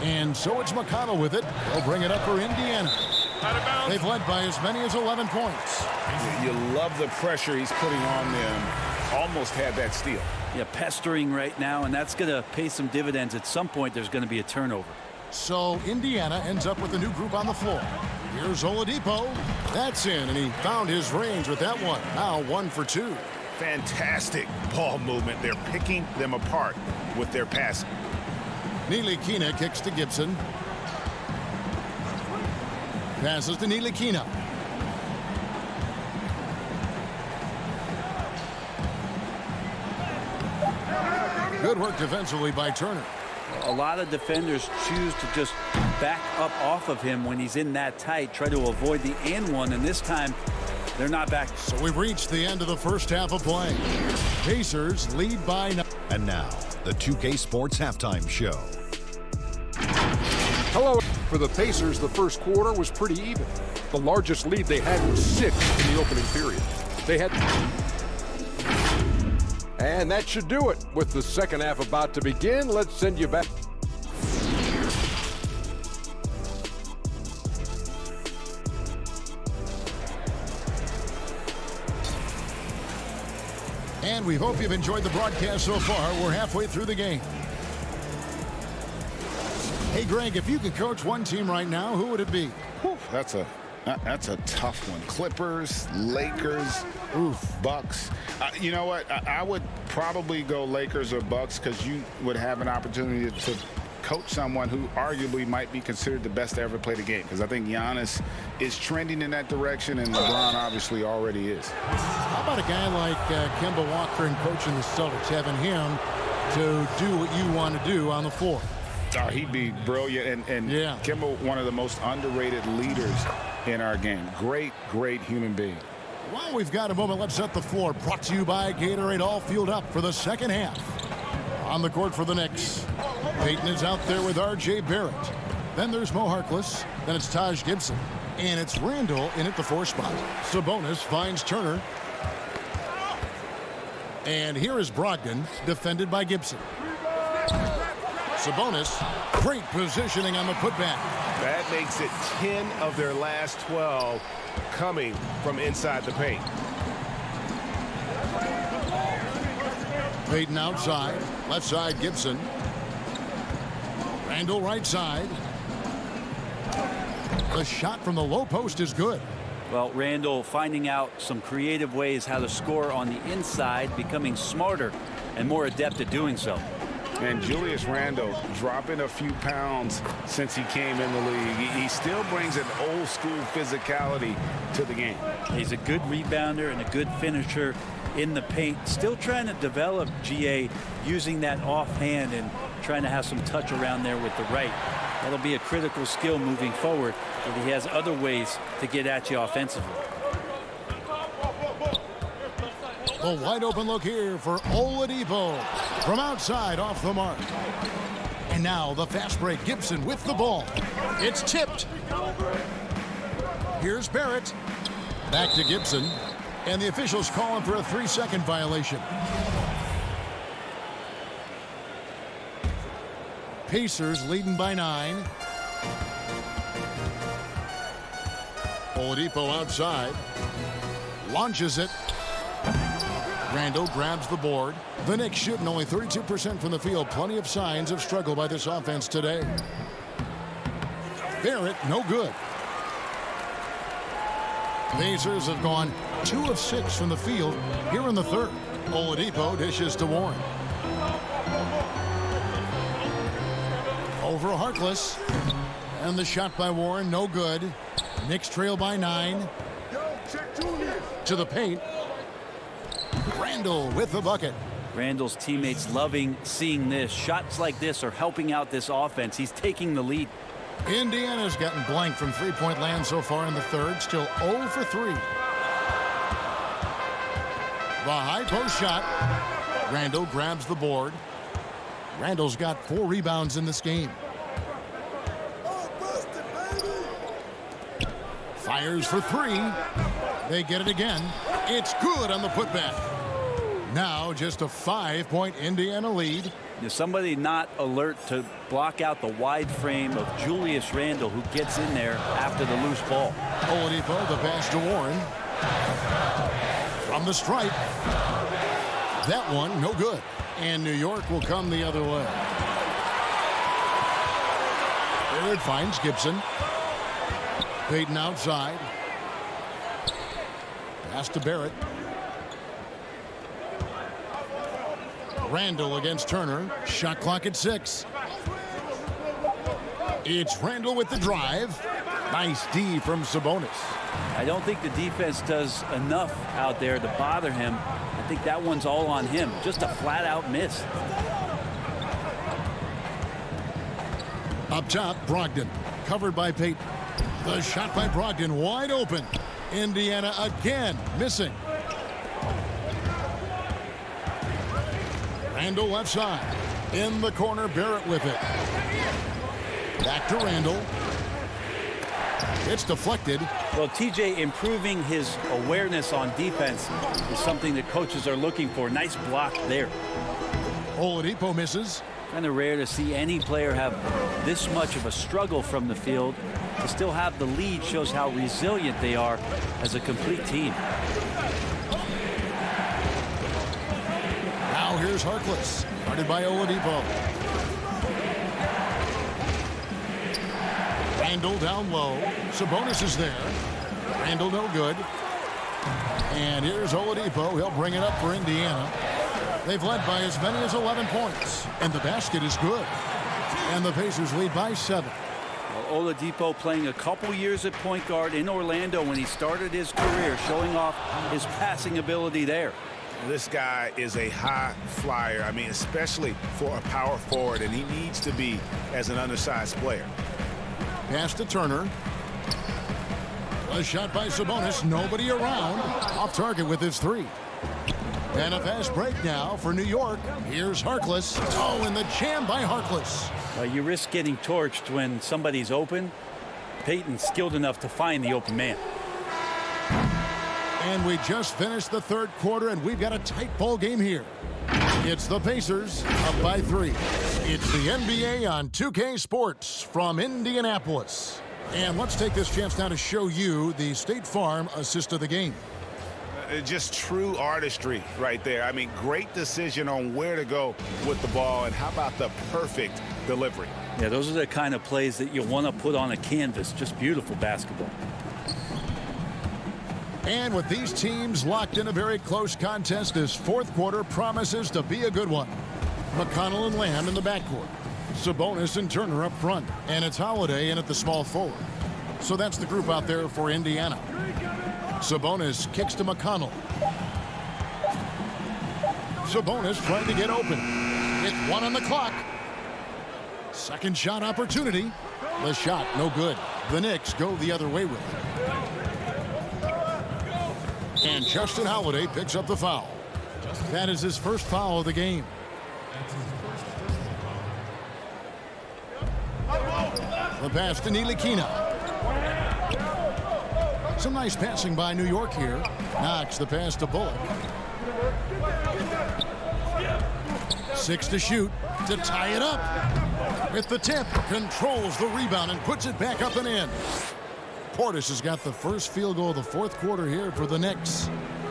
And so it's McConnell with it. They'll bring it up for Indiana. They've led by as many as 11 points. You love the pressure he's putting on them. Almost had that steal. Yeah, pestering right now, and that's going to pay some dividends. At some point, there's going to be a turnover. So Indiana ends up with a new group on the floor. Here's Oladipo. That's in, and he found his range with that one. Now 1 for 2. Fantastic ball movement. They're picking them apart with their passing. Ntilikina kicks to Gibson. Passes to Ntilikina. Good work defensively by Turner. A lot of defenders choose to just back up off of him when he's in that tight, try to avoid the and one, and this time they're not back. So we've reached the end of the first half of play. Pacers lead by 9. And now, the 2K Sports Halftime Show. Hello. For the Pacers, the first quarter was pretty even. The largest lead they had was 6 in the opening period. They had... And that should do it. With the second half about to begin, let's send you back. And we hope you've enjoyed the broadcast so far. We're halfway through the game. Hey, Greg, if you could coach one team right now, who would it be? That's a tough one. Clippers, Lakers, Bucks. You know what? I would probably go Lakers or Bucks because you would have an opportunity to coach someone who arguably might be considered the best to ever play the game, because I think Giannis is trending in that direction, and LeBron obviously already is. How about a guy like Kemba Walker and coaching the Celtics, having him to do what you want to do on the floor? Oh, he'd be brilliant, and yeah. Kemba, one of the most underrated leaders in our game. Great human being. While we've got a moment, let's set the floor. Brought to you by Gatorade, all fueled up for the second half. On the court for the Knicks, Payton is out there with R.J. Barrett. Then there's Mo Harkless. Then it's Taj Gibson. And it's Randall in at the 4 spot. Sabonis finds Turner. And here is Brogdon, defended by Gibson. Sabonis, great positioning on the putback. That makes it 10 of their last 12 coming from inside the paint. Payton outside. Left side, Gibson. Randall right side. The shot from the low post is good. Well, Randall finding out some creative ways how to score on the inside, becoming smarter and more adept at doing so. And Julius Randle dropping a few pounds since he came in the league. He still brings an old school physicality to the game. He's a good rebounder and a good finisher in the paint. Still trying to develop GA using that offhand and trying to have some touch around there with the right. That'll be a critical skill moving forward, but he has other ways to get at you offensively. A wide open look here for Oladipo from outside off the mark. And now the fast break. Gibson with the ball. It's tipped. Here's Barrett. Back to Gibson. And the officials call him for a 3-second violation. Pacers leading by 9. Oladipo outside. Launches it. Randall grabs the board. The Knicks shooting only 32% from the field. Plenty of signs of struggle by this offense today. Barrett, no good. Pacers have gone 2 of 6 from the field here in the third. Oladipo dishes to Warren. Over Harkless. And the shot by Warren, no good. Knicks trail by 9. To the paint. Randall with the bucket. Randall's teammates loving seeing this. Shots like this are helping out this offense. He's taking the lead. Indiana's gotten blank from three-point land so far in the third. Still 0 for 3. The high post shot. Randall grabs the board. Randall's got 4 rebounds in this game. Fires for 3. They get it again. It's good on the putback. Now just a 5-point Indiana lead. There's somebody not alert to block out the wide frame of Julius Randle, who gets in there after the loose ball. Oladipo, the pass to Warren. From the stripe. That one, no good. And New York will come the other way. Barrett finds Gibson. Payton outside. Pass to Barrett. Randall against Turner. Shot clock at 6. It's Randall with the drive. Nice D from Sabonis. I don't think the defense does enough out there to bother him. I think that one's all on him. Just a flat-out miss. Up top, Brogdon. Covered by Payton. The shot by Brogdon wide open. Indiana again missing. Randall left side. In the corner, Barrett with it. Back to Randall. It's deflected. Well, TJ improving his awareness on defense is something that coaches are looking for. Nice block there. Oladipo misses. Kind of rare to see any player have this much of a struggle from the field. To still have the lead shows how resilient they are as a complete team. Now here's Harkless. Guarded by Oladipo. Randall down low. Sabonis is there. Randall no good. And here's Oladipo. He'll bring it up for Indiana. They've led by as many as 11 points. And the basket is good. And the Pacers lead by 7. Well, Oladipo playing a couple years at point guard in Orlando when he started his career, showing off his passing ability there. This guy is a high flyer. I mean, especially for a power forward, and he needs to be as an undersized player. Pass to Turner. A shot by Sabonis. Nobody around. Off target with his 3. And a fast break now for New York. Here's Harkless. Oh, and the jam by Harkless. You risk getting torched when somebody's open. Payton's skilled enough to find the open man. And we just finished the third quarter, and we've got a tight ball game here. It's the Pacers up by 3. It's the NBA on 2K Sports from Indianapolis. And let's take this chance now to show you the State Farm assist of the game. Just true artistry right there. I mean, great decision on where to go with the ball, and how about the perfect delivery? Yeah, those are the kind of plays that you want to put on a canvas. Just beautiful basketball. And with these teams locked in a very close contest, this fourth quarter promises to be a good one. McConnell and Lamb in the backcourt. Sabonis and Turner up front. And it's Holiday in at the small forward. So that's the group out there for Indiana. Sabonis kicks to McConnell. Sabonis trying to get open. It's 1 on the clock. Second shot opportunity. The shot no good. The Knicks go the other way with it. And Justin Holiday picks up the foul. That is his first foul of the game. The pass to Ntilikina. Some nice passing by New York here. Knox the pass to Bullock. 6 to shoot to tie it up. With the tip, controls the rebound and puts it back up and in. Portis has got the first field goal of the fourth quarter here for the Knicks.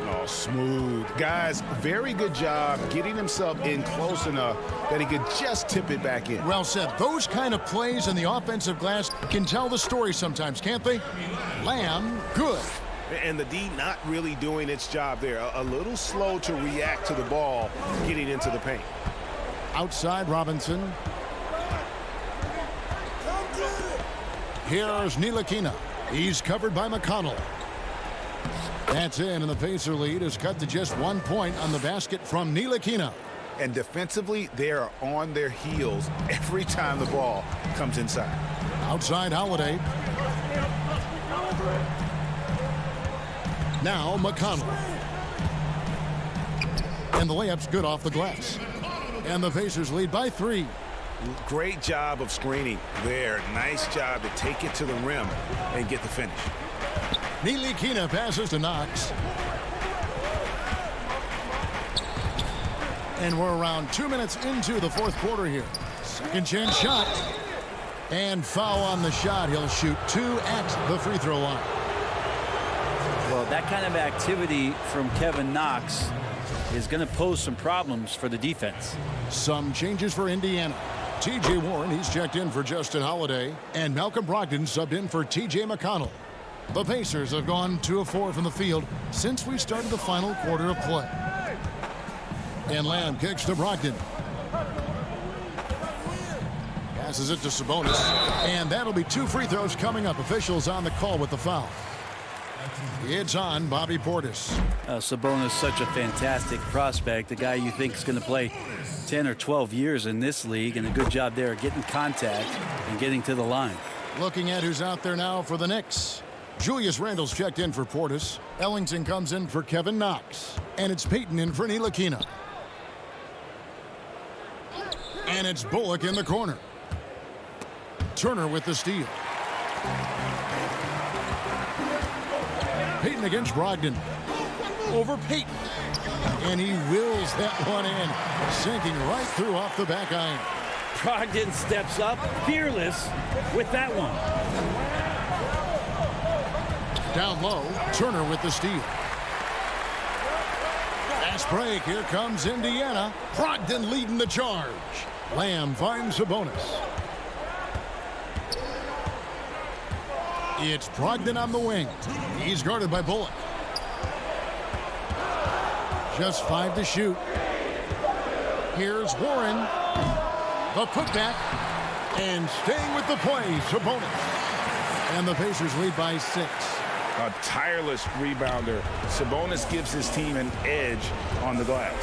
Oh, smooth. Guys, very good job getting himself in close enough that he could just tip it back in. Well said. Those kind of plays in the offensive glass can tell the story sometimes, can't they? Lamb, good. And the D not really doing its job there. A little slow to react to the ball getting into the paint. Outside Robinson. Here's Ntilikina. He's covered by McConnell. That's in, and the Pacer lead is cut to just 1 point on the basket from Ntilikina. And defensively, they are on their heels every time the ball comes inside. Outside Holiday. Now McConnell. And the layup's good off the glass. And the Pacers lead by 3. Great job of screening there. Nice job to take it to the rim and get the finish. Ntilikina passes to Knox. And we're around 2 minutes into the fourth quarter here. Second chance shot. And foul on the shot. He'll shoot 2 at the free throw line. Well, that kind of activity from Kevin Knox is going to pose some problems for the defense. Some changes for Indiana. T.J. Warren, he's checked in for Justin Holiday. And Malcolm Brogdon subbed in for T.J. McConnell. The Pacers have gone 2 of 4 from the field since we started the final quarter of play. And Lamb kicks to Brogdon. Passes it to Sabonis. And that'll be 2 free throws coming up. Officials on the call with the foul. It's on Bobby Portis. Sabonis, such a fantastic prospect. A guy you think is going to play 10 or 12 years in this league, and a good job there getting contact and getting to the line. Looking at who's out there now for the Knicks. Julius Randle's checked in for Portis. Ellington comes in for Kevin Knox. And it's Payton in for Ntilikina. And it's Bullock in the corner. Turner with the steal. Payton against Brogdon. Over Payton. And he wills that one in. Sinking right through off the back iron. Brogdon steps up, fearless with that one. Down low, Turner with the steal. Fast break, here comes Indiana. Brogdon leading the charge. Lamb finds Sabonis. It's Brogdon on the wing. He's guarded by Bullock. Just 5 to shoot. Here's Warren. The putback. And staying with the play, Sabonis. And the Pacers lead by 6. A tireless rebounder. Sabonis gives his team an edge on the glass.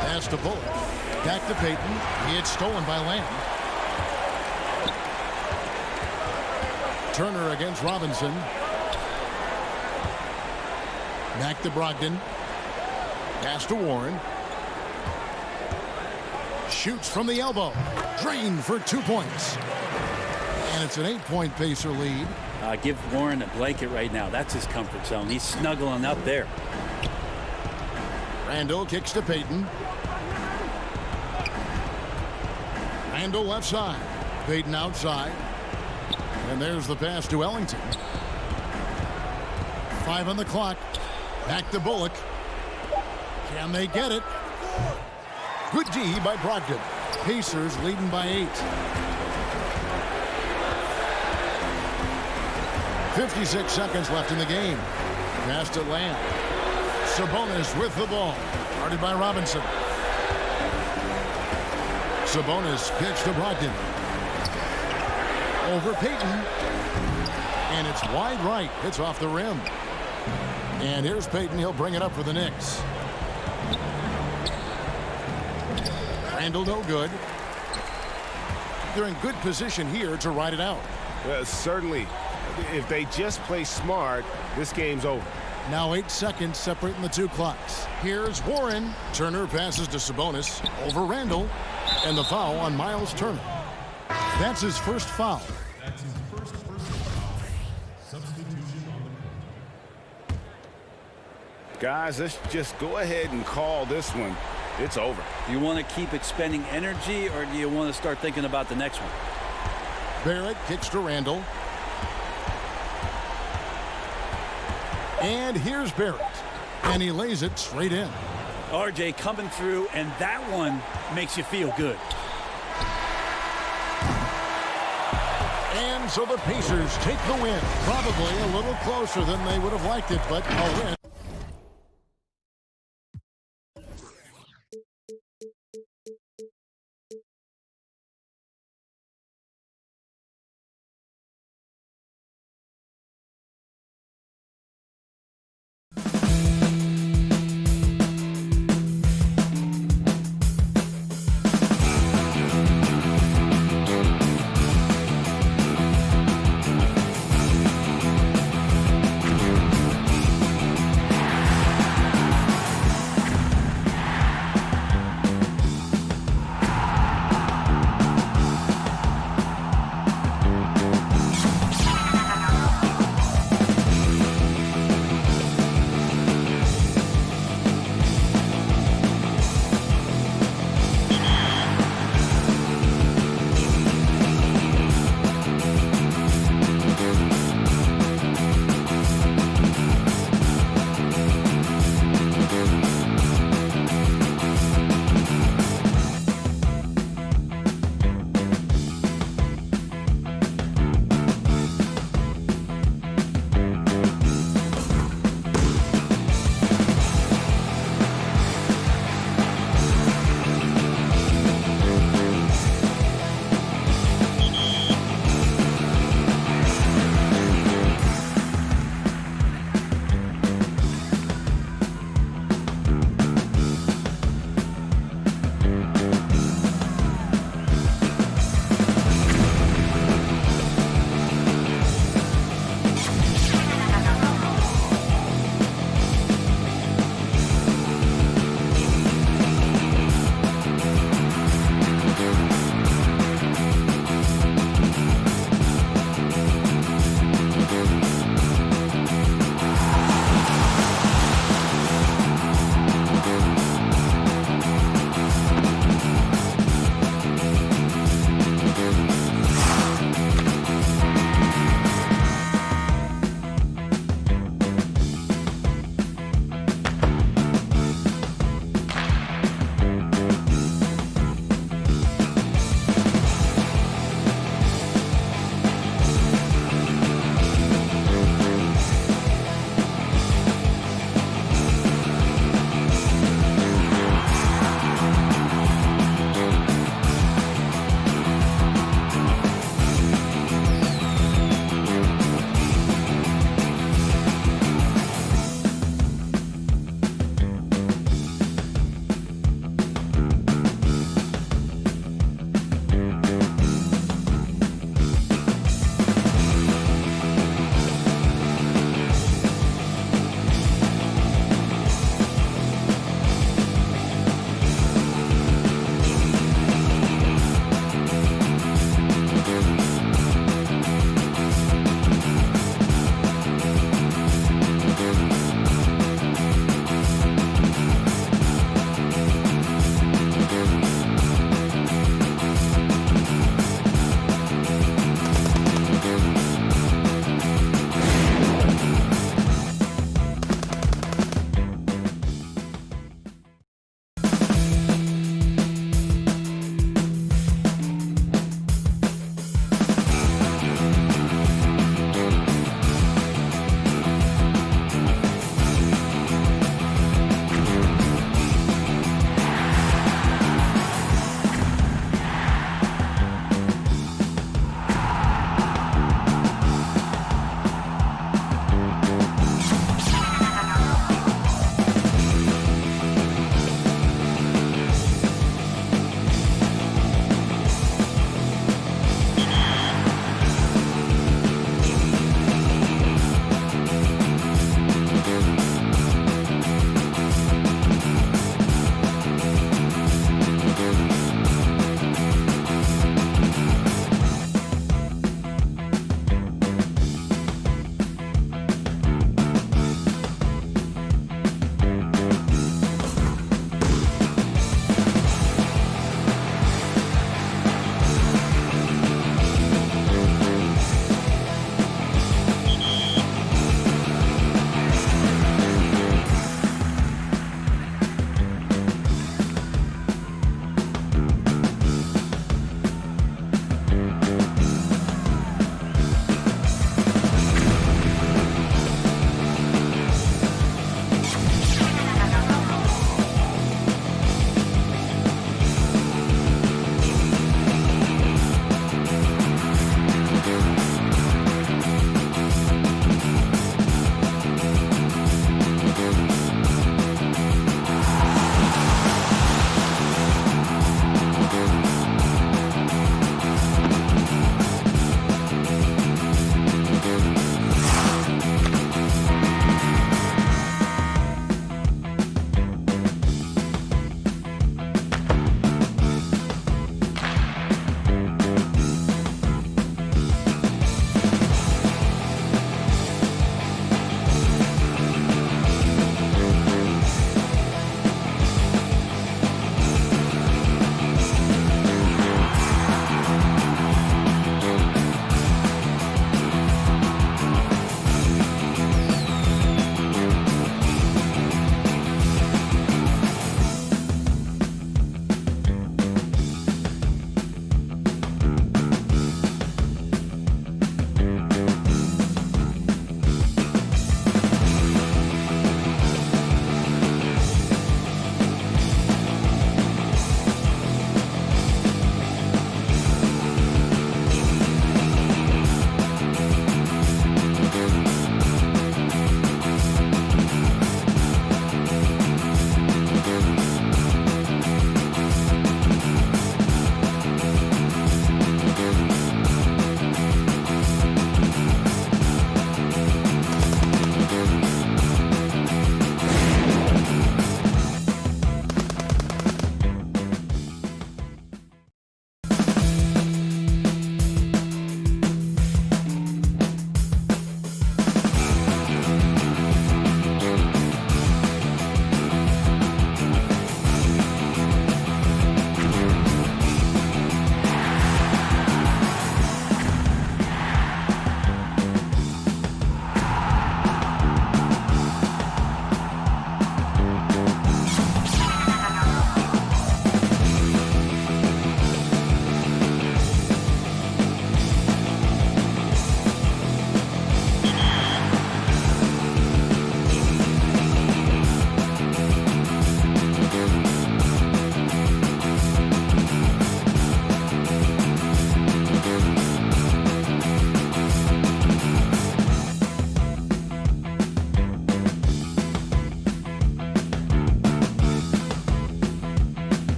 Pass to Bullock. Back to Payton. It's stolen by Lamb. Turner against Robinson. Back to Brogdon. Pass to Warren. Shoots from the elbow. Drained for 2 points. And it's an 8-point Pacer lead. Give Warren a blanket right now. That's his comfort zone. He's snuggling up there. Randle kicks to Payton. Randall left side. Payton outside. And there's the pass to Ellington. 5 on the clock. Back to Bullock. Can they get it? Good D by Brogdon. Pacers leading by 8. 56 seconds left in the game. Pass to Lamb. Sabonis with the ball. Guarded by Robinson. Sabonis pitch to Brogdon. Over Payton. And it's wide right. It's off the rim. And here's Payton. He'll bring it up for the Knicks. Randall no good. They're in good position here to ride it out. Well, certainly. If they just play smart, this game's over. Now 8 seconds separating the two clocks. Here's Warren. Turner passes to Sabonis over Randall. And the foul on Miles Turner. That's his first foul. Guys, let's just go ahead and call this one. It's over. Do you want to keep expending energy, or do you want to start thinking about the next one? Barrett kicks to Randall. And here's Barrett. And he lays it straight in. RJ coming through, and that one makes you feel good. And so the Pacers take the win. Probably a little closer than they would have liked it, but a win.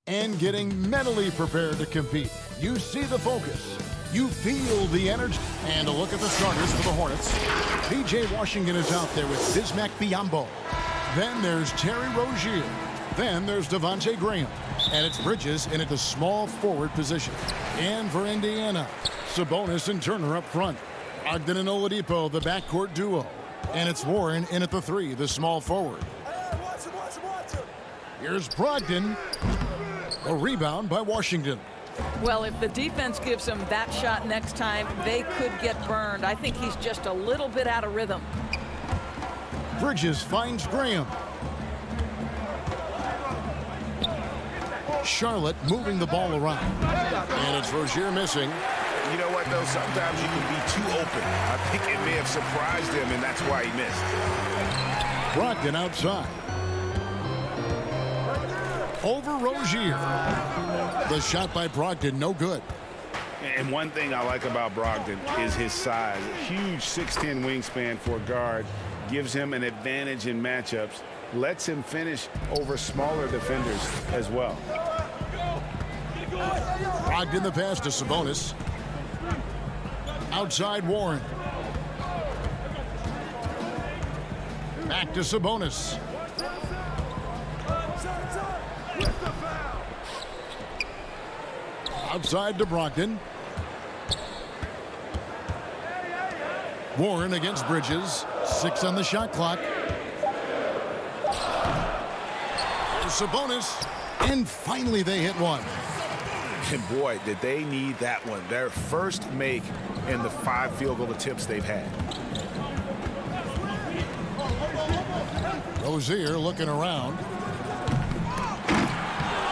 and getting mentally prepared to compete. You see the focus. You feel the energy. And a look at the starters for the Hornets. P.J. Washington is out there with Bismack Biyombo. Then there's Terry Rozier. Then there's Devontae Graham. And it's Bridges in at the small forward position. And for Indiana, Sabonis and Turner up front. Ogden and Oladipo, the backcourt duo. And it's Warren in at the 3, the small forward. Here's Brogdon. A rebound by Washington. Well, if the defense gives him that shot next time, they could get burned. I think he's just a little bit out of rhythm. Bridges finds Graham. Charlotte moving the ball around. And it's Rozier missing. You know what, though? Sometimes you can be too open. I think it may have surprised him, and that's why he missed. Brogdon outside. Over Rozier. The shot by Brogdon, no good. And one thing I like about Brogdon is his size. A huge 6'10" wingspan for a guard. Gives him an advantage in matchups. Lets him finish over smaller defenders as well. Brogdon the pass to Sabonis. Outside Warren. Back to Sabonis. Outside to Brogdon. Warren against Bridges. 6 on the shot clock. Sabonis. And finally they hit one. And boy, did they need that one. Their first make in the 5 field goal attempts they've had. Rozier looking around.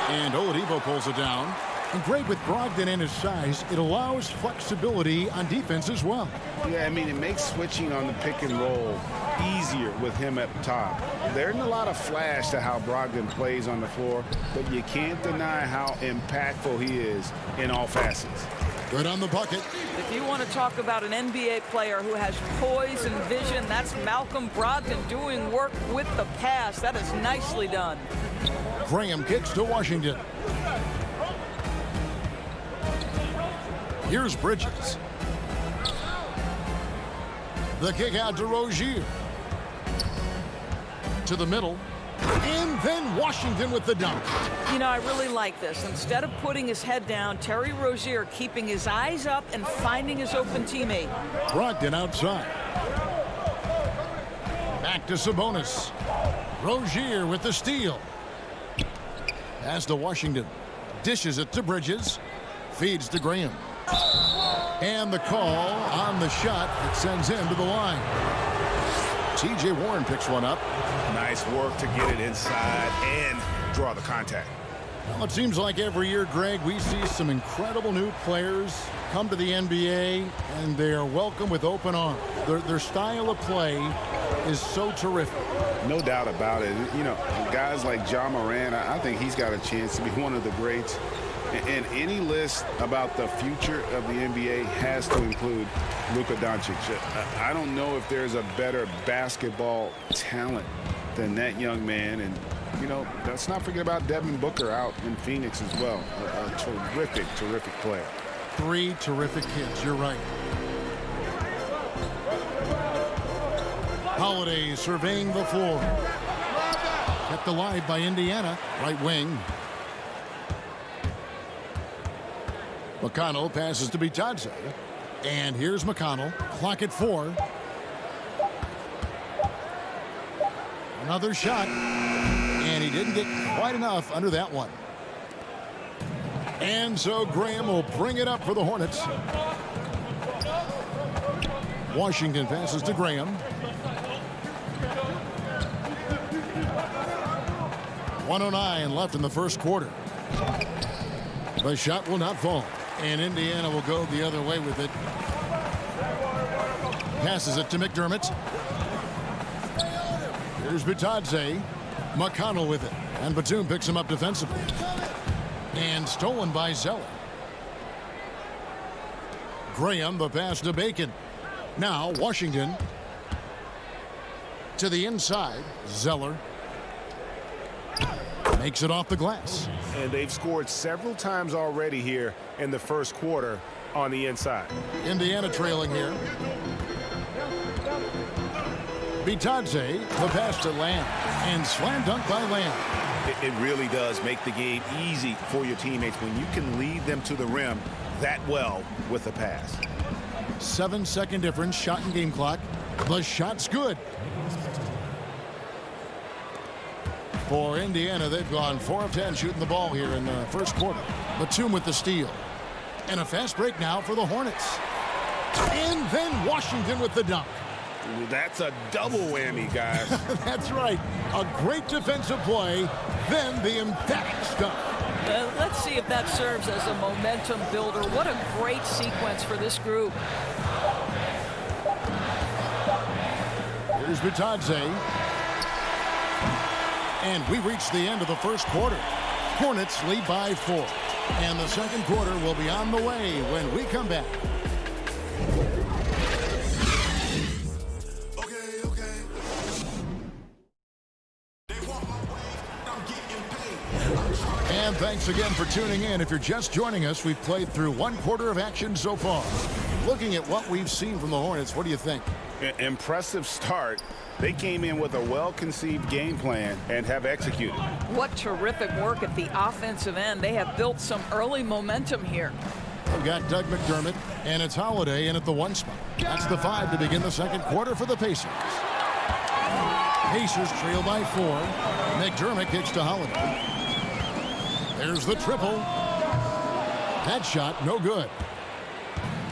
And Oladipo pulls it down. And great with Brogdon and his size, it allows flexibility on defense as well. Yeah, I mean, it makes switching on the pick and roll easier with him at the top. There isn't a lot of flash to how Brogdon plays on the floor, but you can't deny how impactful he is in all facets. Good on the bucket. If you want to talk about an NBA player who has poise and vision, that's Malcolm Brogdon doing work with the pass. That is nicely done. Graham kicks to Washington. Here's Bridges. The kick out to Rozier. To the middle. And then Washington with the dunk. You know, I really like this. Instead of putting his head down, Terry Rozier keeping his eyes up and finding his open teammate. Brogdon outside. Back to Sabonis. Rozier with the steal. Pass to Washington. Dishes it to Bridges. Feeds to Graham. And the call on the shot that sends him to the line. T.J. Warren picks one up. Nice work to get it inside and draw the contact. Well, it seems like every year, Greg, we see some incredible new players come to the NBA, and they are welcome with open arms. Their style of play is so terrific. No doubt about it. You know, guys like Ja Morant, I think he's got a chance to be one of the greats. And any list about the future of the NBA has to include Luka Doncic. I don't know if there's a better basketball talent than that young man. And, you know, let's not forget about Devin Booker out in Phoenix as well. A terrific, terrific player. 3 terrific kids. You're right. Holiday surveying the floor. Kept alive by Indiana. Right wing. McConnell passes to Bitadze. And here's McConnell. Clock at 4. Another shot. And he didn't get quite enough under that one. And so Graham will bring it up for the Hornets. Washington passes to Graham. 1:09 left in the first quarter. The shot will not fall. And Indiana will go the other way with it. Passes it to McDermott. Here's Bitadze. McConnell with it. And Batum picks him up defensively. And stolen by Zeller. Graham, the pass to Bacon. Now Washington. To the inside. Zeller. Makes it off the glass. And they've scored several times already here in the first quarter on the inside. Indiana trailing here. Bitadze, the pass to Lamb, and slam dunk by Lamb. It really does make the game easy for your teammates when you can lead them to the rim that well with a pass. 7-second difference, shot and game clock. The shot's good. For Indiana, they've gone 4 of 10 shooting the ball here in the first quarter. Batum with the steal. And a fast break now for the Hornets. And then Washington with the dunk. That's a double whammy, guys. That's right. A great defensive play, then the emphatic stuff. Let's see if that serves as a momentum builder. What a great sequence for this group. Here's Bitadze. And we reach the end of the first quarter. Hornets lead by 4. And the second quarter will be on the way when we come back. And thanks again for tuning in. If you're just joining us, we've played through 1 quarter of action so far. Looking at what we've seen from the Hornets, what do you think? Impressive start. They came in with a well-conceived game plan and have executed. What terrific work at the offensive end. They have built some early momentum here. We've got Doug McDermott, and it's Holiday in at the 1 spot. That's the 5 to begin the second quarter for the Pacers. Pacers trail by 4. McDermott kicks to Holiday. There's the triple. That shot, no good.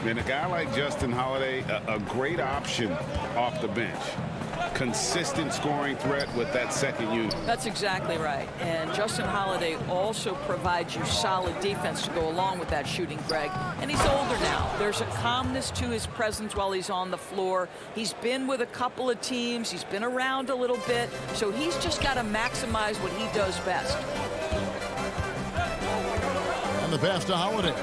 And a guy like Justin Holiday, a great option off the bench. Consistent scoring threat with that second unit. That's exactly right. And Justin Holiday also provides you solid defense to go along with that shooting, Greg. And he's older now. There's a calmness to his presence while he's on the floor. He's been with a couple of teams. He's been around a little bit. So he's just got to maximize what he does best. And the pass to Holiday.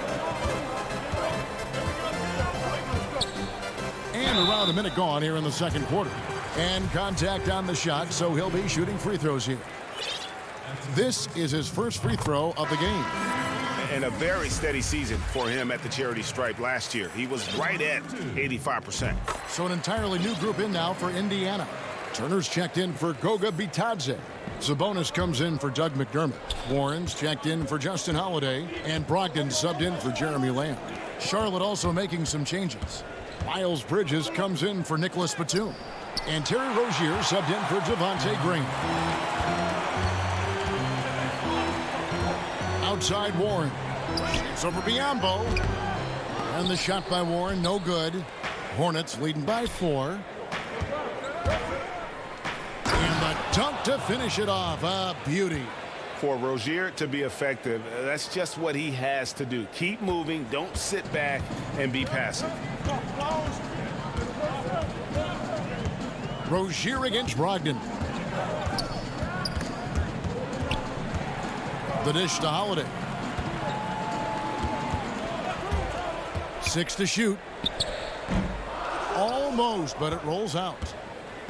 And around a minute gone here in the second quarter. And contact on the shot, so he'll be shooting free throws here. This is his first free throw of the game. And a very steady season for him at the charity stripe last year. He was right at 85%. So an entirely new group in now for Indiana. Turner's checked in for Goga Bitadze. Sabonis comes in for Doug McDermott. Warren's checked in for Justin Holiday. And Brogdon subbed in for Jeremy Lamb. Charlotte also making some changes. Miles Bridges comes in for Nicholas Batum. And Terry Rozier subbed in for Javonte Green. Outside Warren. It's over Biyombo. And the shot by Warren, no good. Hornets leading by 4. And the dunk to finish it off. A beauty. For Rozier to be effective, that's just what he has to do. Keep moving. Don't sit back and be passive. Rozier against Brogdon. The dish to Holiday. 6 to shoot. Almost, but it rolls out.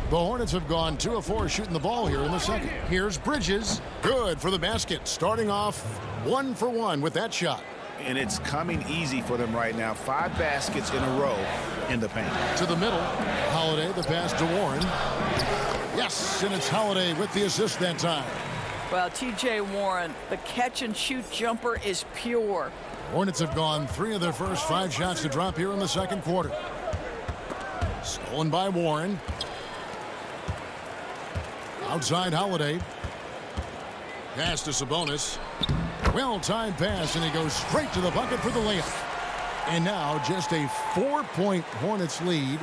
The Hornets have gone 2 of 4 shooting the ball here in the second. Here's Bridges. Good for the basket. Starting off 1 for 1 with that shot. And it's coming easy for them right now. 5 baskets in a row in the paint. To the middle. Holiday, the pass to Warren. Yes, and it's Holiday with the assist that time. Well, T.J. Warren, the catch-and-shoot jumper is pure. Hornets have gone 3 of their first 5 shots to drop here in the second quarter. Stolen by Warren. Outside Holiday. Pass to Sabonis. Well-timed pass, and he goes straight to the bucket for the layup. And now just a 4-point Hornets lead.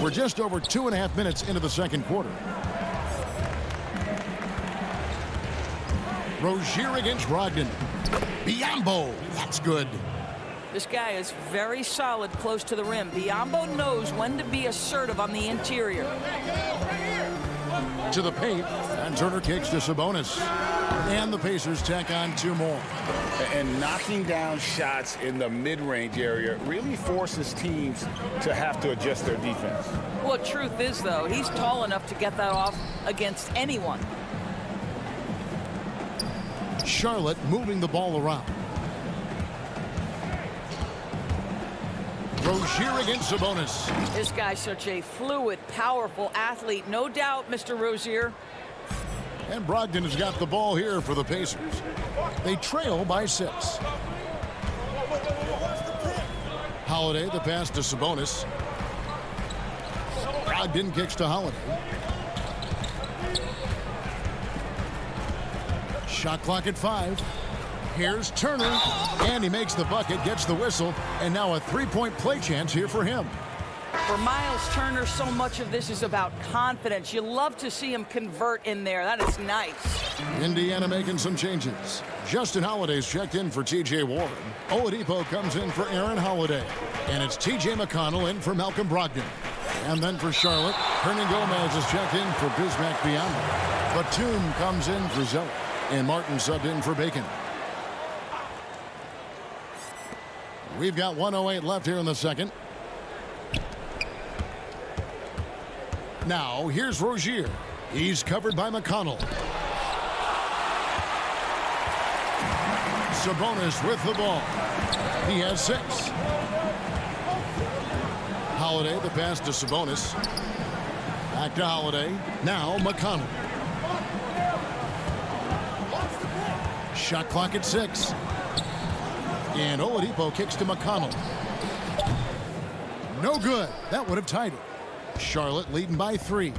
We're just over 2.5 minutes into the second quarter. Rozier against Brogdon. Biyombo. That's good. This guy is very solid close to the rim. Biyombo knows when to be assertive on the interior. To the paint, and Turner kicks to Sabonis. And the Pacers tack on 2 more. And knocking down shots in the mid-range area really forces teams to have to adjust their defense. Well, truth is, though, he's tall enough to get that off against anyone. Charlotte moving the ball around. Rozier against Sabonis. This guy's such a fluid, powerful athlete. No doubt, Mr. Rozier. And Brogdon has got the ball here for the Pacers. They trail by 6. Holiday, the pass to Sabonis. Brogdon kicks to Holiday. Shot clock at 5. Here's Turner, and he makes the bucket, gets the whistle, and now a three-point play chance here for him. For Miles Turner, so much of this is about confidence. You love to see him convert in there. That is nice. Indiana making some changes. Justin Holiday's checked in for T.J. Warren. Oladipo comes in for Aaron Holiday. And it's T.J. McConnell in for Malcolm Brogdon. And then for Charlotte, Hernan Gomez is checked in for Bismack Biyombo. Batum comes in for Zeller. And Martin subbed in for Bacon. We've got 1:08 left here in the second. Now, here's Rozier. He's covered by McConnell. Sabonis with the ball. He has 6. Holiday, the pass to Sabonis. Back to Holiday. Now McConnell. Shot clock at 6. And Oladipo kicks to McConnell. No good. That would have tied it. Charlotte leading by 3.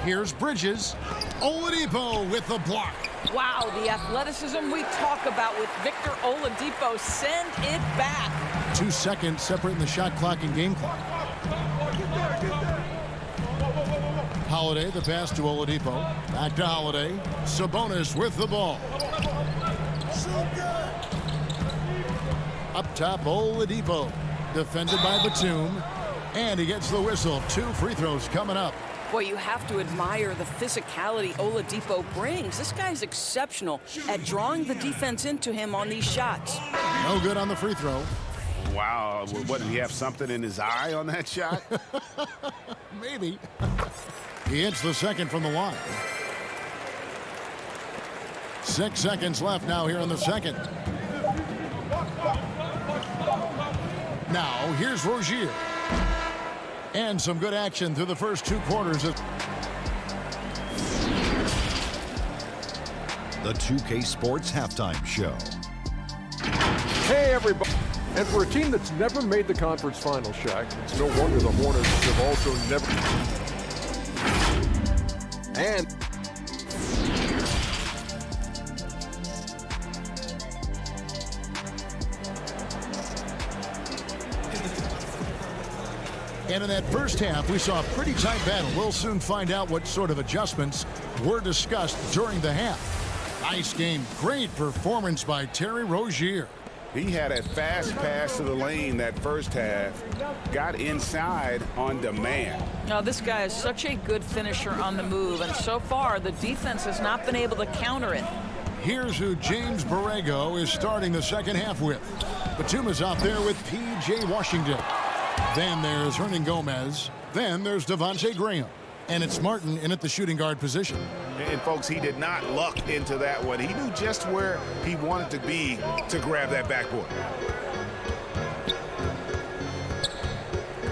Here's Bridges. Oladipo with the block. Wow, the athleticism we talk about with Victor Oladipo. Send it back. 2 seconds separating the shot clock and game clock. Holiday, the pass to Oladipo. Back to Holiday. Sabonis with the ball. Up top, Oladipo. Defended by Batum. And he gets the whistle. 2 free throws coming up. Boy, you have to admire the physicality Oladipo brings. This guy's exceptional at drawing the defense into him on these shots. No good on the free throw. Wow. What, did he have something in his eye on that shot? Maybe. He hits the second from the line. 6 seconds left now here in the second. Now, here's Rozier. And some good action through the first 2 quarters. The 2K Sports Halftime Show. Hey, everybody. And for a team that's never made the conference final, Shaq, it's no wonder the Hornets have also never... And in that first half, we saw a pretty tight battle. We'll soon find out what sort of adjustments were discussed during the half. Nice game. Great performance by Terry Rozier. He had a fast pass to the lane that first half. Got inside on demand. Now, this guy is such a good finisher on the move, and so far, the defense has not been able to counter it. Here's who James Borrego is starting the second half with. Batum is out there with P.J. Washington. Then there's Hernan Gomez. Then there's Devontae Graham. And it's Martin in at the shooting guard position. And folks, he did not luck into that one. He knew just where he wanted to be to grab that backboard.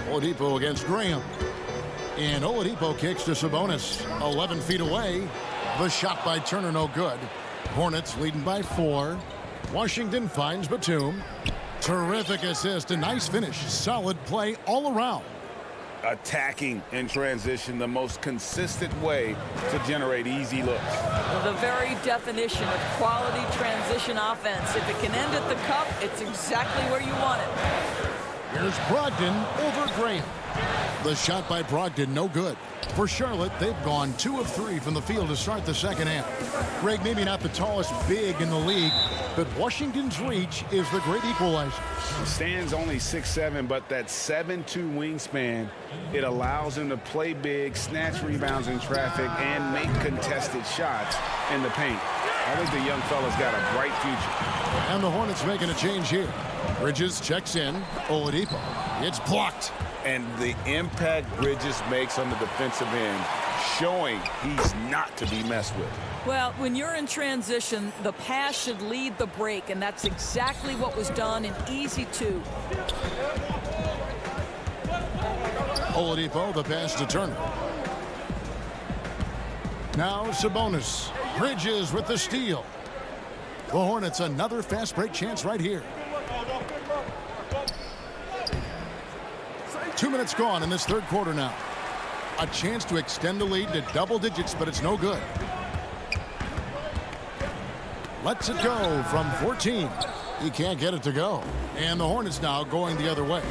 Oladipo against Graham. And Oladipo kicks to Sabonis. 11 feet away. The shot by Turner no good. Hornets leading by 4. Washington finds Batum. Terrific assist, a nice finish. Solid play all around. Attacking in transition, the most consistent way to generate easy looks. The very definition of quality transition offense. If it can end at the cup, it's exactly where you want it. Here's Brogdon over Graham. The shot by Brogdon, no good. For Charlotte, they've gone 2 of 3 from the field to start the second half. Greg, maybe not the tallest big in the league, but Washington's reach is the great equalizer. He stands only 6'7", but that 7'2" wingspan, it allows him to play big, snatch rebounds in traffic, and make contested shots in the paint. I think the young fella's got a bright future. And the Hornets making a change here. Bridges checks in. Oladipo. It's blocked. And the impact Bridges makes on the defensive end, showing he's not to be messed with. Well, when you're in transition, the pass should lead the break, and that's exactly what was done in easy 2. Oladipo, the pass to Turner. Now Sabonis. Bridges with the steal. The Hornets another fast break chance right here. 2 minutes gone in this third quarter now. A chance to extend the lead to double digits, but it's no good. Lets it go from 14. He can't get it to go. And the Hornets now going the other way.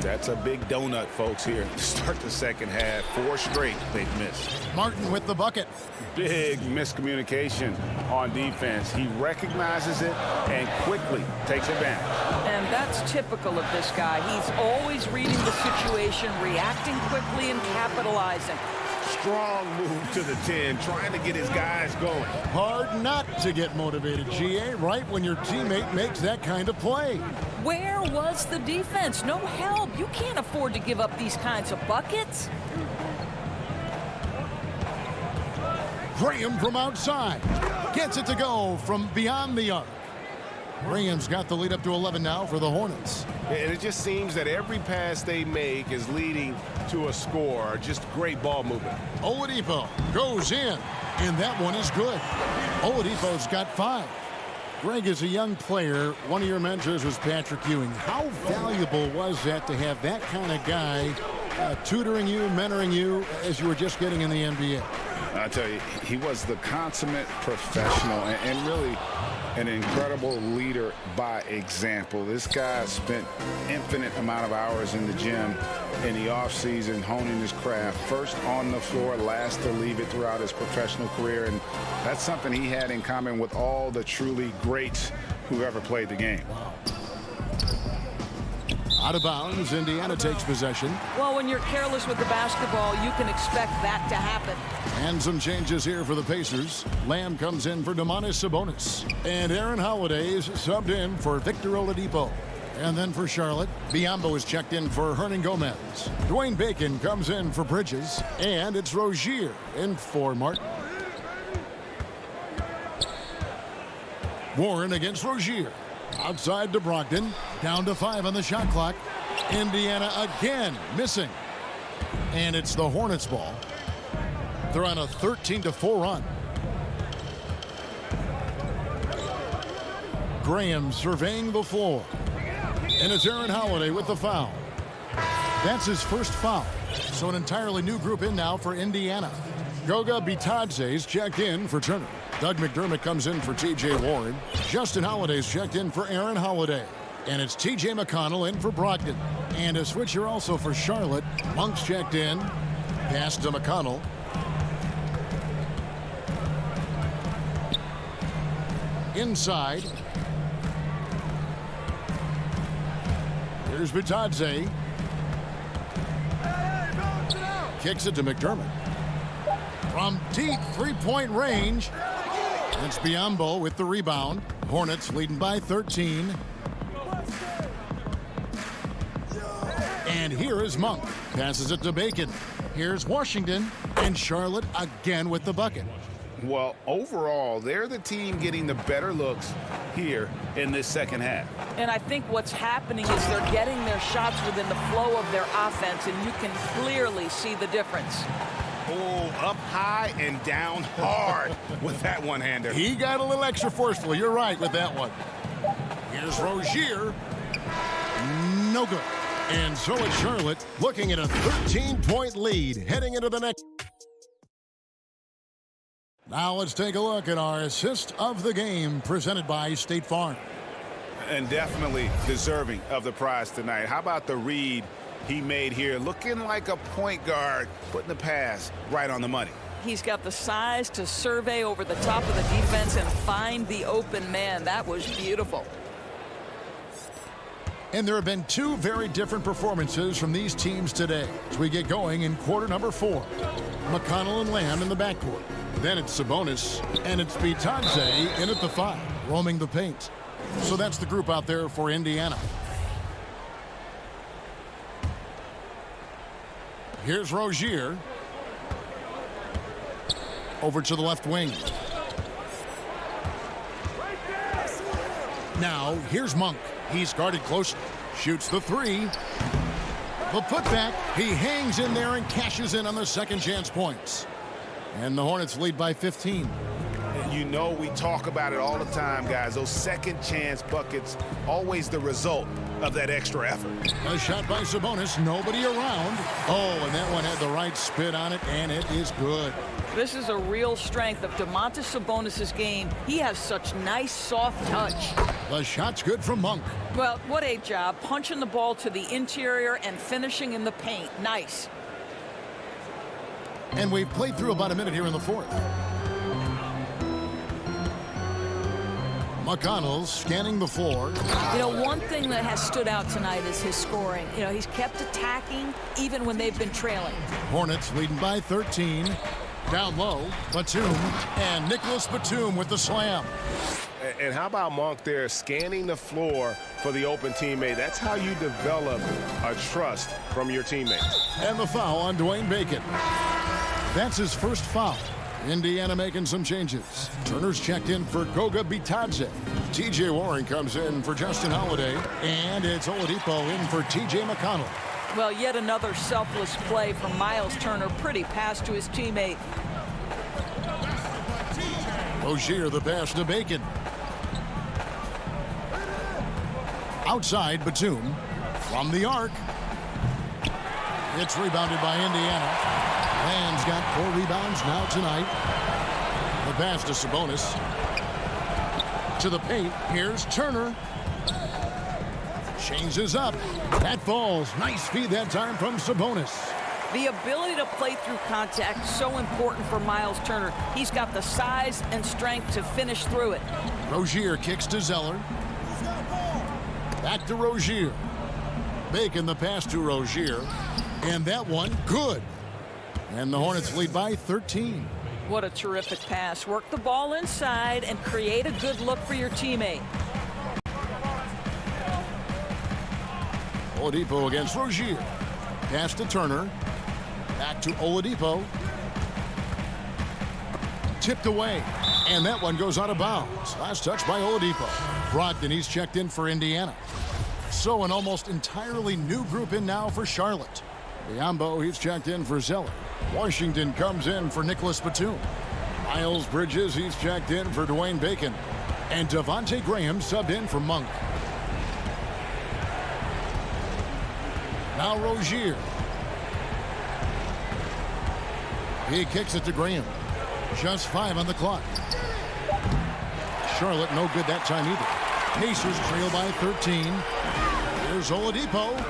That's a big donut, folks, here to start the second half. 4 straight they've missed. Martin with the bucket. Big miscommunication on defense. He recognizes it and quickly takes advantage. And that's typical of this guy. He's always reading the situation, reacting quickly, and capitalizing. Strong move to the 10, trying to get his guys going. Hard not to get motivated, GA, right when your teammate makes that kind of play. Where was the defense? No help. You can't afford to give up these kinds of buckets. Graham from outside. Gets it to go from beyond the arc. Graham's got the lead up to 11 now for the Hornets. And it just seems that every pass they make is leading to a score. Just great ball movement. Oladipo goes in, and that one is good. Oladipo's got 5. Greg, as a young player, one of your mentors was Patrick Ewing. How valuable was that to have that kind of guy tutoring you, mentoring you as you were just getting in the NBA? I tell you, he was the consummate professional and really an incredible leader by example. This guy spent infinite amount of hours in the gym in the offseason honing his craft. First on the floor, last to leave it throughout his professional career. And that's something he had in common with all the truly greats who ever played the game. Wow. Out of bounds, Indiana takes possession. Well, when you're careless with the basketball, you can expect that to happen. And some changes here for the Pacers. Lamb comes in for Domantas Sabonis. And Aaron Holiday is subbed in for Victor Oladipo. And then for Charlotte, Biyombo is checked in for Hernan Gomez. Dwayne Bacon comes in for Bridges. And it's Rozier in for Martin. Warren against Rozier. Outside to Brogdon. Down to 5 on the shot clock. Indiana again missing. And it's the Hornets ball. They're on a 13-4 run. Graham surveying the floor. And it's Aaron Holiday with the foul. That's his first foul. So an entirely new group in now for Indiana. Goga Bitadze's checked in for Turner. Doug McDermott comes in for T.J. Warren. Justin Holiday's checked in for Aaron Holiday. And it's T.J. McConnell in for Brogdon. And a switcher also for Charlotte. Monk's checked in. Pass to McConnell. Inside. Here's Bitadze. Kicks it to McDermott. From deep three-point range. It's Biyombo with the rebound. Hornets leading by 13. And here is Monk. Passes it to Bacon. Here's Washington. And Charlotte again with the bucket. Well, overall, they're the team getting the better looks here in this second half. And I think what's happening is they're getting their shots within the flow of their offense, and you can clearly see the difference. Oh, up high and down hard with that one-hander. He got a little extra forceful. You're right with that one. Here's Rozier. No good. And so is Charlotte looking at a 13-point lead heading into the next. Now let's take a look at our assist of the game presented by State Farm. And definitely deserving of the prize tonight. How about the read he made here? Looking like a point guard, putting the pass right on the money. He's got the size to survey over the top of the defense and find the open man. That was beautiful. And there have been 2 very different performances from these teams today as we get going in quarter number 4. McConnell and Lamb in the backcourt. Then it's Sabonis, and it's Bitadze in at the 5, roaming the paint. So that's the group out there for Indiana. Here's Rozier. Over to the left wing. Now, here's Monk. He's guarded closely. Shoots the 3. The putback. He hangs in there and cashes in on the second chance points. And the Hornets lead by 15. You know, we talk about it all the time, guys. Those second chance buckets, always the result of that extra effort. A shot by Sabonis, nobody around. Oh, and that one had the right spin on it, and it is good. This is a real strength of Domantas Sabonis' game. He has such nice, soft touch. The shot's good from Monk. Well, what a job. Punching the ball to the interior and finishing in the paint. Nice. And we've played through about a minute here in the fourth. McConnell scanning the floor. You know, one thing that has stood out tonight is his scoring. You know, he's kept attacking even when they've been trailing. Hornets leading by 13. Down low, Batum, and Nicholas Batum with the slam. And how about Monk there scanning the floor for the open teammate? That's how you develop a trust from your teammates. And the foul on Dwayne Bacon. That's his first foul. Indiana making some changes. Turner's checked in for Goga Bitadze. T.J. Warren comes in for Justin Holiday. And it's Oladipo in for T.J. McConnell. Well, yet another selfless play from Miles Turner. Pretty pass to his teammate. Rozier the pass to Bacon. Outside Batum. From the arc. It's rebounded by Indiana. Land's got 4 rebounds now tonight. The pass to Sabonis. To the paint. Here's Turner. Changes up. That falls. Nice feed that time from Sabonis. The ability to play through contact, so important for Miles Turner. He's got the size and strength to finish through it. Rozier kicks to Zeller. Back to Rozier. Bacon the pass to Rozier. And that one, good. And the Hornets lead by 13. What a terrific pass. Work the ball inside and create a good look for your teammate. Oladipo against Rozier. Pass to Turner. Back to Oladipo. Tipped away. And that one goes out of bounds. Last touch by Oladipo. Brogdon, he's checked in for Indiana. So an almost entirely new group in now for Charlotte. Biombo, he's checked in for Zeller. Washington comes in for Nicholas Batum. Miles Bridges, he's checked in for Dwayne Bacon. And Devontae Graham subbed in for Monk. Now Rozier. He kicks it to Graham. Just 5 on the clock. Charlotte no good that time either. Pacers trail by 13. Here's Oladipo.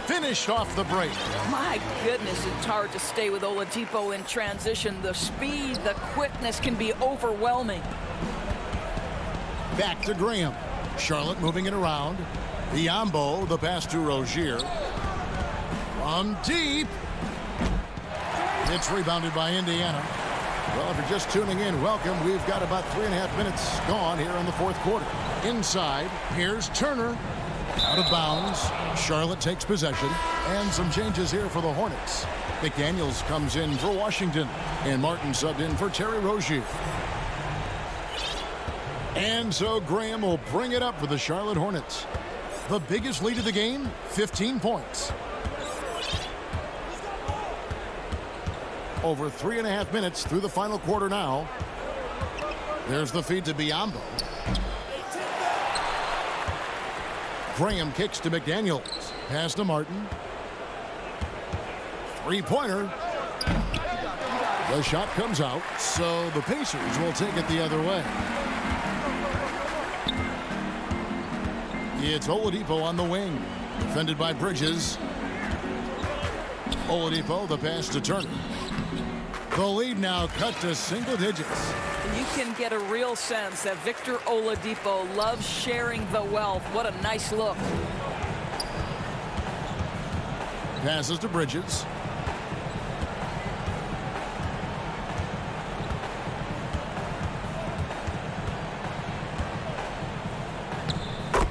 Finished off the break. My goodness, it's hard to stay with Oladipo in transition. The speed, the quickness can be overwhelming. Back to Graham. Charlotte moving it around. Biombo, the pass to Rozier. From deep. It's rebounded by Indiana. Well, if you're just tuning in, welcome. We've got about 3.5 minutes gone here in the fourth quarter. Inside, here's Turner. Out of bounds. Charlotte takes possession. And some changes here for the Hornets. McDaniels comes in for Washington. And Martin subbed in for Terry Rozier. And so Graham will bring it up for the Charlotte Hornets. The biggest lead of the game, 15 points. Over 3.5 minutes through the final quarter now. There's the feed to Biombo. Graham kicks to McDaniels. Pass to Martin. Three-pointer. The shot comes out, so the Pacers will take it the other way. It's Oladipo on the wing. Defended by Bridges. Oladipo, the pass to Turner. The lead now cut to single digits. You can get a real sense that Victor Oladipo loves sharing the wealth. What a nice look. Passes to Bridges.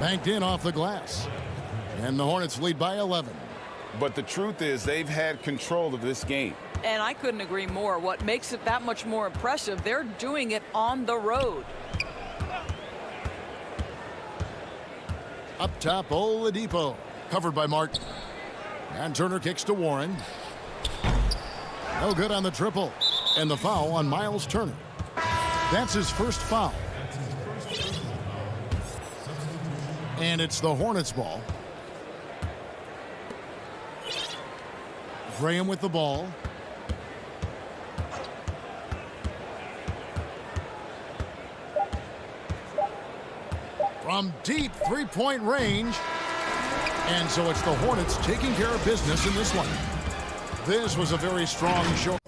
Banked in off the glass. And the Hornets lead by 11. But the truth is they've had control of this game. And I couldn't agree more. What makes it that much more impressive, they're doing it on the road. Up top, Oladipo. Covered by Martin. And Turner kicks to Warren. No good on the triple. And the foul on Miles Turner. That's his first foul. And it's the Hornets' ball. Graham with the ball. From deep three-point range. And so it's the Hornets taking care of business in this one. This was a very strong show.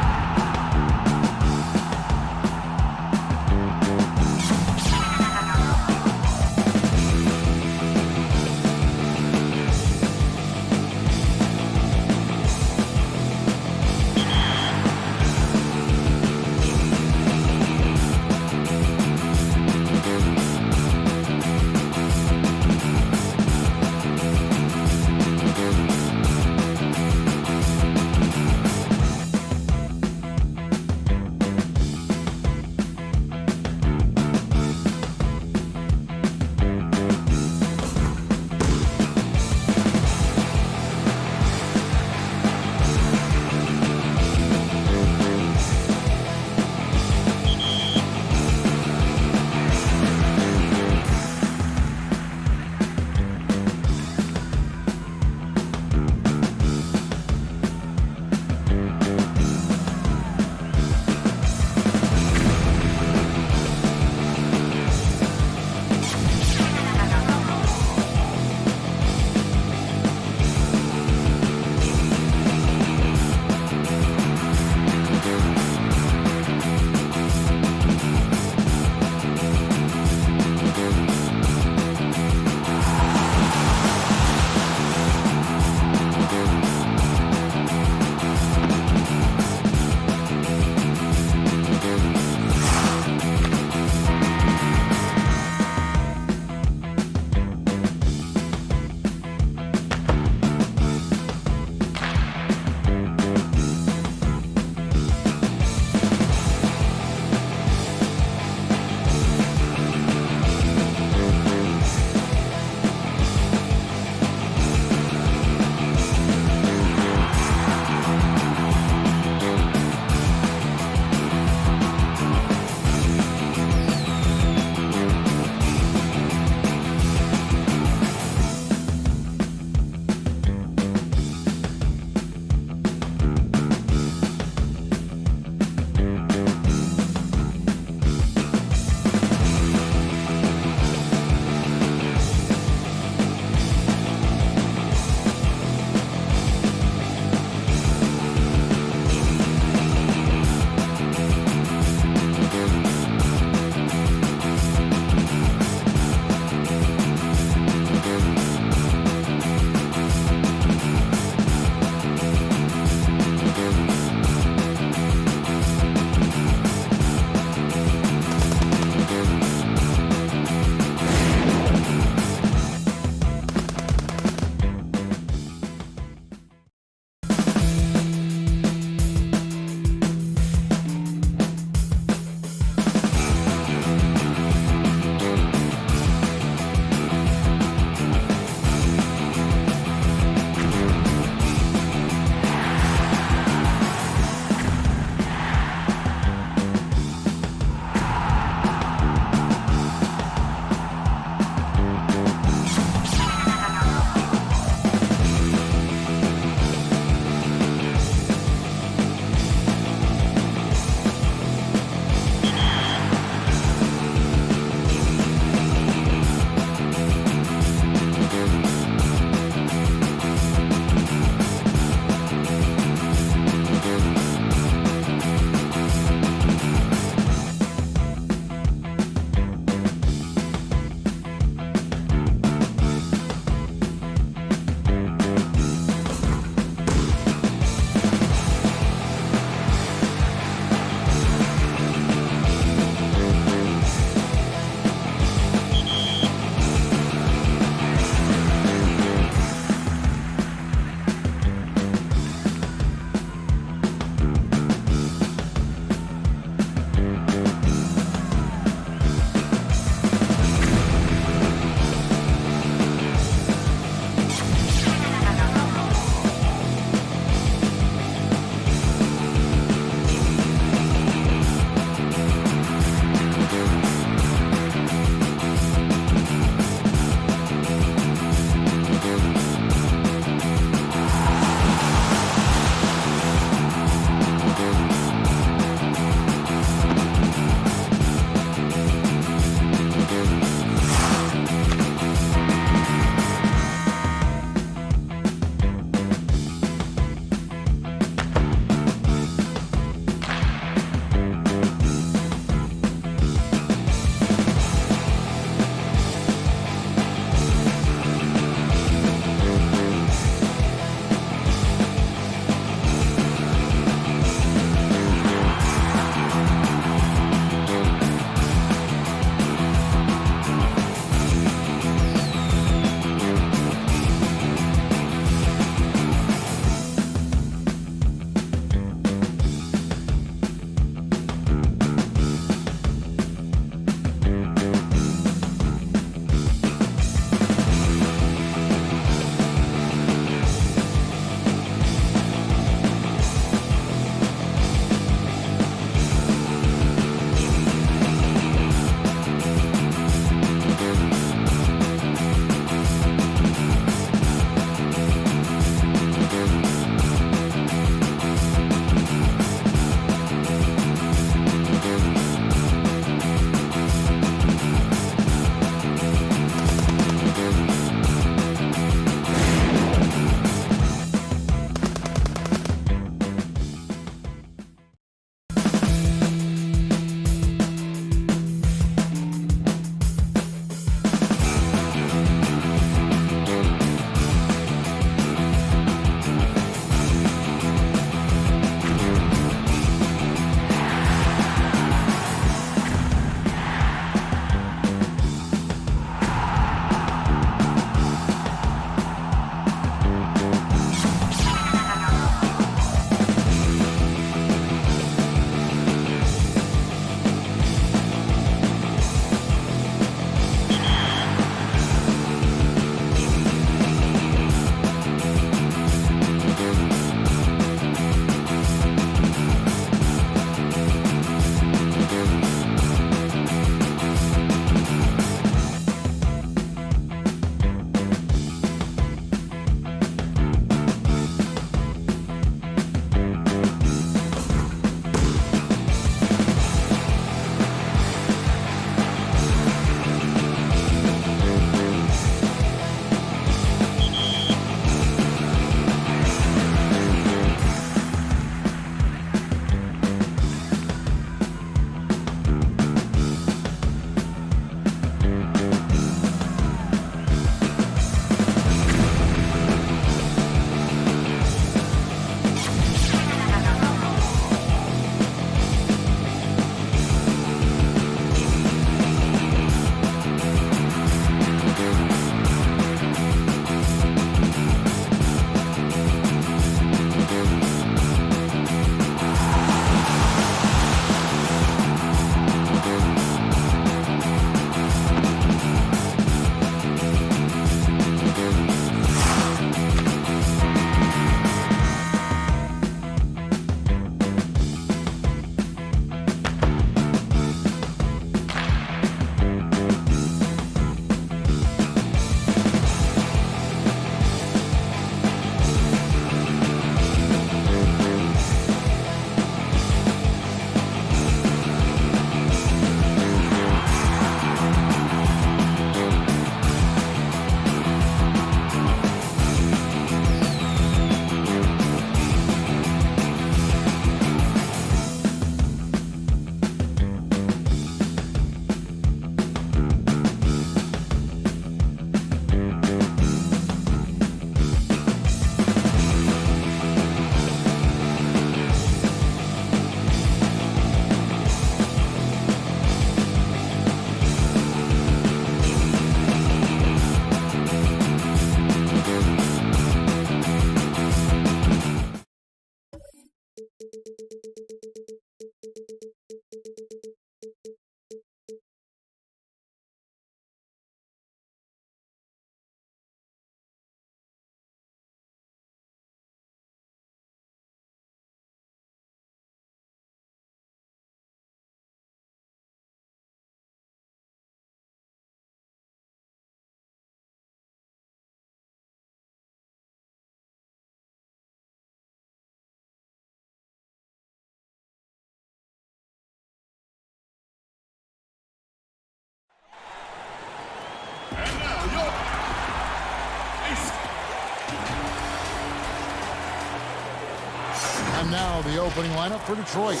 now the opening lineup for Detroit.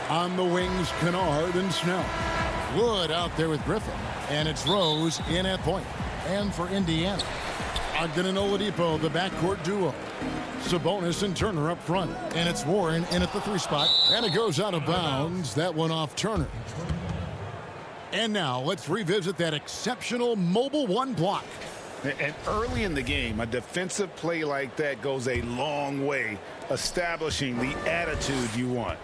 On the wings, Kennard and Snell. Wood out there with Griffin. And it's Rose in at point. And for Indiana, Ogden and Oladipo, the backcourt duo. Sabonis and Turner up front. And it's Warren in at the 3 spot. And it goes out of bounds. That one off Turner. And now let's revisit that exceptional mobile 1 block. And early in the game, a defensive play like that goes a long way, establishing the attitude you want.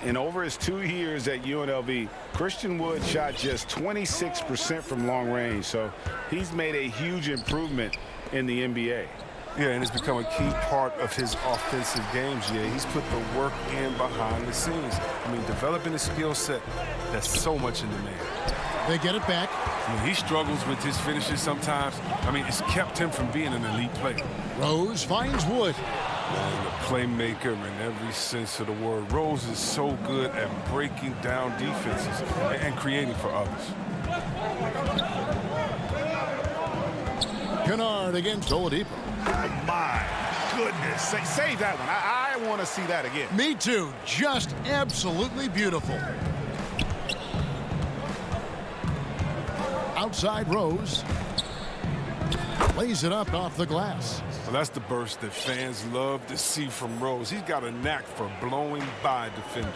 And over his 2 years at UNLV, Christian Wood shot just 26% from long range. So he's made a huge improvement in the NBA. Yeah, and it's become a key part of his offensive game, Jay. He's put the work in behind the scenes. I mean, developing a skill set that's so much in demand. They get it back. I mean, he struggles with his finishes sometimes. I mean, it's kept him from being an elite player. Rose finds Wood. Man, a playmaker in every sense of the word. Rose is so good at breaking down defenses and creating for others. Kennard against Oladipo. Oh, my goodness. Save that one. I want to see that again. Me too. Just absolutely beautiful. Outside Rose. Lays it up off the glass. Well, that's the burst that fans love to see from Rose. He's got a knack for blowing by defenders.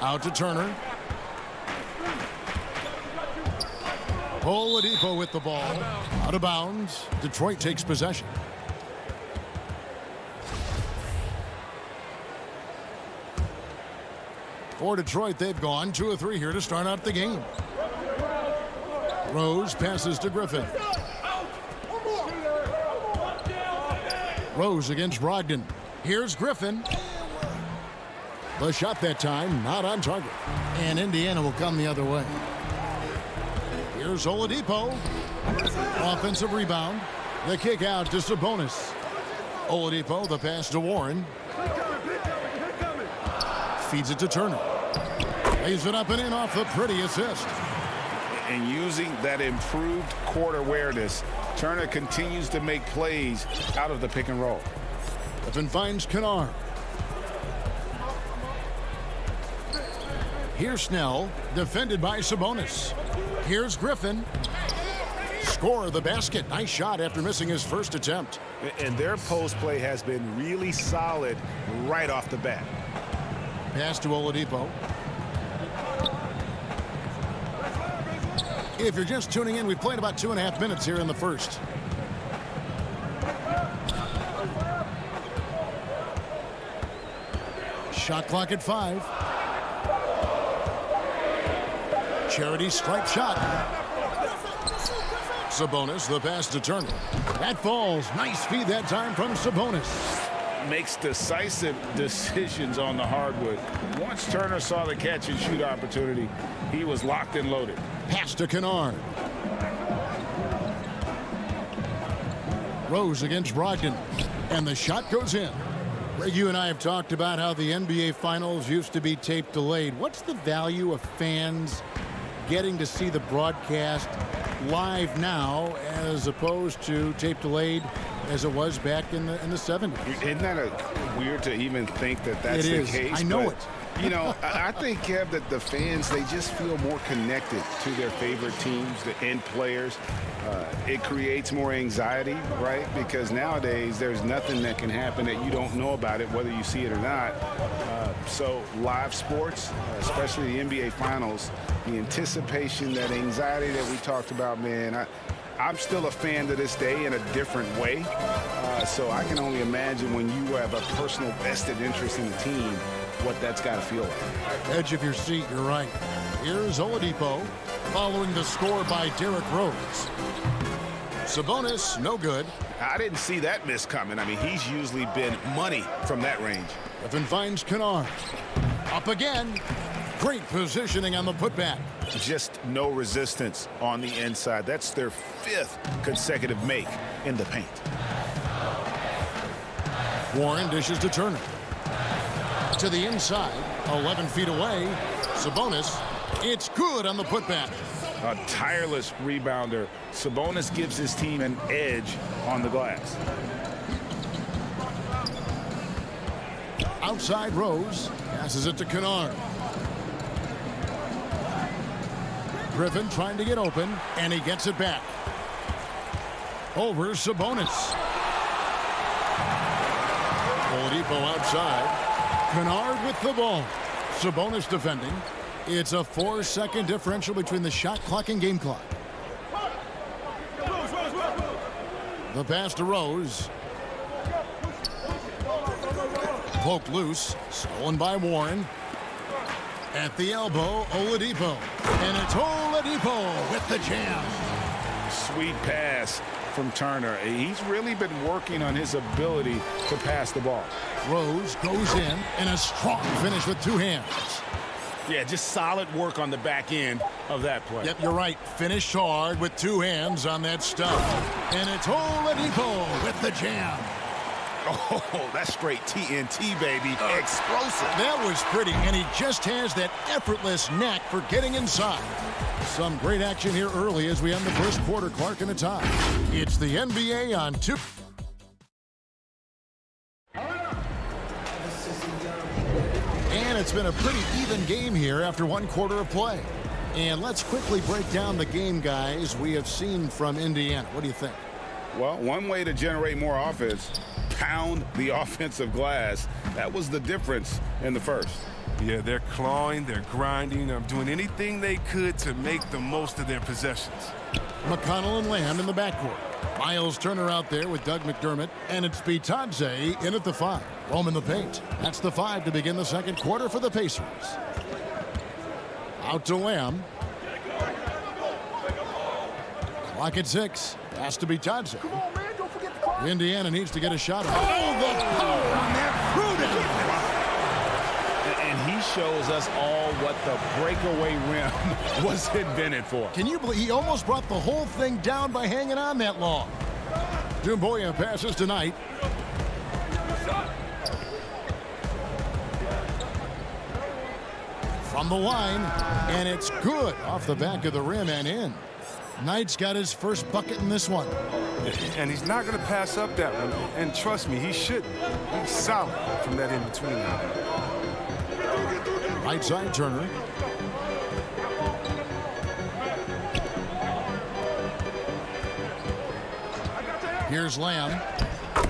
Out to Turner. Oladipo with the ball. Out of bounds. Detroit takes possession. For Detroit, they've gone 2 of 3 here to start out the game. Rose passes to Griffin. Rose against Brogdon. Here's Griffin. The shot that time, not on target. And Indiana will come the other way. Here's Oladipo. Offensive rebound. The kick out to Sabonis. Oladipo, the pass to Warren. Feeds it to Turner. Lays it up and in off the pretty assist. And using that improved court awareness, Turner continues to make plays out of the pick and roll. Griffin finds Kennard. Here's Snell, defended by Sabonis. Here's Griffin. Score the basket. Nice shot after missing his first attempt. And their post play has been really solid right off the bat. Pass to Oladipo. If you're just tuning in, we've played about 2.5 minutes here in the first. Shot clock at 5. Charity stripe shot. Sabonis, the pass to Turner. That falls. Nice feed that time from Sabonis. Makes decisive decisions on the hardwood. Once Turner saw the catch and shoot opportunity, he was locked and loaded. Pass to Kennard. Rose against Brogdon. And the shot goes in. Greg, you and I have talked about how the NBA Finals used to be tape delayed. What's the value of fans getting to see the broadcast live now as opposed to tape delayed as it was back in the 70s? Isn't that weird to even think that that's the case? I know it. You know, I think, Kev, that the fans, they just feel more connected to their favorite teams, the end players. It creates more anxiety, right? Because nowadays there's nothing that can happen that you don't know about it, whether you see it or not. So live sports, especially the NBA Finals, the anticipation, that anxiety that we talked about, man, I'm still a fan to this day in a different way. So I can only imagine when you have a personal vested interest in the team, what that's got to feel like. Edge of your seat, you're right. Here's Oladipo following the score by Derrick Rose. Sabonis, no good. I didn't see that miss coming. I mean, he's usually been money from that range. Griffin finds Kennard. Up again. Great positioning on the putback. Just no resistance on the inside. That's their 5th consecutive make in the paint. Warren dishes to Turner. To the inside, 11 feet away. Sabonis, it's good on the putback. A tireless rebounder. Sabonis gives his team an edge on the glass. outside Rose. Passes it to Kennard. Griffin trying to get open, and he gets it back. Over Sabonis. Oladipo outside. Kennard with the ball. Sabonis defending. It's a 4-second differential between the shot clock and game clock. The pass to Rose. Poked loose. Stolen by Warren. At the elbow, Oladipo. And it's Oladipo with the jam. Sweet pass from Turner. He's really been working on his ability to pass the ball. Rose goes in, and a strong finish with two hands. Yeah, just solid work on the back end of that play. Yep, you're right. Finished hard with two hands on that stop. And it's Oladipo with the jam. Oh, that's straight TNT, baby. Explosive. That was pretty, and he just has that effortless knack for getting inside. Some great action here early as we end the first quarter. Clark in a tie. It's the NBA on 2. And it's been a pretty even game here after one quarter of play. And let's quickly break down the game, guys, we have seen from Indiana. What do you think? Well, one way to generate more offense, pound the offensive glass. That was the difference in the first. Yeah, they're clawing, they're grinding, doing anything they could to make the most of their possessions. McConnell and Lamb in the backcourt. Miles Turner out there with Doug McDermott, and it's Bitadze in at the 5. Rome in the paint. That's the 5 to begin the second quarter for the Pacers. Out to Lamb. Clock at 6. Pass to Bitadze. Indiana needs to get a shot. Oh, the power on that Pruden! And he shows us all what the breakaway rim was invented for. Can you believe he almost brought the whole thing down by hanging on that long? Dumboya passes tonight. From the line, and it's good off the back of the rim and in. Knight's got his first bucket in this one. And he's not going to pass up that one. And trust me, he shouldn't. He's solid from that in-between. Right side, Turner. Here's Lamb.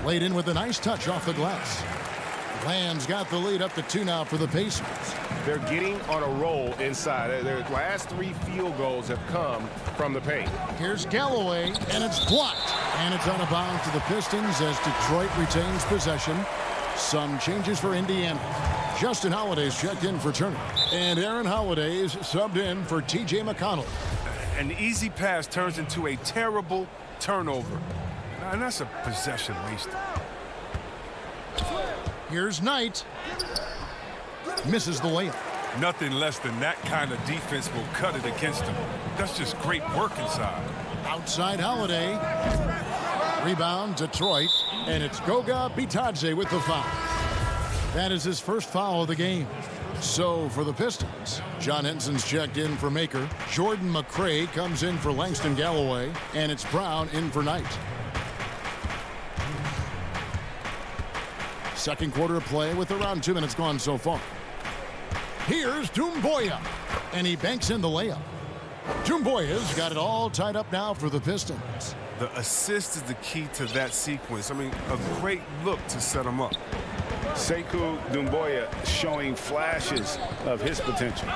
Laid in with a nice touch off the glass. Lamb's got the lead up to 2 now for the Pacers. They're getting on a roll inside. Their last 3 field goals have come from the paint. Here's Galloway, and it's blocked. And it's out of bounds to the Pistons as Detroit retains possession. Some changes for Indiana. Justin Holiday's checked in for Turner. And Aaron Holiday's subbed in for T.J. McConnell. An easy pass turns into a terrible turnover. And that's a possession wasted. Here's Knight. Misses the layup. Nothing less than that kind of defense will cut it against him. That's just great work inside. Outside Holiday. Rebound Detroit. And it's Goga Bitadze with the foul. That is his first foul of the game. So for the Pistons, John Henson's checked in for Maker. Jordan McRae comes in for Langston Galloway. And it's Brown in for Knight. Second quarter of play with around 2 minutes gone so far. Here's Dumboya, and he banks in the layup. Dumboya's got it all tied up now for the Pistons. The assist is the key to that sequence. I mean, a great look to set him up. Sekou Doumbouya showing flashes of his potential.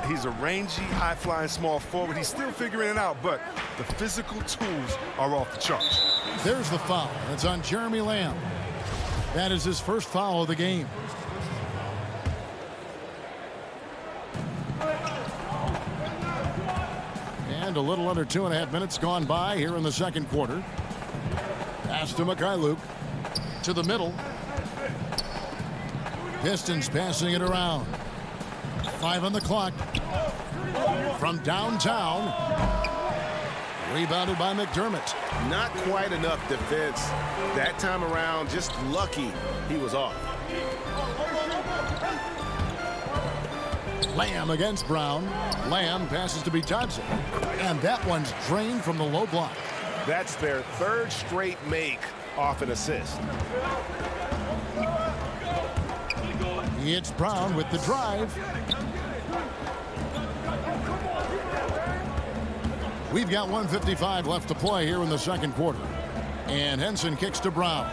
He's a rangy, high-flying small forward. He's still figuring it out, but the physical tools are off the charts. There's the foul. It's on Jeremy Lamb. That is his first foul of the game. And a little under 2.5 minutes gone by here in the second quarter. Pass to Mikhailuk. To the middle. Pistons passing it around. 5 on the clock. From downtown. Rebounded by McDermott. Not quite enough defense that time around. Just lucky he was off. Lamb against Brown. Lamb passes to Bitadze. And that one's drained from the low block. That's their 3rd straight make off an assist. It's Brown with the drive. We've got 1:55 left to play here in the second quarter. And Henson kicks to Brown.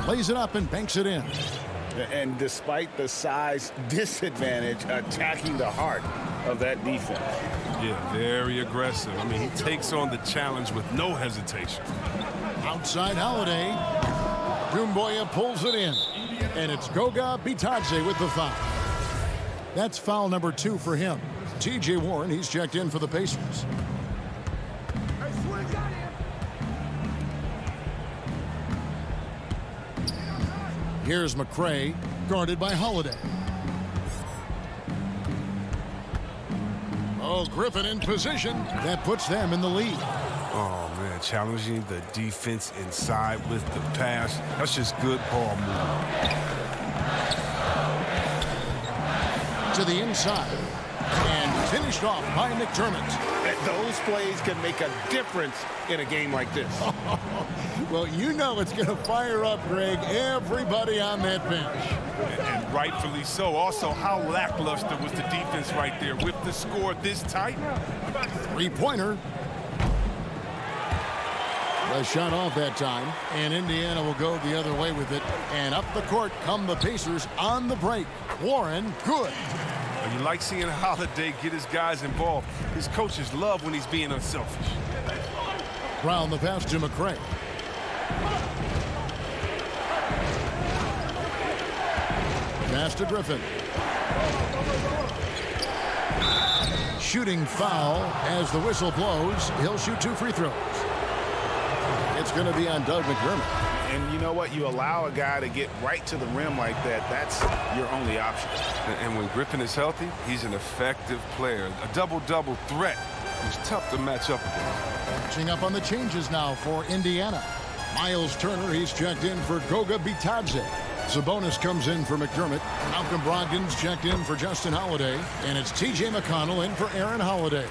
Lays it up and banks it in. And despite the size disadvantage, attacking the heart of that defense. Yeah, very aggressive. I mean, he takes on the challenge with no hesitation. Outside Holiday. Doumbouya pulls it in. And it's Goga Bitadze with the foul. That's foul number 2 for him. T.J. Warren, he's checked in for the Pacers. Here's McCray, guarded by Holiday. Oh, Griffin in position. That puts them in the lead. Oh, man, challenging the defense inside with the pass. That's just good ball movement. To the inside. And finished off by McDermott. Those plays can make a difference in a game like this. Well, you know it's going to fire up, Greg, everybody on that bench. And rightfully so. Also, how lackluster was the defense right there with the score this tight? Three-pointer. The shot off that time, and Indiana will go the other way with it. And up the court come the Pacers on the break. Warren, good. You like seeing Holiday get his guys involved. His coaches love when he's being unselfish. Brown the pass to McCray. Pass to Griffin. Shooting foul as the whistle blows. He'll shoot 2 free throws. It's going to be on Doug McDermott. And you know what? You allow a guy to get right to the rim like that, that's your only option. And when Griffin is healthy, he's an effective player. A double-double threat who's tough to match up against. Catching up on the changes now for Indiana. Miles Turner, he's checked in for Goga Bitadze. Sabonis comes in for McDermott. Malcolm Brogdon's checked in for Justin Holiday. And it's T.J. McConnell in for Aaron Holiday.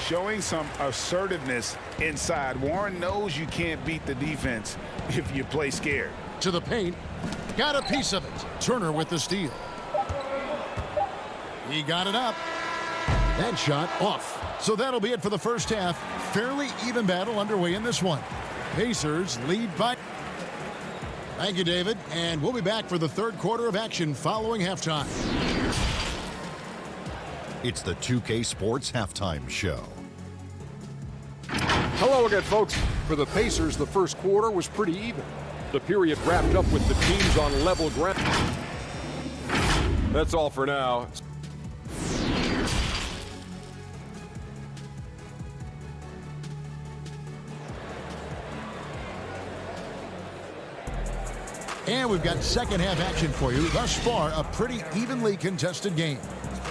Showing some assertiveness inside. Warren knows you can't beat the defense if you play scared. To the paint. Got a piece of it. Turner with the steal. He got it up. That shot off. So that'll be it for the first half. Fairly even battle underway in this one. Pacers lead by... Thank you, David. And we'll be back for the third quarter of action following halftime. It's the 2K Sports Halftime Show. Hello again, folks. For the Pacers, the first quarter was pretty even. The period wrapped up with the teams on level ground. That's all for now. And we've got second half action for you. Thus far, a pretty evenly contested game.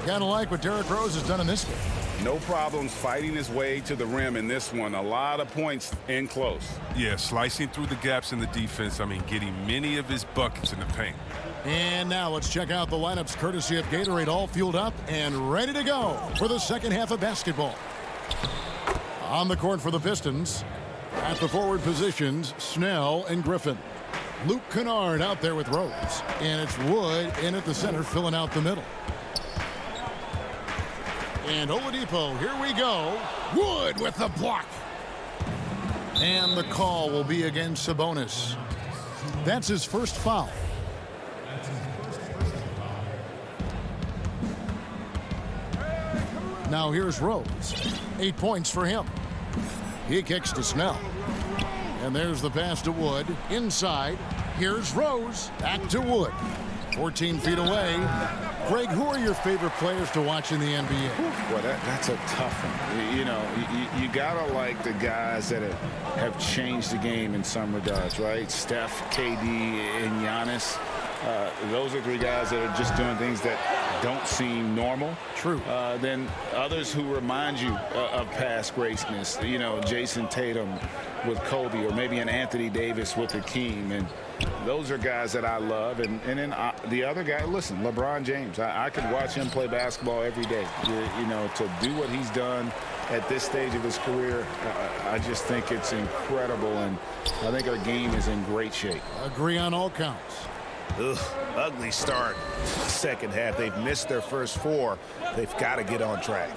Kind of like what Derrick Rose has done in this game. No problems fighting his way to the rim in this one. A lot of points in close. Yeah, slicing through the gaps in the defense. I mean, getting many of his buckets in the paint. And now let's check out the lineups courtesy of Gatorade, all fueled up and ready to go for the second half of basketball. On the court for the Pistons. At the forward positions, Snell and Griffin. Luke Kennard out there with Rose. And it's Wood in at the center, filling out the middle. And Oladipo, here we go. Wood with the block. And the call will be against Sabonis. That's his first foul. Now here's Rose. 8 points for him. He kicks to Snell. And there's the pass to Wood. Inside. Here's Rose. Back to Wood. 14 feet away. Greg, who are your favorite players to watch in the NBA? Boy, that's a tough one. You know, you gotta like the guys that have changed the game in some regards, right? Steph, KD, and Giannis. Those are three guys that are just doing things that don't seem normal. True. Then others who remind you of past greatness. You know, Jason Tatum with Kobe, or maybe an Anthony Davis with Hakeem. And those are guys that I love. And then the other guy, listen, LeBron James. I could watch him play basketball every day. You know, to do what he's done at this stage of his career, I just think it's incredible, and I think our game is in great shape. Agree on all counts. Ugh, ugly start. Second half, they've missed their first 4. They've got to get on track.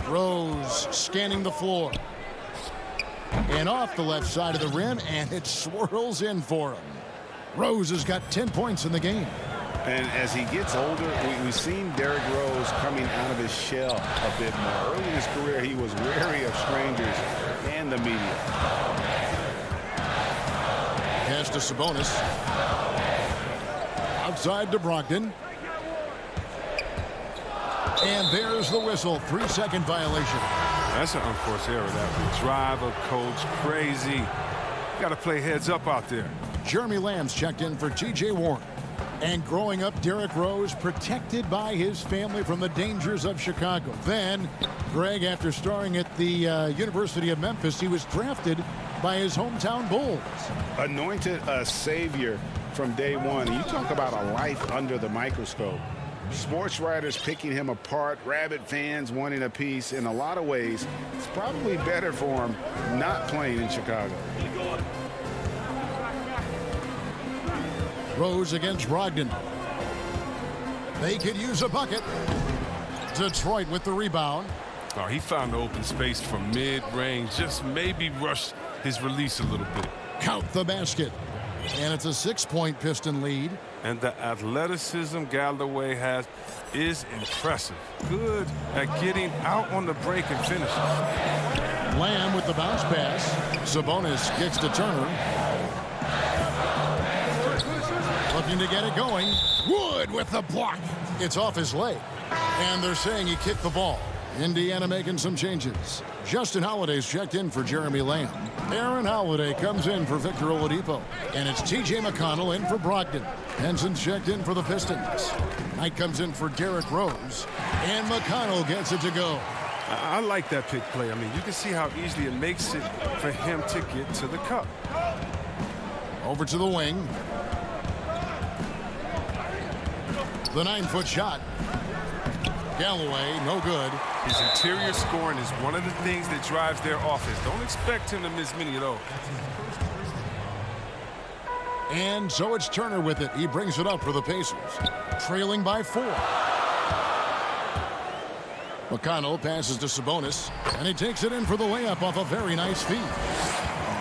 Rose scanning the floor. And off the left side of the rim, and it swirls in for him. Rose has got 10 points in the game. And as he gets older, we've seen Derrick Rose coming out of his shell a bit more. Early in his career, he was wary of strangers and the media. Pass to Sabonis. Outside to Brogdon. And there's the whistle. 3-second violation. That's an unforced error. That would drive a coach crazy. Got to play heads up out there. Jeremy Lamb's checked in for T.J. Warren. And growing up, Derrick Rose protected by his family from the dangers of Chicago. Then, Greg, after starring at the University of Memphis, he was drafted by his hometown Bulls. Anointed a savior from day one. And you talk about a life under the microscope. Sports writers picking him apart, rabid fans wanting a piece. In a lot of ways, it's probably better for him not playing in Chicago. Rose against Brogdon. They could use a bucket. Detroit with the rebound. Oh, he found the open space from mid-range. Just maybe rush his release a little bit. Count the basket. And it's a 6-point Piston lead. And the athleticism Galloway has is impressive. Good at getting out on the break and finishing. Lamb with the bounce pass. Sabonis kicks to Turner. Looking to get it going. Wood with the block. It's off his leg. And they're saying he kicked the ball. Indiana making some changes. Justin Holiday's checked in for Jeremy Lamb. Aaron Holiday comes in for Victor Oladipo. And it's T.J. McConnell in for Brogdon. Henson's checked in for the Pistons. Knight comes in for Derrick Rose. And McConnell gets it to go. I like that pick play. I mean, you can see how easily it makes it for him to get to the cup. Over to the wing. The 9-foot shot. Galloway, no good. His interior scoring is one of the things that drives their offense. Don't expect him to miss many of those. And so it's Turner with it. He brings it up for the Pacers. Trailing by 4. McConnell passes to Sabonis. And he takes it in for the layup off a very nice feed.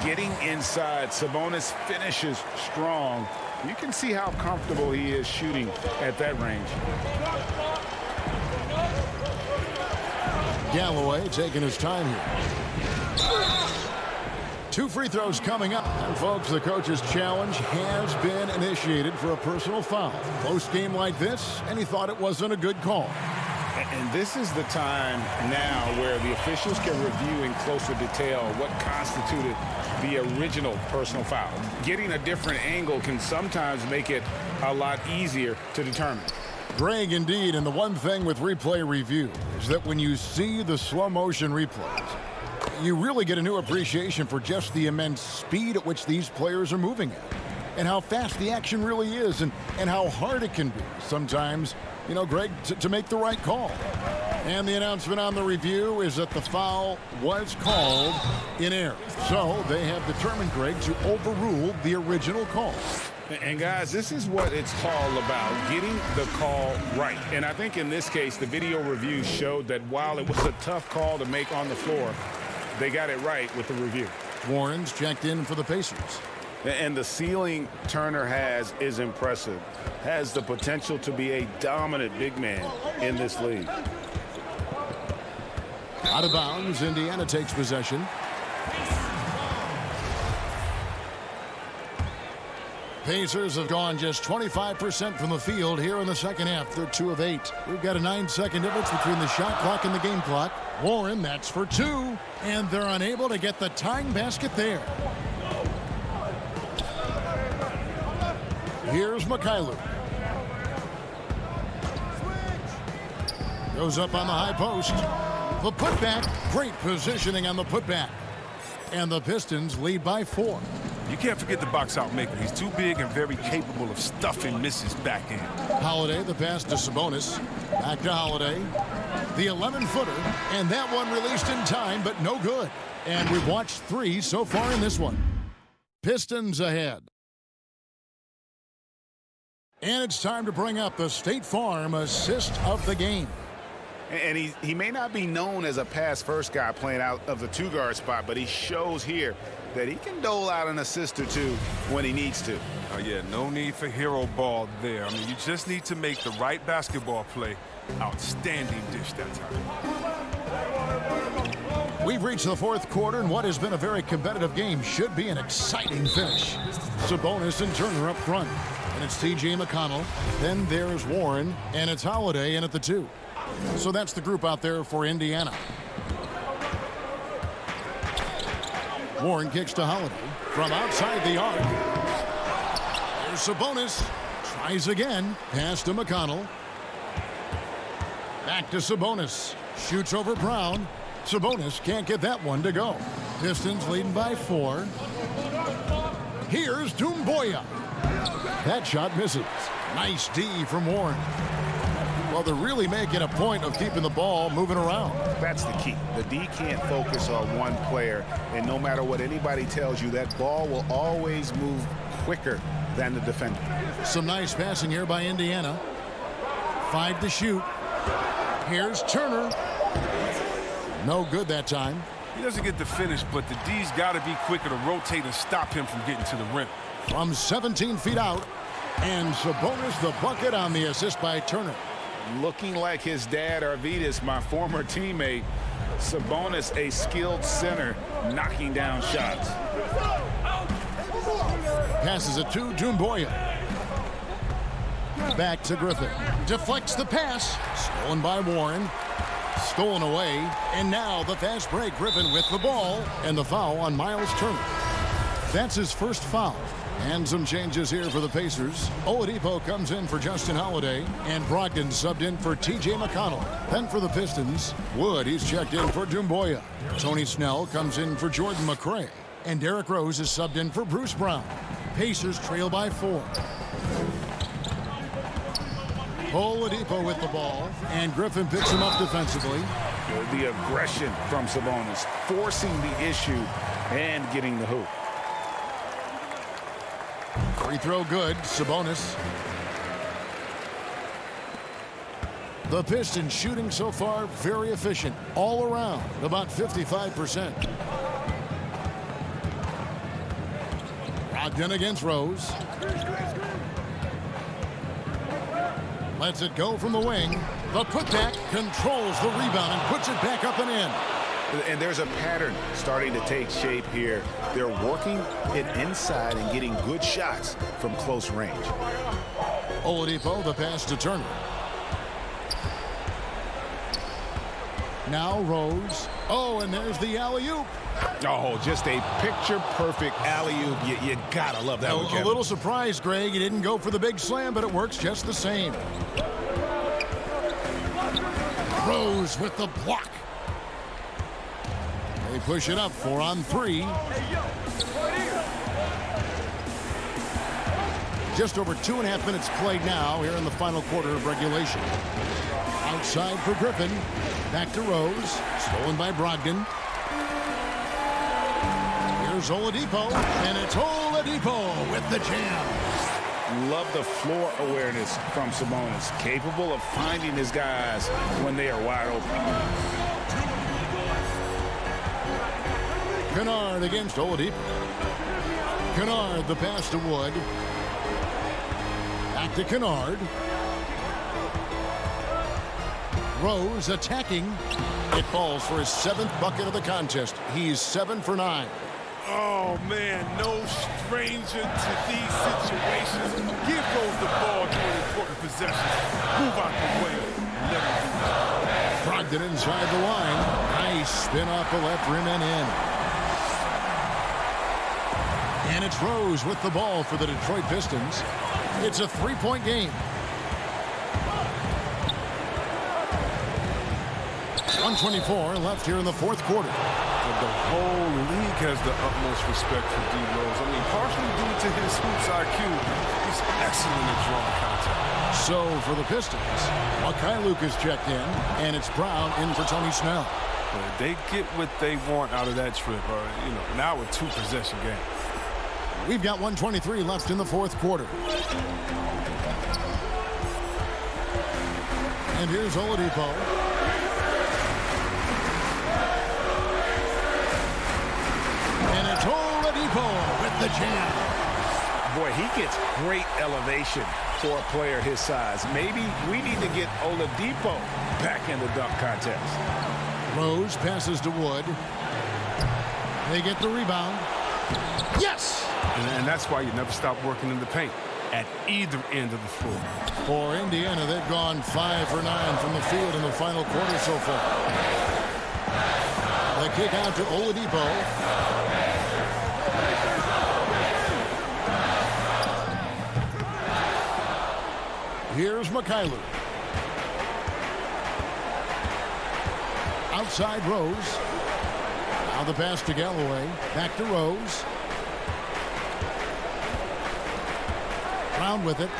Getting inside, Sabonis finishes strong. You can see how comfortable he is shooting at that range. Galloway taking his time here. 2 free throws coming up. And folks, the coach's challenge has been initiated for a personal foul. Close game like this, and he thought it wasn't a good call. And this is the time now where the officials can review in closer detail what constituted the original personal foul. Getting a different angle can sometimes make it a lot easier to determine. Greg, indeed, and the one thing with replay review is that when you see the slow motion replays, you really get a new appreciation for just the immense speed at which these players are moving at, and how fast the action really is, and how hard it can be sometimes, you know, Greg, to make the right call. And the announcement on the review is that the foul was called in error. So they have determined, Greg, to overrule the original call. And guys, this is what it's all about, getting the call right. And I think in this case, the video review showed that while it was a tough call to make on the floor, they got it right with the review. Warren's checked in for the Pacers. And the ceiling Turner has is impressive. Has the potential to be a dominant big man in this league. Out of bounds, Indiana takes possession. Pacers have gone just 25% from the field here in the second half. They're 2 of 8. We've got a 9-second difference between the shot clock and the game clock. Warren, that's for 2. And they're unable to get the tying basket there. Here's Mikhailuk. Goes up on the high post. The putback. Great positioning on the putback. And the Pistons lead by 4. You can't forget the box-out maker. He's too big and very capable of stuffing misses back in. Holiday, the pass to Sabonis. Back to Holiday. The 11-footer, and that one released in time, but no good. And we've watched 3 so far in this one. Pistons ahead. And it's time to bring up the State Farm assist of the game. And he may not be known as a pass-first guy playing out of the 2-guard spot, but he shows here that he can dole out an assist or 2 when he needs to. Oh, yeah, no need for hero ball there. I mean, you just need to make the right basketball play. Outstanding dish that time. We've reached the 4th quarter, and what has been a very competitive game should be an exciting finish. Sabonis and Turner up front. And it's T.J. McConnell. Then there's Warren, and it's Holiday in at the 2. So that's the group out there for Indiana. Warren kicks to Holiday from outside the arc. There's Sabonis. Tries again. Pass to McConnell. Back to Sabonis. Shoots over Brown. Sabonis can't get that one to go. Pistons leading by 4. Here's Doumbouya. That shot misses. Nice D from Warren. Well, they're really making a point of keeping the ball moving around. That's the key. The D can't focus on one player, and no matter what anybody tells you, that ball will always move quicker than the defender. Some nice passing here by Indiana. 5 to shoot. Here's Turner. No good that time. He doesn't get the finish, but the D's got to be quicker to rotate and stop him from getting to the rim. From 17 feet out, and Sabonis the bucket on the assist by Turner. Looking like his dad, Arvydas, my former teammate. Sabonis, a skilled center, knocking down shots. Passes it to Doumbouya. Back to Griffin. Deflects the pass. Stolen by Warren. Stolen away. And now the fast break. Griffin with the ball. And the foul on Miles Turner. That's his first foul. And some changes here for the Pacers. Oladipo comes in for Justin Holiday. And Brogdon subbed in for T.J. McConnell. Then for the Pistons, Wood, he's checked in for Doumbouya. Tony Snell comes in for Jordan McRae. And Derrick Rose is subbed in for Bruce Brown. Pacers trail by 4. Oladipo with the ball. And Griffin picks him up defensively. The aggression from Sabonis, forcing the issue and getting the hoop. Free throw good. Sabonis. The Pistons shooting so far very efficient all around, about 55%. Brogdon against Rose. Lets it go from the wing. The putback controls the rebound and puts it back up and in. And there's a pattern starting to take shape here. They're working it inside and getting good shots from close range. Oladipo, the pass to Turner. Now Rose. Oh, and there's the alley-oop. Oh, just a picture-perfect alley-oop. You gotta love that one, Kevin. A little surprised, Greg. He didn't go for the big slam, but it works just the same. Rose with the block. They push it up 4 on 3. Just over 2.5 minutes played now here in the final quarter of regulation. Outside for Griffin. Back to Rose. Stolen by Brogdon. Here's Oladipo. And it's Oladipo with the jam. Love the floor awareness from Sabonis. Capable of finding his guys when they are wide open. Kennard against Oladipo. Kennard, the pass to Wood. Back to Kennard. Rose attacking. It falls for his 7th bucket of the contest. He's 7 for 9. Oh, man, no stranger to these situations. Give Rose the ball during important possessions. Move out the way. Brogdon inside the line. Nice spin off the left rim and in. And it's Rose with the ball for the Detroit Pistons. It's a 3-point game. 1:24 left here in the 4th quarter. The The whole league has the utmost respect for D. Rose. I mean, partially due to his hoops IQ, he's excellent at drawing contact. So for the Pistons, Mikhailuk is checked in, and it's Brown in for Tony Snell. They get what they want out of that trip, now a two-possession game. We've got 1:23 left in the fourth quarter. And here's Oladipo. And it's Oladipo with the jam. Boy, he gets great elevation for a player his size. Maybe we need to get Oladipo back in the dunk contest. Rose passes to Wood. They get the rebound. Yes! And that's why you never stop working in the paint at either end of the floor. For Indiana, they've gone 5 for 9 from the field in the final quarter so far. The kick out to Oladipo. Here's Mikhailuk. Outside Rose. Now the pass to Galloway. Back to Rose. Brown with it.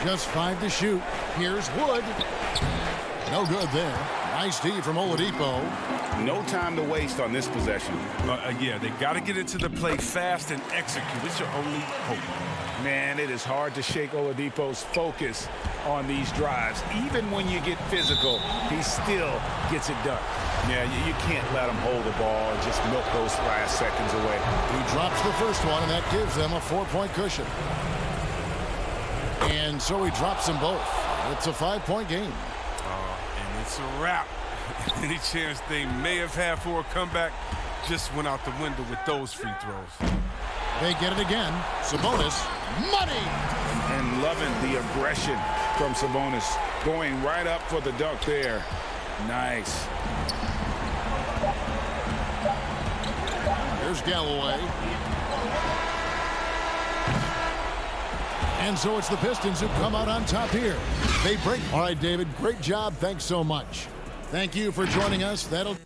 Just 5 to shoot. Here's Wood. No good there. Nice D from Oladipo. No time to waste on this possession. Yeah, they got to get into the play fast and execute. It's your only hope. Man, it is hard to shake Oladipo's focus on these drives. Even when you get physical, he still gets it done. Yeah, you can't let him hold the ball and just milk those last seconds away. He drops the first one, and that gives them a 4-point cushion. And so he drops them both. It's a 5-point game. And it's a wrap. Any chance they may have had for a comeback just went out the window with those free throws. They get it again. Sabonis, money! And loving the aggression from Sabonis. Going right up for the dunk there. Nice. Here's Galloway. And so it's the Pistons who come out on top here. They break. All right, David, great job. Thanks so much. Thank you for joining us. That'll